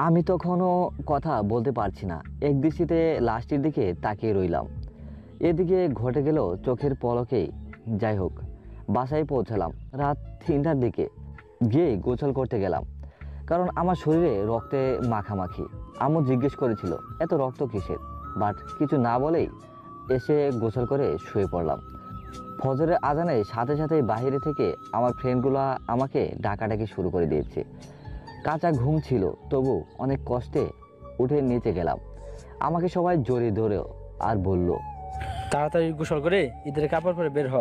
আমি তখনও কথা বলতে পারছি না, এক দৃষ্টিতে লাশটির দিকে তাকিয়ে রইলাম। এদিকে ঘটে গেল চোখের পলকেই। যাই হোক, বাসায় পৌঁছালাম রাত 3টার দিকে। গিয়ে গোসল করতে গেলাম, কারণ আমার শরীরে রক্তে মাখামাখি। আম্মু জিজ্ঞেস করেছিল এত রক্ত কিসের, বাট কিছু না বলেই এসে গোসল করে শুয়ে পড়লাম। ফজরের আজানের সাথে সাথে বাইরে থেকে আমার ফ্রেন্ডগুলো আমাকে ডাকাডাকি শুরু করে দিয়েছে। কাঁচা ঘুম ছিল, তবু অনেক কষ্টে উঠে নিচে গেলাম। আমাকে সবাই জড়িয়ে ধরেও আর বলল, তাড়াতাড়ি গোসল করে ঈদের কাপড় পরে বের হ।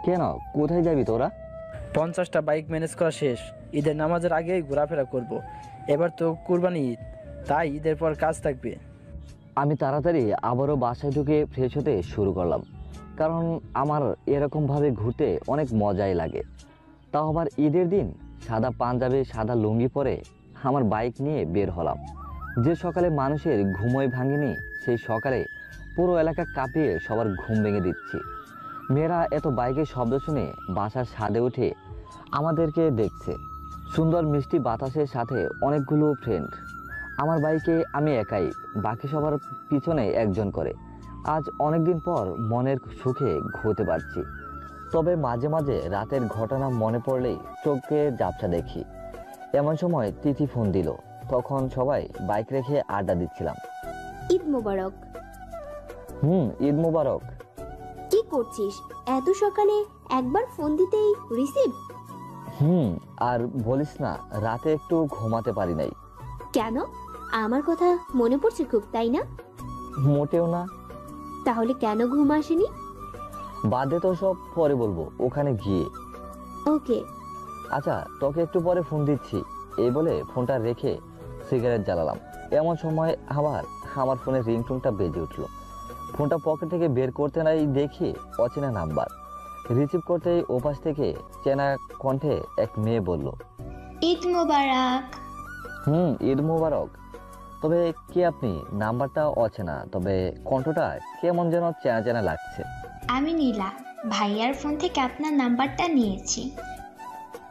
কেন, কোথায় যাবি তোরা? 50টা বাইক ম্যানেজ করা শেষ, ঈদের নামাজের আগেই ঘোরাফেরা করব। এবার তো কুরবানি ঈদ, তাই ঈদের পর কাজ থাকবে। আমি তাড়াতাড়ি আবারও বাসায় ঢুকে ফ্রেশ হতে শুরু করলাম। কারণ আমার এরকমভাবে ঘুরতে অনেক মজাই লাগে। তাও আবার ঈদের দিন সাদা পাঞ্জাবি সাদা লুঙ্গি পরে আমার বাইক নিয়ে বের হলাম। যে সকালে মানুষের ঘুমোয় ভাঙেনি, সেই সকালে পুরো এলাকা কাঁপিয়ে সবার ঘুম ভেঙে দিচ্ছি। মেয়েরা এত বাইকের শব্দ শুনে বাসার ছাদে উঠে আমাদেরকে দেখছে। সুন্দর মিষ্টি বাতাসের সাথে অনেকগুলো ফ্রেন্ড। আমার বাইকে আমি একাই, বাকি সবার পিছনে একজন করে। আজ অনেকদিন পর মনের সুখে ঘুরতে পারছি। তবে মাঝে মাঝে রাতের ঘটনা মনে পড়লেই চোখে ঝাপসা দেখি। এমন সময় তিথি ফোন দিল। তখন সবাই বাইক রেখে আড্ডা দিচ্ছিলাম। ঈদ মোবারক। ঈদ মোবারক। কি করছিস এত সকালে? একবার ফোন দিতেই রিসিভ। আর বলিস না, রাতে একটু ঘুমাতে পারি নাই। কেন? আমার কথা মনে পড়ছে খুব, তাই না? মোটেও না। তাহলে কেন ঘুম আসেনি? বাদে তো সব পরে বলবো, ওখানে গিয়ে। ওকে। আচ্ছা, তোকে একটু পরে ফোন দিচ্ছি, এই বলে ফোনটা রেখে সিগারেট জ্বালালাম। এমন সময় আবার আমার ফোনের রিংটোনটা বেজে উঠলো। ফোনটা পকেট থেকে বের করতে নাই দেখি অচেনা নাম্বার। রিসিভ করতেই ওপাশ থেকে চেনা কণ্ঠে এক মেয়ে বলল, ঈদ মোবারক। ঈদ মোবারক। তবে কে আপনি? নাম্বারটা অচেনা, তবে কণ্ঠটা কেমন যেন চেনা চেনা লাগছে। আমি নীলা, ভাইয়ার ফোন থেকে আপনার নাম্বারটা নিয়েছি।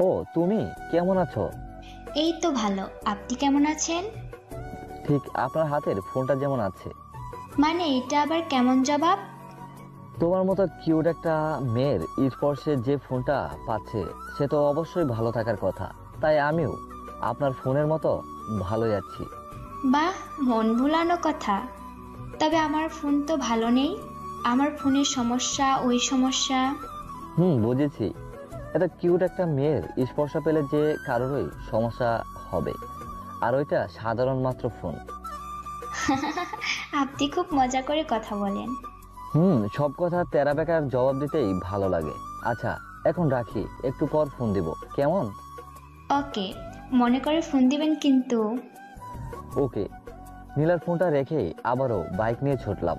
ও তুমি, কেমন আছো? এই তো ভালো, আপনি কেমন আছেন? ঠিক আপনার হাতের ফোনটা যেমন আছে। মানে এটা আবার কেমন জবাব? তোমার মতো কিউট একটা মেয়ের স্পর্শে যে ফোনটা পাচ্ছে সে তো অবশ্যই ভালো থাকার কথা। তাই আমিও আপনার ফোনের মতো ভালোই আছি। বাহ, মন ভুলানো কথা। তবে আমার ফোন তো ভালো নেই, আমার ফোনের সমস্যা, ওই সমস্যা। বুঝেছি। এটা কিউট একটা মেয়ের স্পর্শ পেলে যে কারোরই সমস্যা হবে, আর ওইটা সাধারণ মাত্র ফোন। আপনি খুব মজা করে কথা বলেন। সব কথা তেরা বেকার জবাব দিতেই ভালো লাগে। আচ্ছা এখন রাখি, একটু পর ফোন দিব, কেমন? ওকে, মনে করে ফোন দিবেন কিন্তু। ওকে। নীলার ফোনটা রেখেই আবারও বাইক নিয়ে ছুটলাম।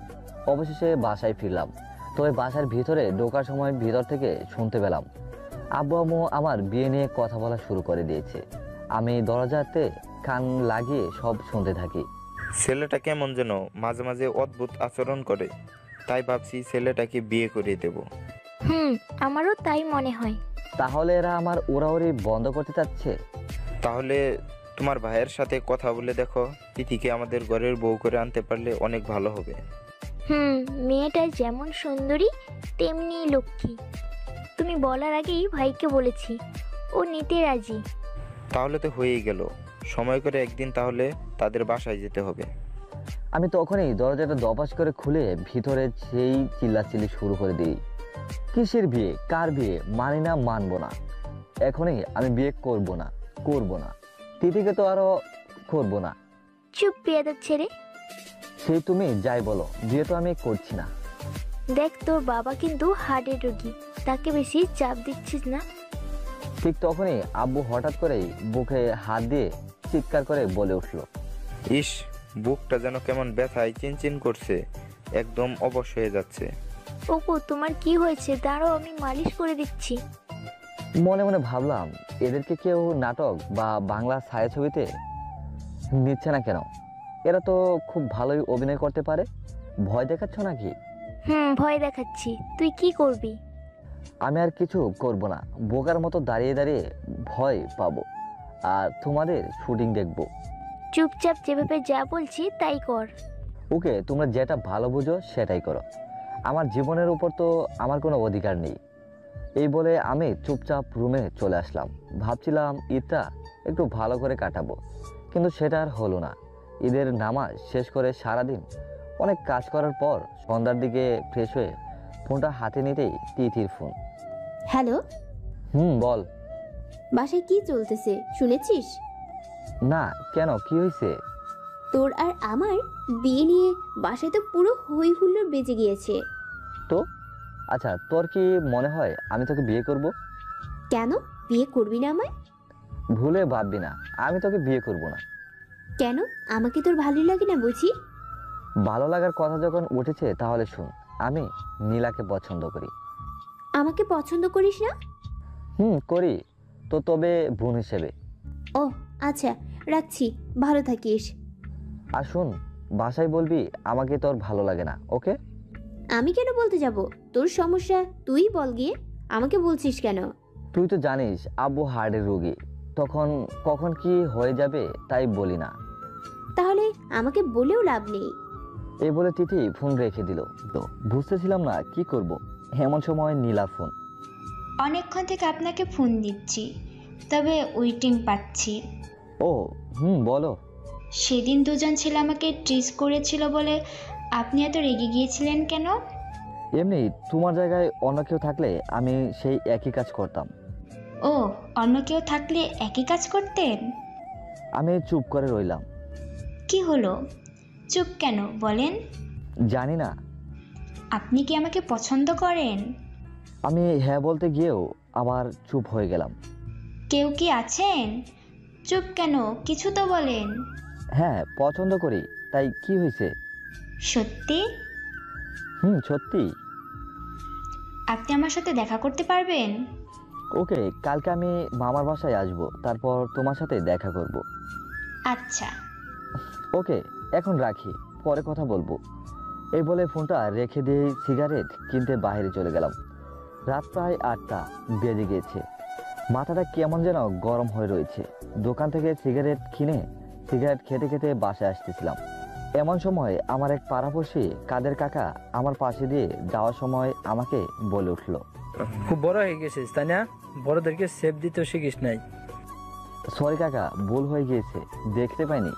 অবশেষে বাসায় ফিরলাম। তবে বাসার ভিতরে ঢোকার সময় ভিতর থেকে শুনতে পেলাম আব্বু আম্মু আমার বিয়ে নিয়ে কথা বলা শুরু করে দিয়েছে। আমি দরজাতে কান লাগিয়ে সব শুনতে থাকি। ছেলেটা কেমন যেন মাঝে মাঝে অদ্ভুত আচরণ করে, তাই ভাবছি ছেলেটাকে বিয়ে করিয়ে দেব। আমারও তাই মনে হয়। তাহলে এরা আমার ওরাওরি বন্ধ করতে চাচ্ছে? তাহলে তোমার ভাইয়ের সাথে কথা বলে দেখো, তিথিকে আমাদের ঘরের বউ করে আনতে পারলে অনেক ভালো হবে। মেয়েটা যেমন সুন্দরী তেমনি লক্ষ্মী। তুমি বলার আগেই ভাইকে বলেছি, ও নিতে রাজি। তাহলে তো হয়েই গেল। সময় করে একদিন তাহলে তাদের বাসায় যেতে হবে। আমি তখনই দরজাটা দপাস করে খুলে ভিতরে সেই চিল্লাচিল্লি শুরু করে দিই। কিসের বিয়ে, কার বিয়ে, মানি না, মানবো না। এখনই আমি বিয়ে করব না। তিথিকে তো আরো করব না। চুপ পেয়াদার ছেড়ে। সেই তুমি যাই বলো, বিয়ে তো আমি করছি না। দেখ, তোর বাবা কিন্তু হার্টের রোগী, তাকে বেশি চাপ দিচ্ছিস না। ঠিক তখনই আব্বু হঠাৎ করেই বুকে হাত দিয়ে চিৎকার করে বলে উঠলো, ইস, বুকটা যেন কেমন ব্যথায় চিনচিন করছে, একদম অবশ হয়ে যাচ্ছে। ওগো, তোমার কি হয়েছে? দাঁড়াও, আমি মালিশ করে দিচ্ছি। মনে মনে ভাবলাম এদেরকে কেউ নাটক বা বাংলা ছায়াছবিতে নিচ্ছে না কেন? এরা তো খুব ভালোই অভিনয় করতে পারে। ভয় দেখাচ্ছ নাকি? ভয় দেখাচ্ছি। তুই কি করবি? আমি আর কিছু করব না, বোকার মতো দাঁড়িয়ে দাঁড়িয়ে ভয় পাবো আর তোমাদের শুটিং দেখবো। চুপচাপ যেভাবে যা বলছি তাই কর। ওকে, তোমরা যেটা ভালো বুঝো সেটাই করো। আমার জীবনের উপর তো আমার কোনো অধিকার নেই। এই বলে আমি চুপচাপ রুমে চলে আসলাম। ভাবছিলাম ঈদটা একটু ভালো করে কাটাবো, কিন্তু সেটা আর হলো না। ঈদের নামাজ শেষ করে সারাদিন অনেক কাজ করার পর সন্ধ্যার দিকে ফ্রেশ হয়ে ফোনটা হাতে নিতেই তিথির ফোন। হ্যালো। বল। বাসায় কি চলতেছে শুনেছিস? না, কেন, কি হয়েছে? তোর আর আমার বিয়ে নিয়ে বাসায় তো পুরো হই হুল্লোড় বেজে গিয়েছে। তো আচ্ছা, তোর কি মনে হয় আমি তোকে বিয়ে করব? কেন বিয়ে করবি না আমায়? ভুলে ভাববি না, আমি তোকে বিয়ে করব না। কেন? আমাকে তোর ভালো লাগে না বুঝি? ভালো লাগার কথা যখন উঠেছে তাহলে শোন। আমি নীলাকে পছন্দ করি। আমাকে পছন্দ করিস না? করি তো, তবে বোন হিসেবে। ও আচ্ছা, রাখছি, ভালো থাকিস। আর শোন, বাসায় বলবি আমাকে তোর ভালো লাগে না, ওকে? আমি কেন বলতে যাব? তোর সমস্যা তুই বল গিয়ে, আমাকে বলছিস কেন? তুই তো জানিস আব্বু হার্টের রোগী, তখন কখন কি হয়ে যাবে তাই বলি না। তাহলে আমাকে বলেও লাভ নেই। এই বলে তিথি ফোন রেখে দিল। তো বুঝতেছিলাম না কি করব। এমন সময় নীলা ফোন। অনেকক্ষণ থেকে আপনাকে ফোন দিচ্ছি, তবে ওয়েটিং পাচ্ছি। ও বলো। সেদিন দুজন ছেলে আমাকে ট্রিজ করেছিল বলে আপনি এত রেগে গিয়েছিলেন কেন? এমনি তোমার জায়গায় অন্য কেউ থাকলে আমি সেই একই কাজ করতাম। ও, অন্য কেউ থাকলে একই কাজ করতেন? আমি চুপ করে রইলাম। কি হলো, চুপ কেন বলেন? জানি না। আপনি কি আমাকে পছন্দ করেন? আমি হ্যাঁ বলতে গিয়েও আবার চুপ হয়ে গেলাম। কেউ কি আছেন? চুপ কেন, কিছু তো বলেন। হ্যাঁ, পছন্দ করি। তাই কি হয়েছে? সত্যি? সত্যি। আপনি আমার সাথে দেখা করতে পারবেন? ওকে, কালকে আমি মামার বাসায় আসব, তারপর তোমার সাথে দেখা করব। আচ্ছা। ওকে, এখন রাখি, পরে কথা বলবো। এই বলে ফোনটা রেখে দিয়ে সিগারেট কিনতে বাইরে চলে গেলাম। রাত প্রায় 8টা বেজে গিয়েছে। মাথাটা কেমন যেন গরম হয়ে রয়েছে। দোকান থেকে সিগারেট কিনে সিগারেট খেতে খেতে বাসায় আসতেছিলাম। এমন সময় আমার এক পাড়াপড়শি কাদের কাকা আমার পাশে দিয়ে যাওয়ার সময় আমাকে বলে উঠলো, খুব বড় হয়ে গেছিস তাই না? বড়দেরকে সেফ দিতে শিখিস নাই। সরি কাকা, ভুল হয়ে গিয়েছে, দেখতে পাইনি।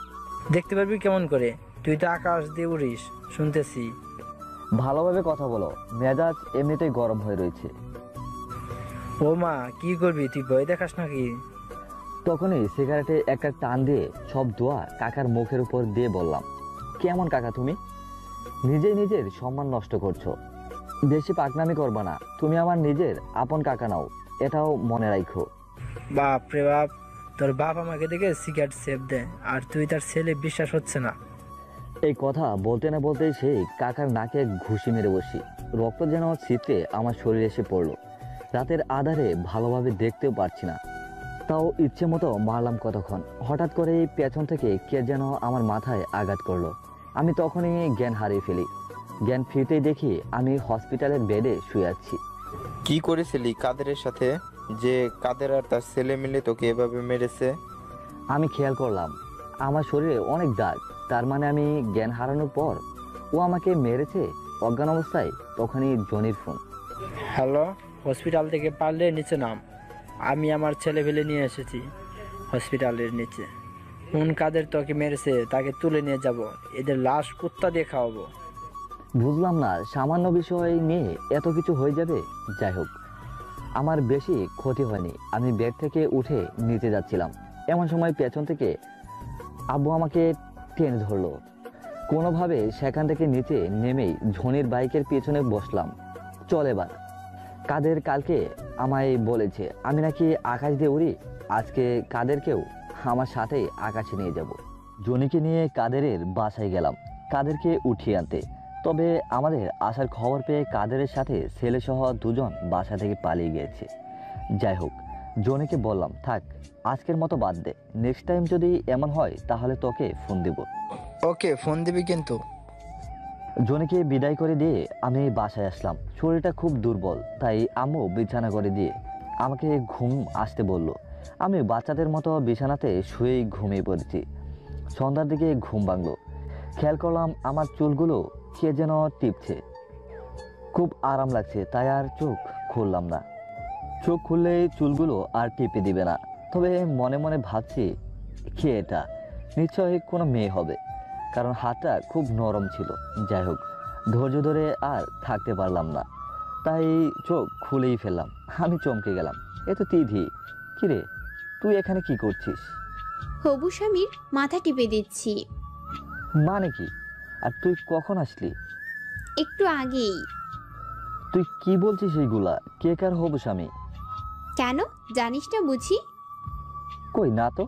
দেখতে পারবি কেমন করে? তুই তো আকাশ দিয়ে উড়িস, শুনতেছি। ভালোভাবে কথা বলো, মেজাজ এমনিতেই গরম হয়ে রয়েছে। ও মা, কি করবি তুই? ভয় দেখাস নাকি? তখনই সিগারেটে একটা টান দিয়ে সব দোয়া কাকার মুখের উপর দিয়ে বললাম, কেমন কাকা তুমি? নিজেই নিজের সম্মান নষ্ট করছো। বেশি পাকনামি করবা না, তুমি আমার নিজের আপন কাকা নাও, এটাও মনে রাখো। বাপ রে বাপ, তোর বাপ আমাকে দেখে সিগারেট সেফ দেয়, আর তুই তার ছেলে, বিশ্বাস হচ্ছে না। এই কথা বলতে না বলতেই সেই কাকার নাকে ঘুষি মেরে বসি। রক্ত যেন ছিটকে আমার শরীরে এসে পড়লো। রাতের আধারে ভালোভাবে দেখতেও পারছি না, তাও ইচ্ছে মতো মারলাম কতক্ষণ। হঠাৎ করে পেছন থেকে কে যেন আমার মাথায় আঘাত করলো। আমি তখনই জ্ঞান হারিয়ে ফেলি। জ্ঞান ফিরতেই দেখি আমি হসপিটালের বেডে শুয়ে আছি। কি করেছিলি কাদেরের সাথে, যে কাদের আর তার ছেলে মিলে তোকে এভাবে মেরেছে? আমি খেয়াল করলাম আমার শরীরে অনেক দাগ, তার মানে আমি জ্ঞান হারানোর পর ও আমাকে মেরেছে অজ্ঞান অবস্থায়। তখনই জনির ফোন। হ্যালো, হসপিটাল থেকে পারলে নিচে নাম, আমি আমার ছেলে ফেলে নিয়ে এসেছি হসপিটালের নিচে। কোন কাদের তোকে মেরেছে তাকে তুলে নিয়ে যাব, এদের লাশ কুত্তা দিয়ে খাওয়াবো। বুঝলাম না, সামান্য বিষয় নিয়ে এত কিছু হয়ে যাবে। যাই হোক, আমার বেশি ক্ষতি হয়নি। আমি বেড থেকে উঠে নিচে যাচ্ছিলাম, এমন সময় পেছন থেকে আব্বু আমাকে টেনে ধরলো। কোনোভাবে সেখান থেকে নিচে নেমেই ঝনির বাইকের পেছনে বসলাম। চল এবার। কাদের কালকে আমায় বলেছে আমি নাকি আকাশ দিয়ে উড়ি, আজকে কাদেরকেও আমার সাথেই আকাশে নিয়ে যাব। জনিকে নিয়ে কাদেরের বাসায় গেলাম কাদেরকে উঠিয়ে আনতে। তবে আমাদের আসার খবর পেয়ে কাদেরের সাথে ছেলেসহ দুজন বাসা থেকে পালিয়ে গিয়েছে। যাই হোক, জনিকে বললাম, থাক আজকের মতো বাদ দে, নেক্সট টাইম যদি এমন হয় তাহলে তোকে ফোন দেব। ওকে, ফোন দিবি কিন্তু। জনিকে বিদায় করে দিয়ে আমি বাসায় আসলাম। শরীরটা খুব দুর্বল, তাই আম্মু বিছানা করে দিয়ে আমাকে ঘুম আসতে বলল। আমি বাচ্চাদের মতো বিছানাতে শুয়েই ঘুমিয়ে পড়েছি। সন্ধ্যার দিকে ঘুম ভাঙলো। খেয়াল করলাম আমার চুলগুলো কে যেন টিপছে। খুব আরাম লাগছে, তাই আর চোখ খুললাম না। চোখ খুললেই চুলগুলো আর টিপে দিবে না। তবে মনে মনে ভাবছি, কে এটা? নিশ্চয়ই কোনো মেয়ে হবে, কারণ হাতটা খুব নরম ছিল। যাই হোক, ধৈর্য ধরে আর থাকতে পারলাম না, তাই চোখ খুলেই ফেললাম। আমি চমকে গেলাম, এ তো তিথি। কিরে, তুই এখানে কি করছিস? হবু স্বামীর মাথা টিপে দিচ্ছি। মানে কি? আর তুই কখন আসলি? একটু আগেই। তুই কি বলছিস এইগুলা? কে কার হবু স্বামী? কেন, জানিস না বুঝি? কই না তো।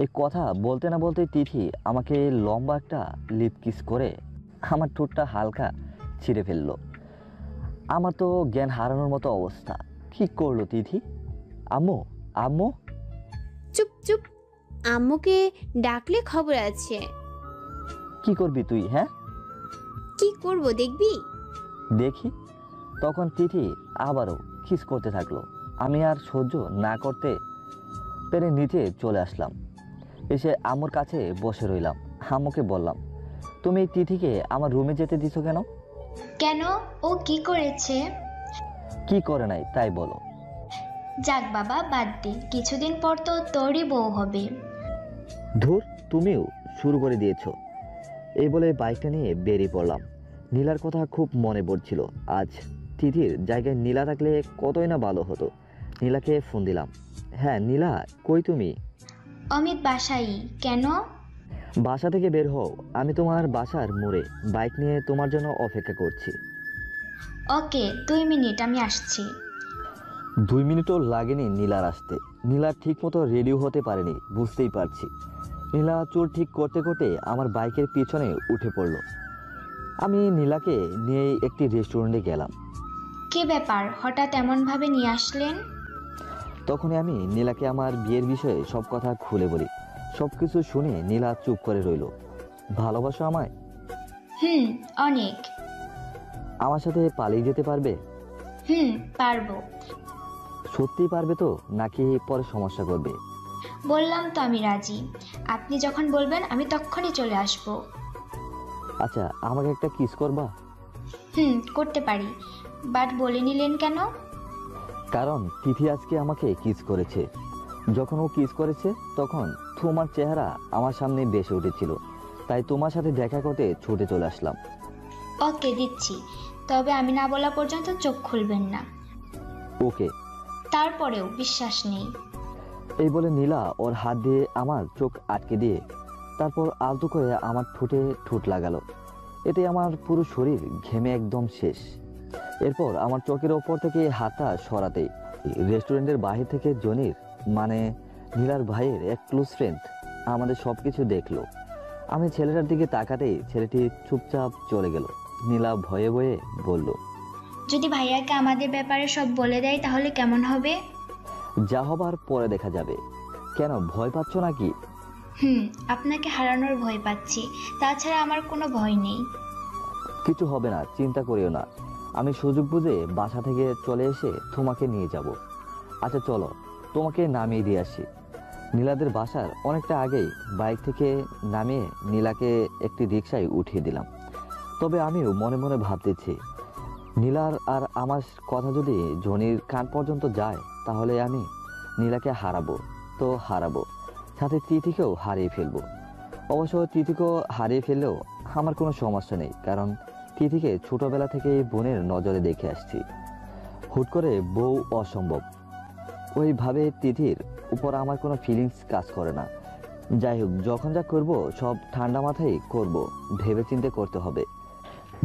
এই কথা বলতে না বলতে তিথি আমাকে লম্বা একটা লিপ কিস করে আমার ঠোঁটটা হালকা ছিঁড়ে ফেললো। আমার তো জ্ঞান হারানোর মতো অবস্থা। কি করলো তিথি? আম্মু, আম্মু। চুপ চুপ, আম্মুকে ডাকলে খবর আছে। কি করবি তুই? হ্যাঁ, কি করব দেখবি? দেখি। তখন তিথি আবারও কিস করতে থাকলো। আমি আর সহ্য না করতে পেরে নিচে চলে আসলাম। এসে আম্মুর কাছে বসে রইলাম। আম্মুকে বললাম, তুমি তিথিকে আমার রুমে যেতে দিছো কেন? কেন? ও কি করেছে? কি করে নাই তাই বলো। যাক বাবা, বাদ দে, কিছুদিন পর তো তোরই বউ হবে। ধুর, তুমিও শুরু করে দিয়েছো। এই বলে বাইকটা নিয়ে বেরিয়ে পড়লাম। নীলার কথা খুব মনে পড়ছিল। আজ তিথির জায়গায় নীলা থাকলে কতই না ভালো হতো। নীলাকে ফোন দিলাম। হ্যাঁ নীলা, কই তুমি? অমিত বাসাই। কেন? বাসা থেকে বের হও, আমি তোমার বাসার মোড়ে বাইক নিয়ে তোমার জন্য অপেক্ষা করছি। ওকে, 2 মিনিট, আমি আসছি। 2 মিনিটও লাগেনি নীলার আসতে। নীলা ঠিক মতো রেডিও হতে পারেনি, বুঝতেই পারছি। নীলা চুল ঠিক করতে করতে আমার বাইকের পিছনে উঠে পড়লো। আমি নীলাকে নিয়ে একটি রেস্টুরেন্টে গেলাম। কি ব্যাপার, হঠাৎ এমনভাবে নিয়ে আসলেন? তখনই আমি নীলাকে আমার বিয়ের বিষয়ে সব কথা খুলে বলি। সব কিছু শুনে নীলা চুপ করে রইল। ভালোবাসো আমায়? অনেক। আমার সাথে পালিয়ে যেতে পারবে? পারবো। সত্যিই পারবে তো, নাকি পরে সমস্যা করবে? বললাম তো আমি রাজি। আপনি যখন বলবেন আমি তখনই চলে আসবো। আচ্ছা, আমাকে একটা কিস করবা? করতে পারি, বাট বলে নিলেন কেন? কারণ তিথি আজকে আমাকে কিস করেছে। যখন ও কিস করেছে তখন তোমার চেহারা আমার সামনে ভেসে উঠেছিল, তাই তোমার সাথে দেখা করতে ছুটে চলে আসলাম। ওকে, দিচ্ছি, তবে আমি না বলা পর্যন্ত চোখ খুলবেন না। ওকে। তারপরেও বিশ্বাস নেই। এই বলে নীলা ওর হাত দিয়ে আমার চোখ আটকে দিয়ে তারপর আলতো করে আমার ঠোঁটে ঠোঁট লাগালো। এতে আমার পুরো শরীর ঘেমে একদম শেষ। এরপর আমার চোখের ওপর থেকে হাতটা সরাতে রেস্টুরেন্টের বাহির থেকে জনির, মানে নীলার ভাইয়ের এক ক্লোজ ফ্রেন্ড, আমাদের সব কিছু দেখলো। আমি ছেলেটার দিকে তাকাতেই ছেলেটি চুপচাপ চলে গেল। নীলা ভয়ে ভয়ে বলল, যদি ভাইয়াকে আমাদের ব্যাপারে সব বলে দেয় তাহলে কেমন হবে? যা হবার পরে দেখা যাবে। কেন, ভয় পাচ্ছ নাকি? আপনাকে হারানোর ভয় পাচ্ছি, তাছাড়া আমার কোনো ভয় নেই। কিছু হবে না, চিন্তা করিও না। আমি সুযোগ বুঝে বাসা থেকে চলে এসে তোমাকে নিয়ে যাব। আচ্ছা চলো, তোমাকে নামিয়ে দিয়ে আসি। নীলাদের বাসার অনেকটা আগেই বাইক থেকে নামিয়ে নীলাকে একটি রিকশায় উঠিয়ে দিলাম। তবে আমিও মনে মনে ভাবতেছি, নীলার আর আমার কথা যদি জনির কান পর্যন্ত যায় তাহলে আমি নীলাকে হারাবো তো হারাবো, সাথে তিথিকেও হারিয়ে ফেলবো। অবশ্য তিথিকেও হারিয়ে ফেললেও আমার কোনো সমস্যা নেই, কারণ তিথিকে ছোটবেলা থেকে বোনের নজরে দেখে আসছি। হুট করে বউ অসম্ভব, ওইভাবে তিথির উপর আমার কোনো ফিলিংস কাজ করে না। যাই হোক, যখন যা করব সব ঠান্ডা মাথায় করব, ভেবে চিন্তে করতে হবে।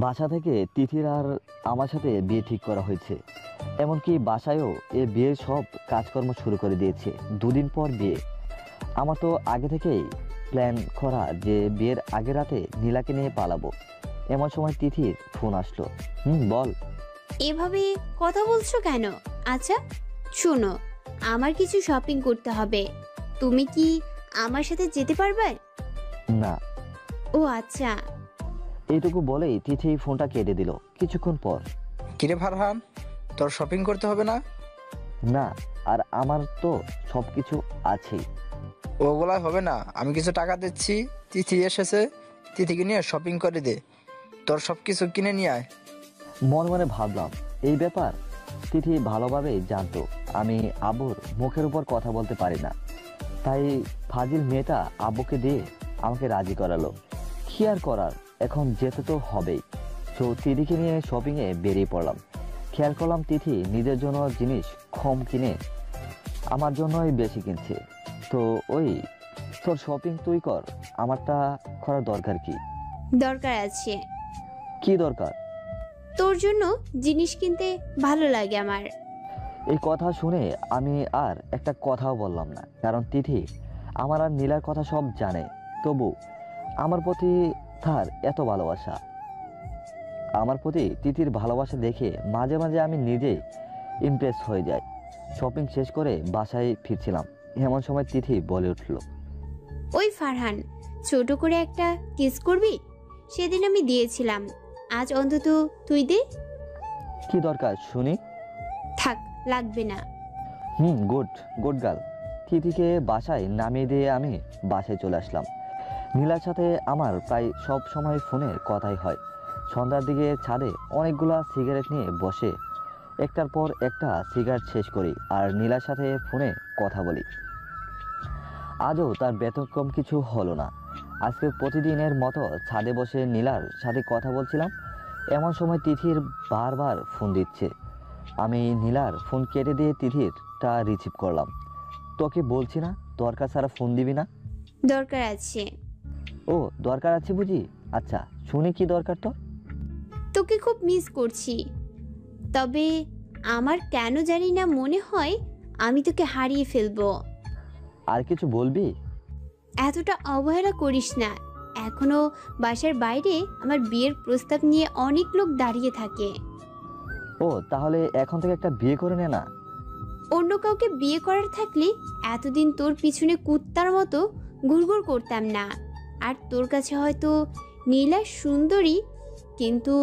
বাসা থেকে তিথির আর আমার সাথে বিয়ে ঠিক করা হয়েছে। এমনকি বাসায়ও এ বিয়ের সব কাজকর্ম শুরু করে দিয়েছে। 2 দিন পর বিয়ে। আমার তো আগে থেকেই প্ল্যান করা যে বিয়ের আগের রাতে নীলাকে নিয়ে পালাবো। এমন সময় তিথির ফোন আসলো। বল। এভাবে কথা বলছো কেন? আচ্ছা শোনো, আমার কিছু শপিং করতে হবে, তুমি কি আমার সাথে যেতে পারবে? না। ও আচ্ছা। এইটুকু বলেই তিথি ফোনটা কেটে দিল। কিছুক্ষণ পর, কিরে ফারহান, তোর শপিং করতে হবে না? না, আর আমার তো সবকিছু আছেই। ওগুলাই হবে না, আমি কিছু টাকা দিচ্ছি, তিথি এসেছে, তিথিকে নিয়ে শপিং করে দে, তোর সব কিছু কিনে নিয়ে আয়। মনে মনে ভাবলাম এই ব্যাপার তিথি ভালোভাবেই জানতো আমি আব্বুর মুখের উপর কথা বলতে পারি না, তাই ফাজিল মেয়েটা আব্বুকে দিয়ে আমাকে রাজি করালো। কি আর করার, এখন যেতে তো হবেই। তো তিথিকে নিয়ে শপিংয়ে বেরিয়ে পড়লাম। খেয়াল করলাম তিথি নিজের জন্য জিনিস কম কিনে আমার জন্যই বেশি কিনছে। তো ওই, তোর শপিং তুই কর, আমারটা করার দরকার কি? দরকার আছে। কি দরকার? তোর জন্য জিনিস কিনতে ভালো লাগে আমার। এই কথা শুনে আমি আর একটা কথাও বললাম না, কারণ তিথি আমার আর নীলার কথা সব জানে। তবু আমার প্রতি তার এত ভালোবাসা। আমার প্রতি তিথির ভালোবাসা দেখে মাঝে মাঝে আমি নিজেই ইমপ্রেস হয়ে যাই। শপিং শেষ করে বাসায় ফিরছিলাম, এমন সময় তিথি বলে উঠল, ওই ফারহান, ছোট করে একটা কিস করবি? সেদিন আমি দিয়েছিলাম, আজ অন্তত তুই দে। কি দরকার শুনি? থাক, লাগবে না। Good good girl. তিথিকে বাসায় নামিয়ে দিয়ে আমি বাসায় চলে আসলাম। নীলার সাথে আমার প্রায় সব সময় ফোনে কথাই হয়। সন্ধ্যার দিকে ছাদে অনেকগুলা সিগারেট নিয়ে বসে একটার পর একটা সিগারেট শেষ করি আর নীলার সাথে ফোনে কথা বলি। আজও তার ব্যতিক্রম কিছু হলো না। আজকে প্রতিদিনের মতো ছাদে বসে নীলার সাথে কথা বলছিলাম, এমন সময় তিথির বারবার ফোন দিচ্ছে। আমি নীলার ফোন কেটে দিয়ে তিথিরটা রিসিভ করলাম। তোকে বলছি না দরকার ছাড়া ফোন দিবি না? দরকার আছে। ও, দরকার আছে বুঝি? আচ্ছা শুনি, কি দরকার তোর? তোকে খুব মিস করছি, তবে আমার কেন জানি না মনে হয় আমি তোকে হারিয়ে ফেলবো। আর কিছু বলবি? এতটা অবহেলা করিস না। এখনো বাসার বাইরে আমার বিয়ের প্রস্তাব নিয়ে অনেক লোক দাঁড়িয়ে থাকে। ও, তাহলে এখন থেকে একটা বিয়ে করে নে না। অন্য কাউকে বিয়ে করার থাকলে এতদিন তোর পিছনে কুত্তার মতো ঘুরঘুর করতাম না। আর তোর কাছে হয়তো নীলা সুন্দরী, কিন্তু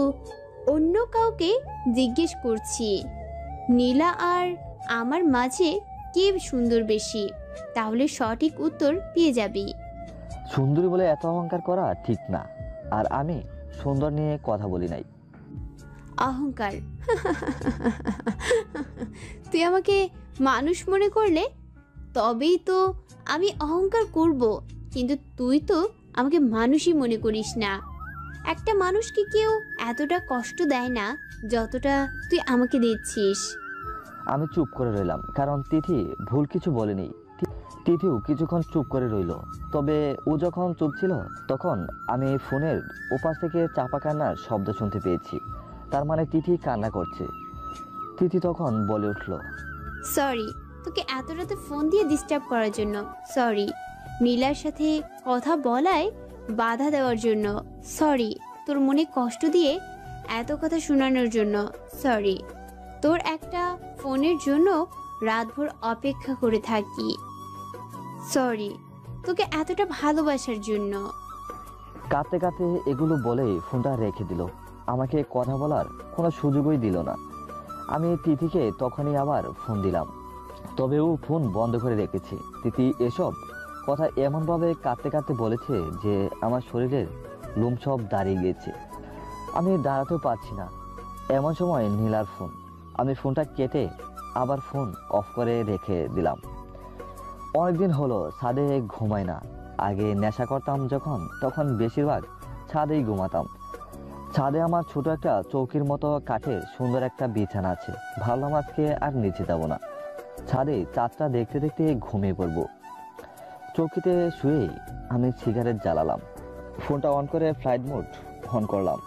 অন্য কাউকে জিজ্ঞেস করছি, নীলা আর আমার মাঝে কে সুন্দর বেশি? তাহলে সঠিক উত্তর পেয়ে যাবি। সুন্দরী বলে এত অহংকার করা ঠিক না, আর আমি সুন্দর নিয়ে কথা বলি নাই। অহংকার? তুই আমাকে মানুষ মনে করলে তবেই তো আমি অহংকার করব, কিন্তু তুই তো আমাকে মানুষই মনে করিস না। একটা মানুষকে কেউ এতটা কষ্ট দেয় না যতটা তুই আমাকে দিচ্ছিস। আমি চুপ করে রইলাম, কারণ তিথি ভুল কিছু বলেনি। তিথিও কিছুক্ষণ চুপ করে রইল। তবে ও যখন চুপ ছিল তখন আমি ফোনের ওপাশ থেকে চাপা কান্নার শব্দ শুনতে পেয়েছি। তার মানে তিথি কান্না করছে। তিথি তখন বলে উঠল, সরি তোকে এত রাতে ফোন দিয়ে ডিস্টার্ব করার জন্য, সরি নীলার সাথে কথা বলায় বাধা দেওয়ার জন্য, সরি তোর মনে কষ্ট দিয়ে এত কথা শোনানোর জন্য, সরি তোর একটা ফোনের জন্য রাতভর অপেক্ষা করে থাকি, সরি তোকে এতটা ভালোবাসার জন্য। কাঁদতে কাঁদতে এগুলো বলেই ফোনটা রেখে দিল। আমাকে কথা বলার কোনো সুযোগই দিল না। আমি তিথিকে তখনই আবার ফোন দিলাম, তবে ও ফোন বন্ধ করে রেখেছে। তিথি এসব কথা এমনভাবে কাঁদতে কাঁদতে বলেছে যে আমার শরীরের লোম সব দাঁড়িয়ে গিয়েছে। আমি দাঁড়াতেও পারছি না। এমন সময় নীলার ফোন। আমি ফোনটা কেটে আবার ফোন অফ করে রেখে দিলাম। অনেকদিন হলো ছাদে ঘুমাই না। আগে নেশা করতাম যখন, তখন বেশিরভাগ ছাদেই ঘুমাতাম। ছাদে আমার ছোট একটা চৌকির মতো কাঠের সুন্দর একটা বিছানা আছে। ভাবলাম আজকে আর নিচে যাব না, ছাদে চাঁদটা দেখতে দেখতে ঘুমিয়ে পড়বো। চৌকিতে শুয়েই আমি সিগারেট জ্বালালাম। ফোনটা অন করে ফ্লাইট মোড অন করলাম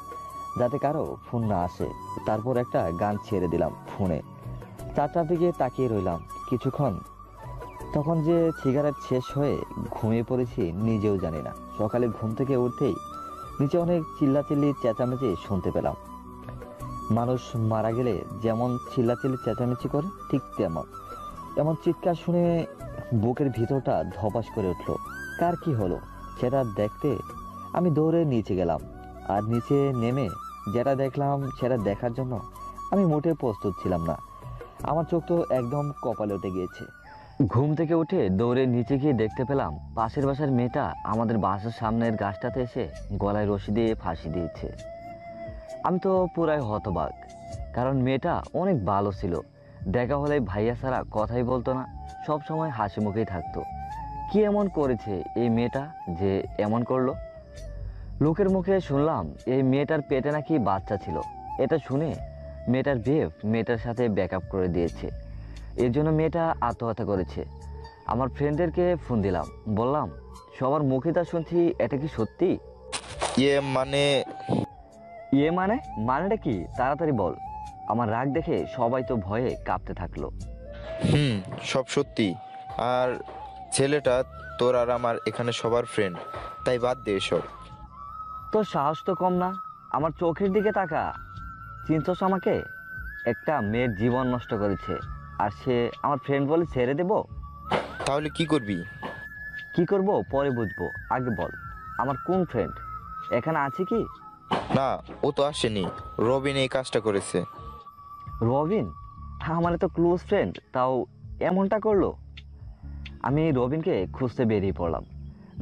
যাতে কারো ফোন না আসে। তারপর একটা গান ছেড়ে দিলাম ফোনে। চারটার দিকে তাকিয়ে রইলাম কিছুক্ষণ। তখন যে সিগারেট শেষ হয়ে ঘুমিয়ে পড়েছি নিজেও জানি না। সকালে ঘুম থেকে উঠতেই নিচে অনেক চিল্লাচিল্লি চেঁচামেচি শুনতে পেলাম। মানুষ মারা গেলে যেমন চিল্লাচিল্লি চেঁচামেচি করে ঠিক তেমন। এমন চিৎকার শুনে বুকের ভিতরটা ধপাস করে উঠল। কার কি হলো সেটা দেখতে আমি দৌড়ে নিচে গেলাম। আর নিচে নেমে যেটা দেখলাম সেটা দেখার জন্য আমি মোটেও প্রস্তুত ছিলাম না। আমার চোখ তো একদম কপালে উঠে গিয়েছে। ঘুম থেকে উঠে দৌড়ে নিচে গিয়ে দেখতে পেলাম পাশের বাসার মেয়েটা আমাদের বাসার সামনের গাছটাতে এসে গলায় রশি দিয়ে ফাঁসি দিয়েছে। আমি তো পুরাই হতবাক, কারণ মেয়েটা অনেক ভালো ছিল। দেখা হলে ভাইয়া ছাড়া কথাই বলতো না, সব সময় হাসি মুখেই থাকতো। কি এমন করেছে এই মেয়েটা যে এমন করলো? লোকের মুখে শুনলাম এই মেয়েটার পেটে নাকি বাচ্চা ছিল। এটা শুনে মেয়েটার বিয়ে মেয়েটার সাথে ব্যাকআপ করে দিয়েছে। এর জন্য মেয়েটা আত্মহত্যা করেছে। আমার ফ্রেন্ডদেরকে ফোন দিলাম, বললাম সবার মুখে তা শুনছি, এটা কি সত্যি? মানেটা কি তাড়াতাড়ি বল। আমার রাগ দেখে সবাই তো ভয়ে কাঁপতে থাকলো। সব সত্যি। আর ছেলেটা তোর আর আমার এখানে সবার ফ্রেন্ড, তাই বাদ দে এসব। তোর সাহস তো কম না। আমার চোখের দিকে তাকা। চিনছস আমাকে? একটা মেয়ের জীবন নষ্ট করেছে, আর সে আমার ফ্রেন্ড বলে ছেড়ে দেব? তাহলে কি করবি? কি করব পরে বুঝবো, আগে বল আমার কোন ফ্রেন্ড এখানে আছে কি? না, ও তো আসেনি। রবিন এই কাজটা করেছে। রবিন? আমার তো ক্লোজ ফ্রেন্ড, তাও এমনটা করলো? আমি রবিনকে খুঁজতে বেরিয়ে পড়লাম।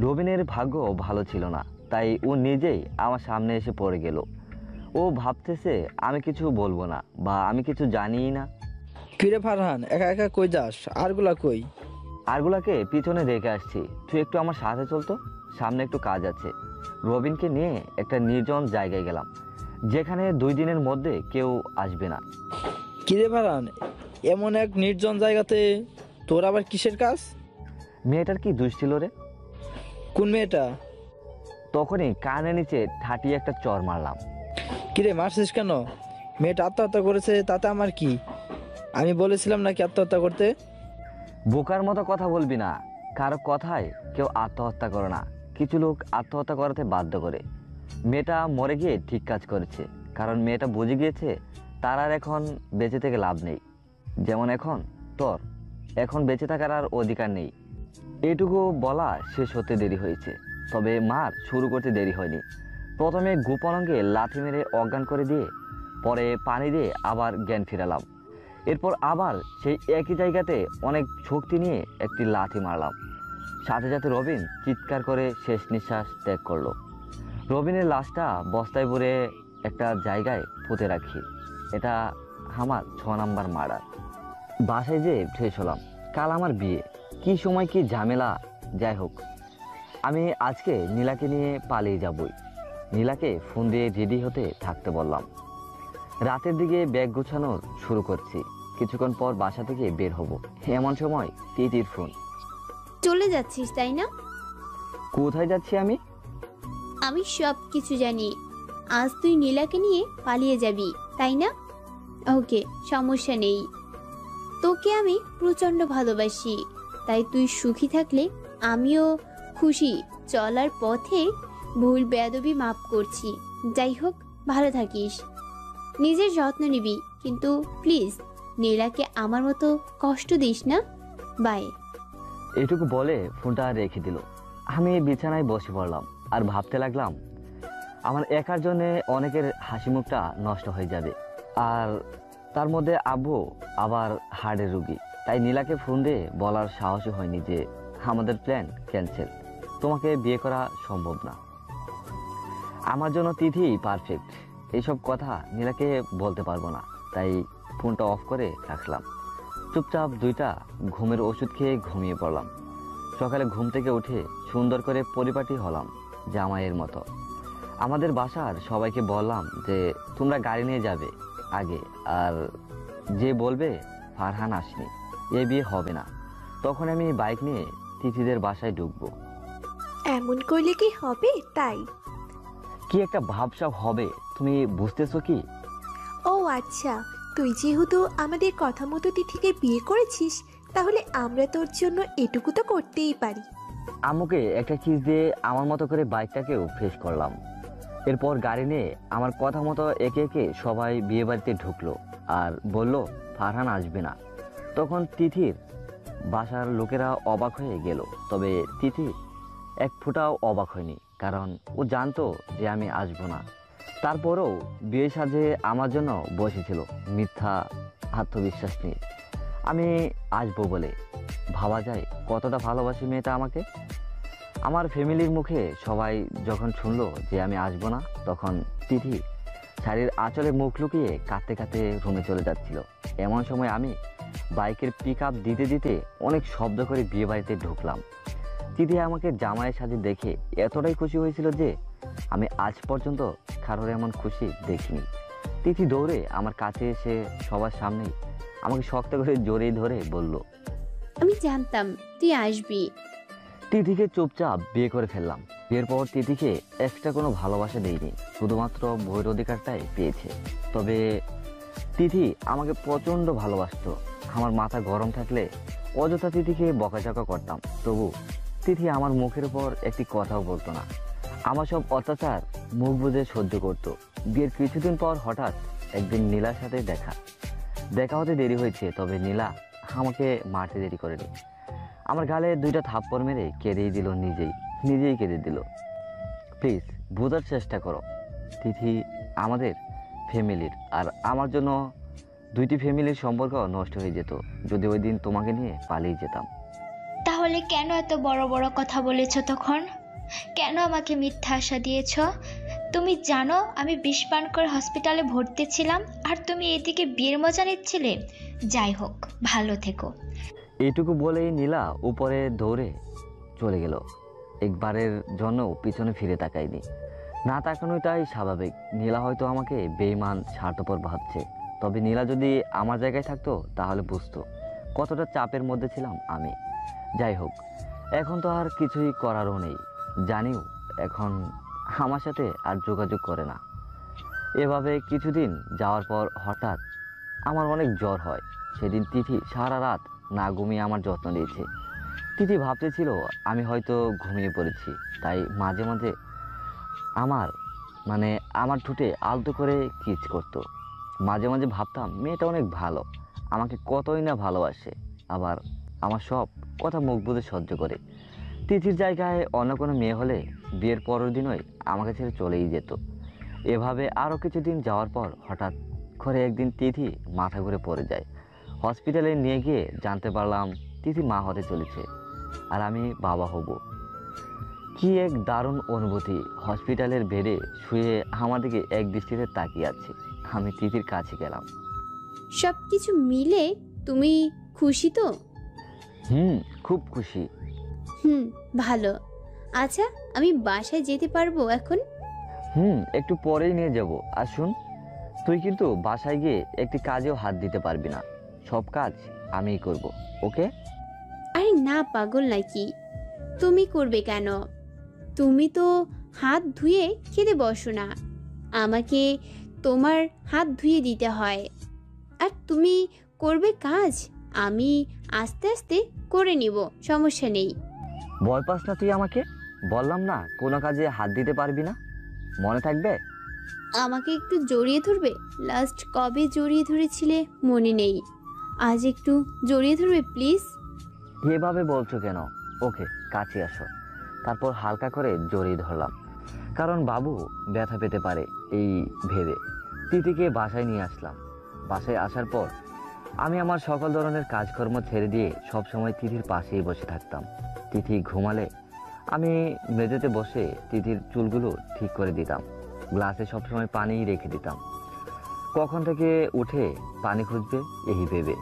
রবিনের ভাগ্য ভালো ছিল না, তাই ও নিজেই আমার সামনে এসে পড়ে গেল। ও ভাবতেছে আমি কিছু বলবো না বা আমি কিছু জানিই না। কিরে ফারহান, একা একা কই যাস? আরগুলা কই? আরগুলাকে পিছনে রেখে আসছি, তুই একটু আমার সাথে চলতো, সামনে একটু কাজ আছে। রবিনকে নিয়ে একটা নির্জন জায়গায় গেলাম, যেখানে 2 দিনের মধ্যে কেউ আসবে না। কিরে ফারহান, এমন এক নির্জন জায়গাতে তোর আবার কিসের কাজ? মেয়েটার কি দোষ ছিল রে? কোন মেয়েটা? তখনই কানের নিচে ঠাটিয়ে একটা চর মারলাম। কিরে মারছিস কেন? মেয়েটা আত্মহত্যা করেছে, তাতে আমার কি? আমি বলেছিলাম নাকি আত্মহত্যা করতে? বোকার মতো কথা বলবি না। কারো কথায় কেউ আত্মহত্যা করে না, কিছু লোক আত্মহত্যা করাতে বাধ্য করে। মেয়েটা মরে গিয়ে ঠিক কাজ করেছে, কারণ মেয়েটা বুঝে গিয়েছে তার আর এখন বেঁচে থেকে লাভ নেই। যেমন এখন তোর এখন বেঁচে থাকার আর অধিকার নেই। এটুকু বলা শেষ হতে দেরি হয়েছে, তবে মার শুরু করতে দেরি হয়নি। প্রথমে গোপন অঙ্গে লাথি মেরে অজ্ঞান করে দিয়ে, পরে পানি দিয়ে আবার জ্ঞান ফিরালাম। এরপর আবার সেই একই জায়গাতে অনেক শক্তি নিয়ে একটি লাথি মারলাম। সাথে সাথে রবিন চিৎকার করে শেষ নিঃশ্বাস ত্যাগ করলো। রবিনের লাশটা বস্তায় ভরে একটা জায়গায় পুঁতে রাখি। এটা আমার 6 নাম্বার মার্ডার। বাসায় যেয়ে ফ্রেশ হলাম। কাল আমার বিয়ে, কি সময় কি ঝামেলা। যাই হোক, আমি আজকে নীলাকে নিয়ে পালিয়ে যাবই। নীলাকে ফোন দিয়ে রেডি হতে থাকতে বললাম। রাতের দিকে ব্যাগ গোছানো শুরু করছি, কিছুক্ষণ পর বাসা থেকে বের হব। এমন সময় তিতির ফোন। চলে যাচ্ছিস তাই না? কোথায় যাচ্ছি আমি? আমি সব কিছু জানি। আজ তুই নীলাকে নিয়ে পালিয়ে যাবি তাই না? ওকে, সমস্যা নেই। তোকে আমি প্রচণ্ড ভালোবাসি, তাই তুই সুখী থাকলে আমিও খুশি। চলার পথে ভুল বেয়াদবি মাপ করছি। যাই হোক, ভালো থাকিস, নিজের যত্ন নিবি, কিন্তু প্লিজ নীলাকে আমার মতো কষ্ট দিস না। বাই। এটুকু বলে ফোনটা রেখে দিল। আমি বিছানায় বসে পড়লাম আর ভাবতে লাগলাম আমার একার জন্য অনেকের হাসি মুখটা নষ্ট হয়ে যাবে। আর তার মধ্যে আব্বু আবার হার্টের রুগী, তাই নীলাকে ফোন দিয়ে বলার সাহসই হয়নি যে আমাদের প্ল্যান ক্যান্সেল, তোমাকে বিয়ে করা সম্ভব না। আমার জন্য তিথি পারফেক্ট, এইসব কথা নীলাকে বলতে পারবো না, তাই ফোনটা অফ করে রাখলাম। চুপচাপ 2টা ঘুমের ওষুধ খেয়ে ঘুমিয়ে পড়লাম। সকালে ঘুম থেকে উঠে সুন্দর করে পরিপাটি হলাম জামাইয়ের মতো। আমাদের বাসার সবাইকে বললাম যে তোমরা গাড়ি নিয়ে যাবে আগে, আর যে বলবে ফারহান আসেনি, এ বিয়ে হবে না। তখন আমি বাইক নিয়ে তিথিদের বাসায় ঢুকবো। এমন করলে কি হবে? তাই কি একটা ভাবসাব হবে, তুমি বুঝতেছো কি? ও আচ্ছা, তুই যেহেতু আমাদের কথা মতো তিথিকে বিয়ে করেছিস, তাহলে আমরা তোর জন্য এটুকু তো করতেই পারি। আম্মুকে একটা কিস দিয়ে আমার মতো করে বাইকটাকেও ফ্রেশ করলাম। এরপর গাড়ি নিয়ে আমার কথা মতো একে একে সবাই বিয়ে বাড়িতে ঢুকলো আর বলল ফারহান আসবে না। তখন তিথির বাসার লোকেরা অবাক হয়ে গেল, তবে তিথি এক ফোঁটাও অবাক হয়নি, কারণ ও জানতো যে আমি আসবো না। তারপরেও বিয়ে সাজে আমার জন্য বসেছিল মিথ্যা আত্মবিশ্বাস নিয়ে। আমি আসবো বলে ভাবা যায় কতটা ভালোবাসি মেয়েটা আমাকে। আমার ফ্যামিলির মুখে সবাই যখন শুনলো যে আমি আসবো না, তখন তিথি শাড়ির আঁচলে মুখ লুকিয়ে কাঁদতে কাঁদতে রুমে চলে যাচ্ছিল। এমন সময় আমি বাইকের পিক আপ দিতে দিতে অনেক শব্দ করে বিয়ে বাড়িতে ঢুকলাম। তিথি আমাকে জামাইয়ের সাথে দেখে এতটাই খুশি হয়েছিল যে আমি আজ পর্যন্ত কারোর এমন খুশি দেখিনি। তিথি দৌড়ে আমার কাছে এসে সবার সামনেই আমাকে শক্ত করে জড়িয়ে ধরে বলল, আমি জানতাম তুই আসবি। তিথিকে চুপচাপ বিয়ে করে ফেললাম। বিয়ের পর তিথিকে এক্সট্রা কোনো ভালোবাসা দেয়নি, শুধুমাত্র বইয়ের অধিকারটাই পেয়েছে। তবে তিথি আমাকে প্রচণ্ড ভালোবাসতো। আমার মাথা গরম থাকলে অযথা তিথিকে বকাঝকা করতাম, তবু তিথি আমার মুখের উপর একটি কথাও বলতো না। আমার সব অত্যাচার মুখ বুজে সহ্য করতো। বিয়ের কিছুদিন পর হঠাৎ একদিন নীলার সাথে দেখা হতে দেরি হয়েছে, তবে নীলা আমাকে মারতে দেরি করেনি। আমার গালে 2টা থাপ্পড় মেরে কেঁদেই দিল, নিজেই কেঁদে দিল। প্লিজ বোঝার চেষ্টা করো, তিথি আমাদের ফ্যামিলির, আর আমার জন্য 2টি ফ্যামিলির সম্পর্ক নষ্ট হয়ে যেত যদি ওই দিন তোমাকে নিয়ে পালিয়ে যেতাম। তাহলে কেন এত বড় বড় কথা বলেছ তখন? কেন আমাকে মিথ্যা আশা দিয়েছ? তুমি জানো আমি বিষ পান করে হসপিটালে ভর্তি ছিলাম, আর তুমি এদিকে বিয়ের মজা নিচ্ছিলে। যাই হোক, ভালো থেকো। এইটুকু বলেই নীলা উপরে দৌড়ে চলে গেল। একবারের জন্য পিছনে ফিরে তাকায়নি। না তাকানোটাই স্বাভাবিক। নীলা হয়তো আমাকে বেঈমান স্বার্থপর ভাবছে, তবে নীলা যদি আমার জায়গায় থাকতো তাহলে বুঝতো কতটা চাপের মধ্যে ছিলাম আমি। যাই হোক, এখন তো আর কিছুই করারও নেই। জানিও এখন আমার সাথে আর যোগাযোগ করে না। এভাবে কিছুদিন যাওয়ার পর হঠাৎ আমার অনেক জ্বর হয়। সেদিন তিথি সারা রাত না ঘুমিয়ে আমার যত্ন নিয়েছে। তিথি ভাবতেছিল আমি হয়তো ঘুমিয়ে পড়েছি, তাই মাঝে মাঝে আমার ঠোঁটে আলতো করে কিস করতো। মাঝে মাঝে ভাবতাম মেয়েটা অনেক ভালো, আমাকে কতই না ভালোবাসে, আবার আমার সব কথা মুখ বুঝে সহ্য করে। তিথির জায়গায় অন্য কোনো মেয়ে হলে বিয়ের পরের দিনই আমাকে ছেড়ে চলেই যেত। এভাবে আরও কিছুদিন যাওয়ার পর হঠাৎ করে একদিন তিথি মাথা ঘুরে পড়ে যায়। হসপিটালে নিয়ে গিয়ে জানতে পারলাম তিথি মা হতে চলেছে, আর আমি বাবা হব। কি এক দারুণ অনুভূতি! হসপিটালের বেডে শুয়ে আমার দিকে এক দৃষ্টিতে তাকিয়ে আছে। আমি তিথির কাছে গেলাম। সব কিছু মিলে তুমি খুশি তো? খুব খুশি। ভালো। আচ্ছা, আমি বাসায় যেতে পারবো এখন? একটু পরেই নিয়ে যাব। আর শুন, তুই কিন্তু বাসায় গিয়ে একটি কাজেও হাত দিতে পারবি না, সব কাজ আমিই করব, ওকে? আরে না, পাগল নাকি? তুমি করবে কেন? তুমি তো হাত ধুয়ে খেতে বসো না, আমাকে তোমার হাত ধুয়ে দিতে হয়। আর তুমি করবে কাজ, আমি আস্তে আস্তে করে নিব, সমস্যা নেই। ভয় পাস না তুই আমাকে? বললাম না কোনো কাজে হাত দিতে পারবি না, মনে থাকবে? আমাকে একটু জড়িয়ে ধরবে? লাস্ট কবে জড়িয়ে ধরেছিলে মনে নেই, আজ একটু জড়িয়ে ধরবে প্লিজ। এভাবে বলছো কেন? ওকে, কাছে আসো। তারপর হালকা করে জড়িয়ে ধরলাম, কারণ বাবু ব্যথা পেতে পারে এই ভেবে। তিথিকে বাসায় নিয়ে আসলাম। বাসায় আসার পর আমি আমার সকল ধরনের কাজকর্ম ছেড়ে দিয়ে সবসময় তিথির পাশেই বসে থাকতাম। তিথি ঘুমালে আমি মেঝেতে বসে তিথির চুলগুলো ঠিক করে দিতাম, গ্লাসে সবসময় পানি রেখে দিতাম। কখন থেকে উঠে পানি খুঁজবে এই ভেবে।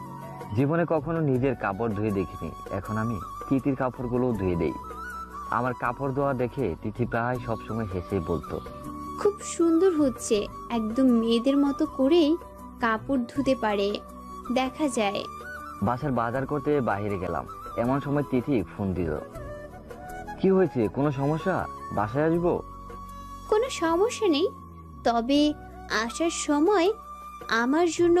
জীবনে কখনো নিজের কাপড় ধুয়ে দেখিনি, এখন আমি তিথির কাপড়গুলো ধুয়ে দেই। আমার কাপড় ধোয়া দেখে তিথি প্রায় সবসময় হেসে বলতো, খুব সুন্দর হচ্ছে, একদম মেয়েদের মতো করেই কাপড় ধুতে পারে, দেখা যায়। বাসার বাজার করতে বাইরে গেলাম, এমন সময় তিথি ফোন দিল। কি হয়েছে, কোনো সমস্যা? বাসায় আসবো? কোনো সমস্যা নেই, তবে আসার সময় আমার জন্য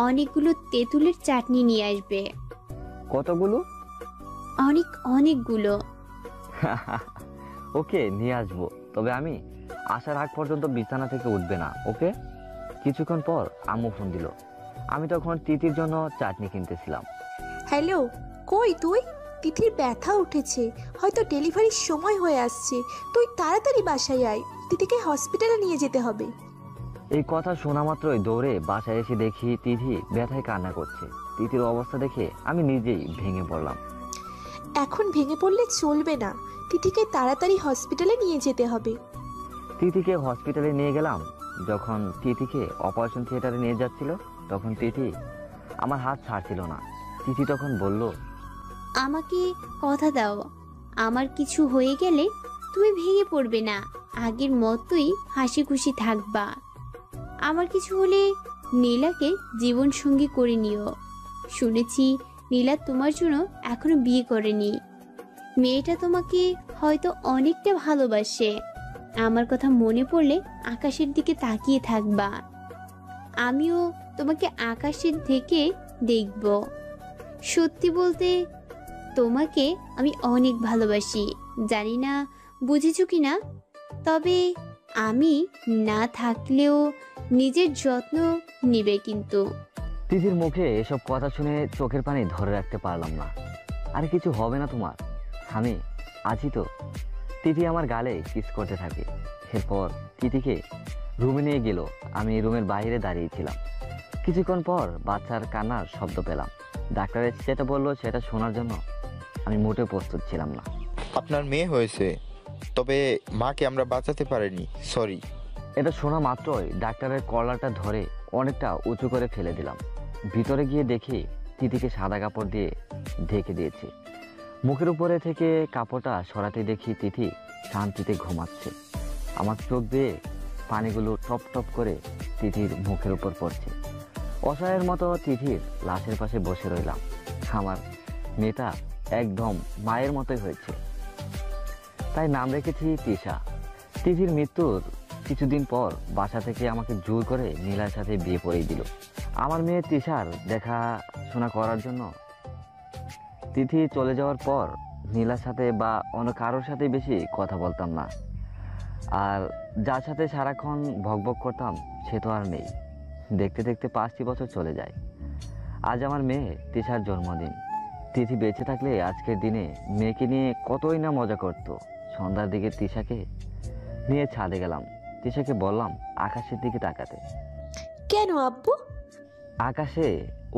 অনেকগুলো তেঁতুলের চাটনি নিয়ে আসবে। কতগুলো? অনেকগুলো। ওকে, নিয়ে আসবো, তবে আমি আসার আগ পর্যন্ত বিছানা থেকে উঠবে না, ওকে? কিছুক্ষণ পর আম্মু ফোন দিল। আমি তখন তিথির জন্য চাটনি কিনতেছিলাম। হ্যালো, কই তুই? তিথির ব্যথা উঠেছে, হয়তো ডেলিভারির সময় হয়ে আসছে, তুই তাড়াতাড়ি বাসায় আয়, তিথিকে হসপিটালে নিয়ে যেতে হবে। এই কথা শোনা মাত্রই দৌড়ে বাসায় এসে দেখি তিথি ব্যথায় কান্না করছে। তিথির অবস্থা দেখে আমি নিজেই ভেঙে পড়লাম। এখন ভেঙে পড়লে চলবে না, তিথিকে তাড়াতাড়ি হসপিটালে নিয়ে যেতে হবে। তিথিকে হসপিটালে নিয়ে গেলাম। যখন তিথিকে অপারেশন থিয়েটারে নিয়ে যাচ্ছিল তখন তিথি আমার হাত ছাড়ছিল না। তিথি তখন বলল, আমাকে কথা দাও, আমার কিছু হয়ে গেলে তুমি ভেঙে পড়বে না, আগের মতোই হাসি খুশি থাকবা। আমার কিছু হলে নীলাকে জীবন সঙ্গী করে নিও। শুনেছি নীলা তোমার জন্য এখনো বিয়ে করেনি, মেয়েটা তোমাকে হয়তো অনেকটা ভালোবাসে। আমার কথা মনে পড়লে আকাশের দিকে তাকিয়ে থাকবা, আমিও তোমাকে আকাশের থেকে দেখব। সত্যি বলতে তোমাকে আমি অনেক ভালোবাসি, জানি না বুঝেছো কি না, তবে আমি না থাকলেও নিজের যত্ন নিবে কিন্তু। তিথির মুখে এসব কথা শুনে চোখের পানি ধরে রাখতে পারলাম না। আরে কিছু হবে না তোমার, আমি আছি তো। তিথি আমার গালে কিস করতে থাকে। এরপর তিথিকে রুমে নিয়ে গেল। আমি রুমের বাইরে দাঁড়িয়েছিলাম। কিছুক্ষণ পর বাচ্চার কান্নার শব্দ পেলাম। ডাক্তারের যেটা বললো সেটা শোনার জন্য আমি মোটেও প্রস্তুত ছিলাম না। আপনার মেয়ে হয়েছে, তবে মাকে আমরা বাঁচাতে পারিনি, সরি। এটা শোনা মাত্রই ডাক্তারের কলারটা ধরে অনেকটা উঁচু করে ফেলে দিলাম। ভিতরে গিয়ে দেখি তিথিকে সাদা কাপড় দিয়ে ঢেকে দিয়েছে। মুখের উপরে থেকে কাপড়টা সরাতে দেখি তিথি শান্তিতে ঘুমাচ্ছে। আমার চোখ দিয়ে পানিগুলো টপ টপ করে তিথির মুখের উপর পড়ছে। অসহায়ের মতো তিথির লাশের পাশে বসে রইলাম। আমার মেয়েটা একদম মায়ের মতোই হয়েছে, তাই নাম রেখেছি তিশা। তিথির মৃত্যুর কিছুদিন পর বাসা থেকে আমাকে জোর করে নীলার সাথে বিয়ে পড়িয়ে দিল। আমার মেয়ে তিশার দেখাশোনা করার জন্য। তিথি চলে যাওয়ার পর নীলার সাথে বা অন্য কারোর সাথে বেশি কথা বলতাম না। আর যার সাথে সারাক্ষণ ভকভক করতাম সে তো আর নেই। দেখতে দেখতে 5টি বছর চলে যায়। আজ আমার মেয়ে তিশার জন্মদিন। তিথি বেঁচে থাকলে আজকের দিনে মেয়েকে নিয়ে কতই না মজা করত। সন্ধ্যার দিকে তিশাকে নিয়ে ছাদে গেলাম। তিশাকে বললাম আকাশের দিকে তাকাতে। কেন আব্বু? আকাশে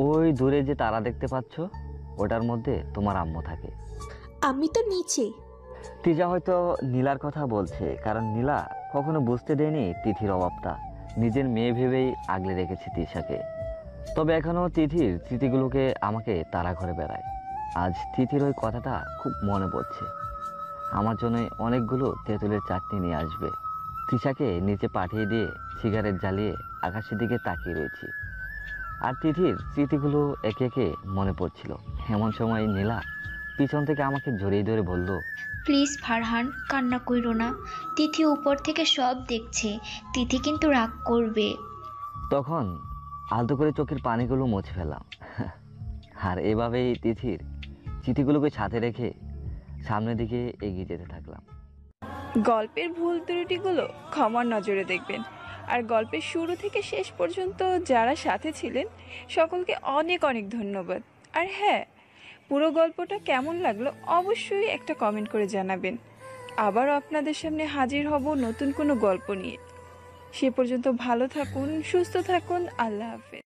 ওই দূরে যে তারা দেখতে পাচ্ছ, ওটার মধ্যে তোমার আম্মু থাকে। আমি তো নিচে। তিশা হয়তো নীলার কথা বলছে, কারণ নীলা কখনো বুঝতে দেয়নি তিথির অভাবটা। নিজের মেয়ে ভেবেই আগলে রেখেছে তিশাকে। তবে এখনও তিথির স্মৃতিগুলোকে আমাকে তাড়া করে বেড়ায়। আজ তিথির ওই কথাটা খুব মনে পড়ছে। আমার জন্য অনেকগুলো তেঁতুলের চাটনি নিয়ে আসবে। তিশাকে নিচে পাঠিয়ে দিয়ে সিগারেট জ্বালিয়ে আকাশের দিকে তাকিয়ে রয়েছি। আর তিথির স্মৃতিগুলো একে একে মনে পড়ছিল। এমন সময় নীলা পিছন থেকে আমাকে জড়িয়ে ধরে বলল, প্লিজ ফারহান, কান্না কইরো না। তিথি উপর থেকে সব দেখছে, তিথি কিন্তু রাগ করবে। তখন আলতো করে চোখের পানিগুলো মুছে ফেললাম। আর এভাবেই তিথির চিঠিগুলোকে সাথে রেখে সামনের দিকে এগিয়ে যেতে থাকলাম। গল্পের ভুল ত্রুটিগুলো ক্ষমার নজরে দেখবেন। আর গল্পের শুরু থেকে শেষ পর্যন্ত যারা সাথে ছিলেন সকলকে অনেক অনেক ধন্যবাদ। আর হ্যাঁ, পুরো গল্পটা কেমন লাগলো অবশ্যই একটা কমেন্ট করে জানাবেন। আবারও আপনাদের সামনে হাজির হব নতুন কোনো গল্প নিয়ে। সে পর্যন্ত ভালো থাকুন, সুস্থ থাকুন। আল্লাহ হাফেজ।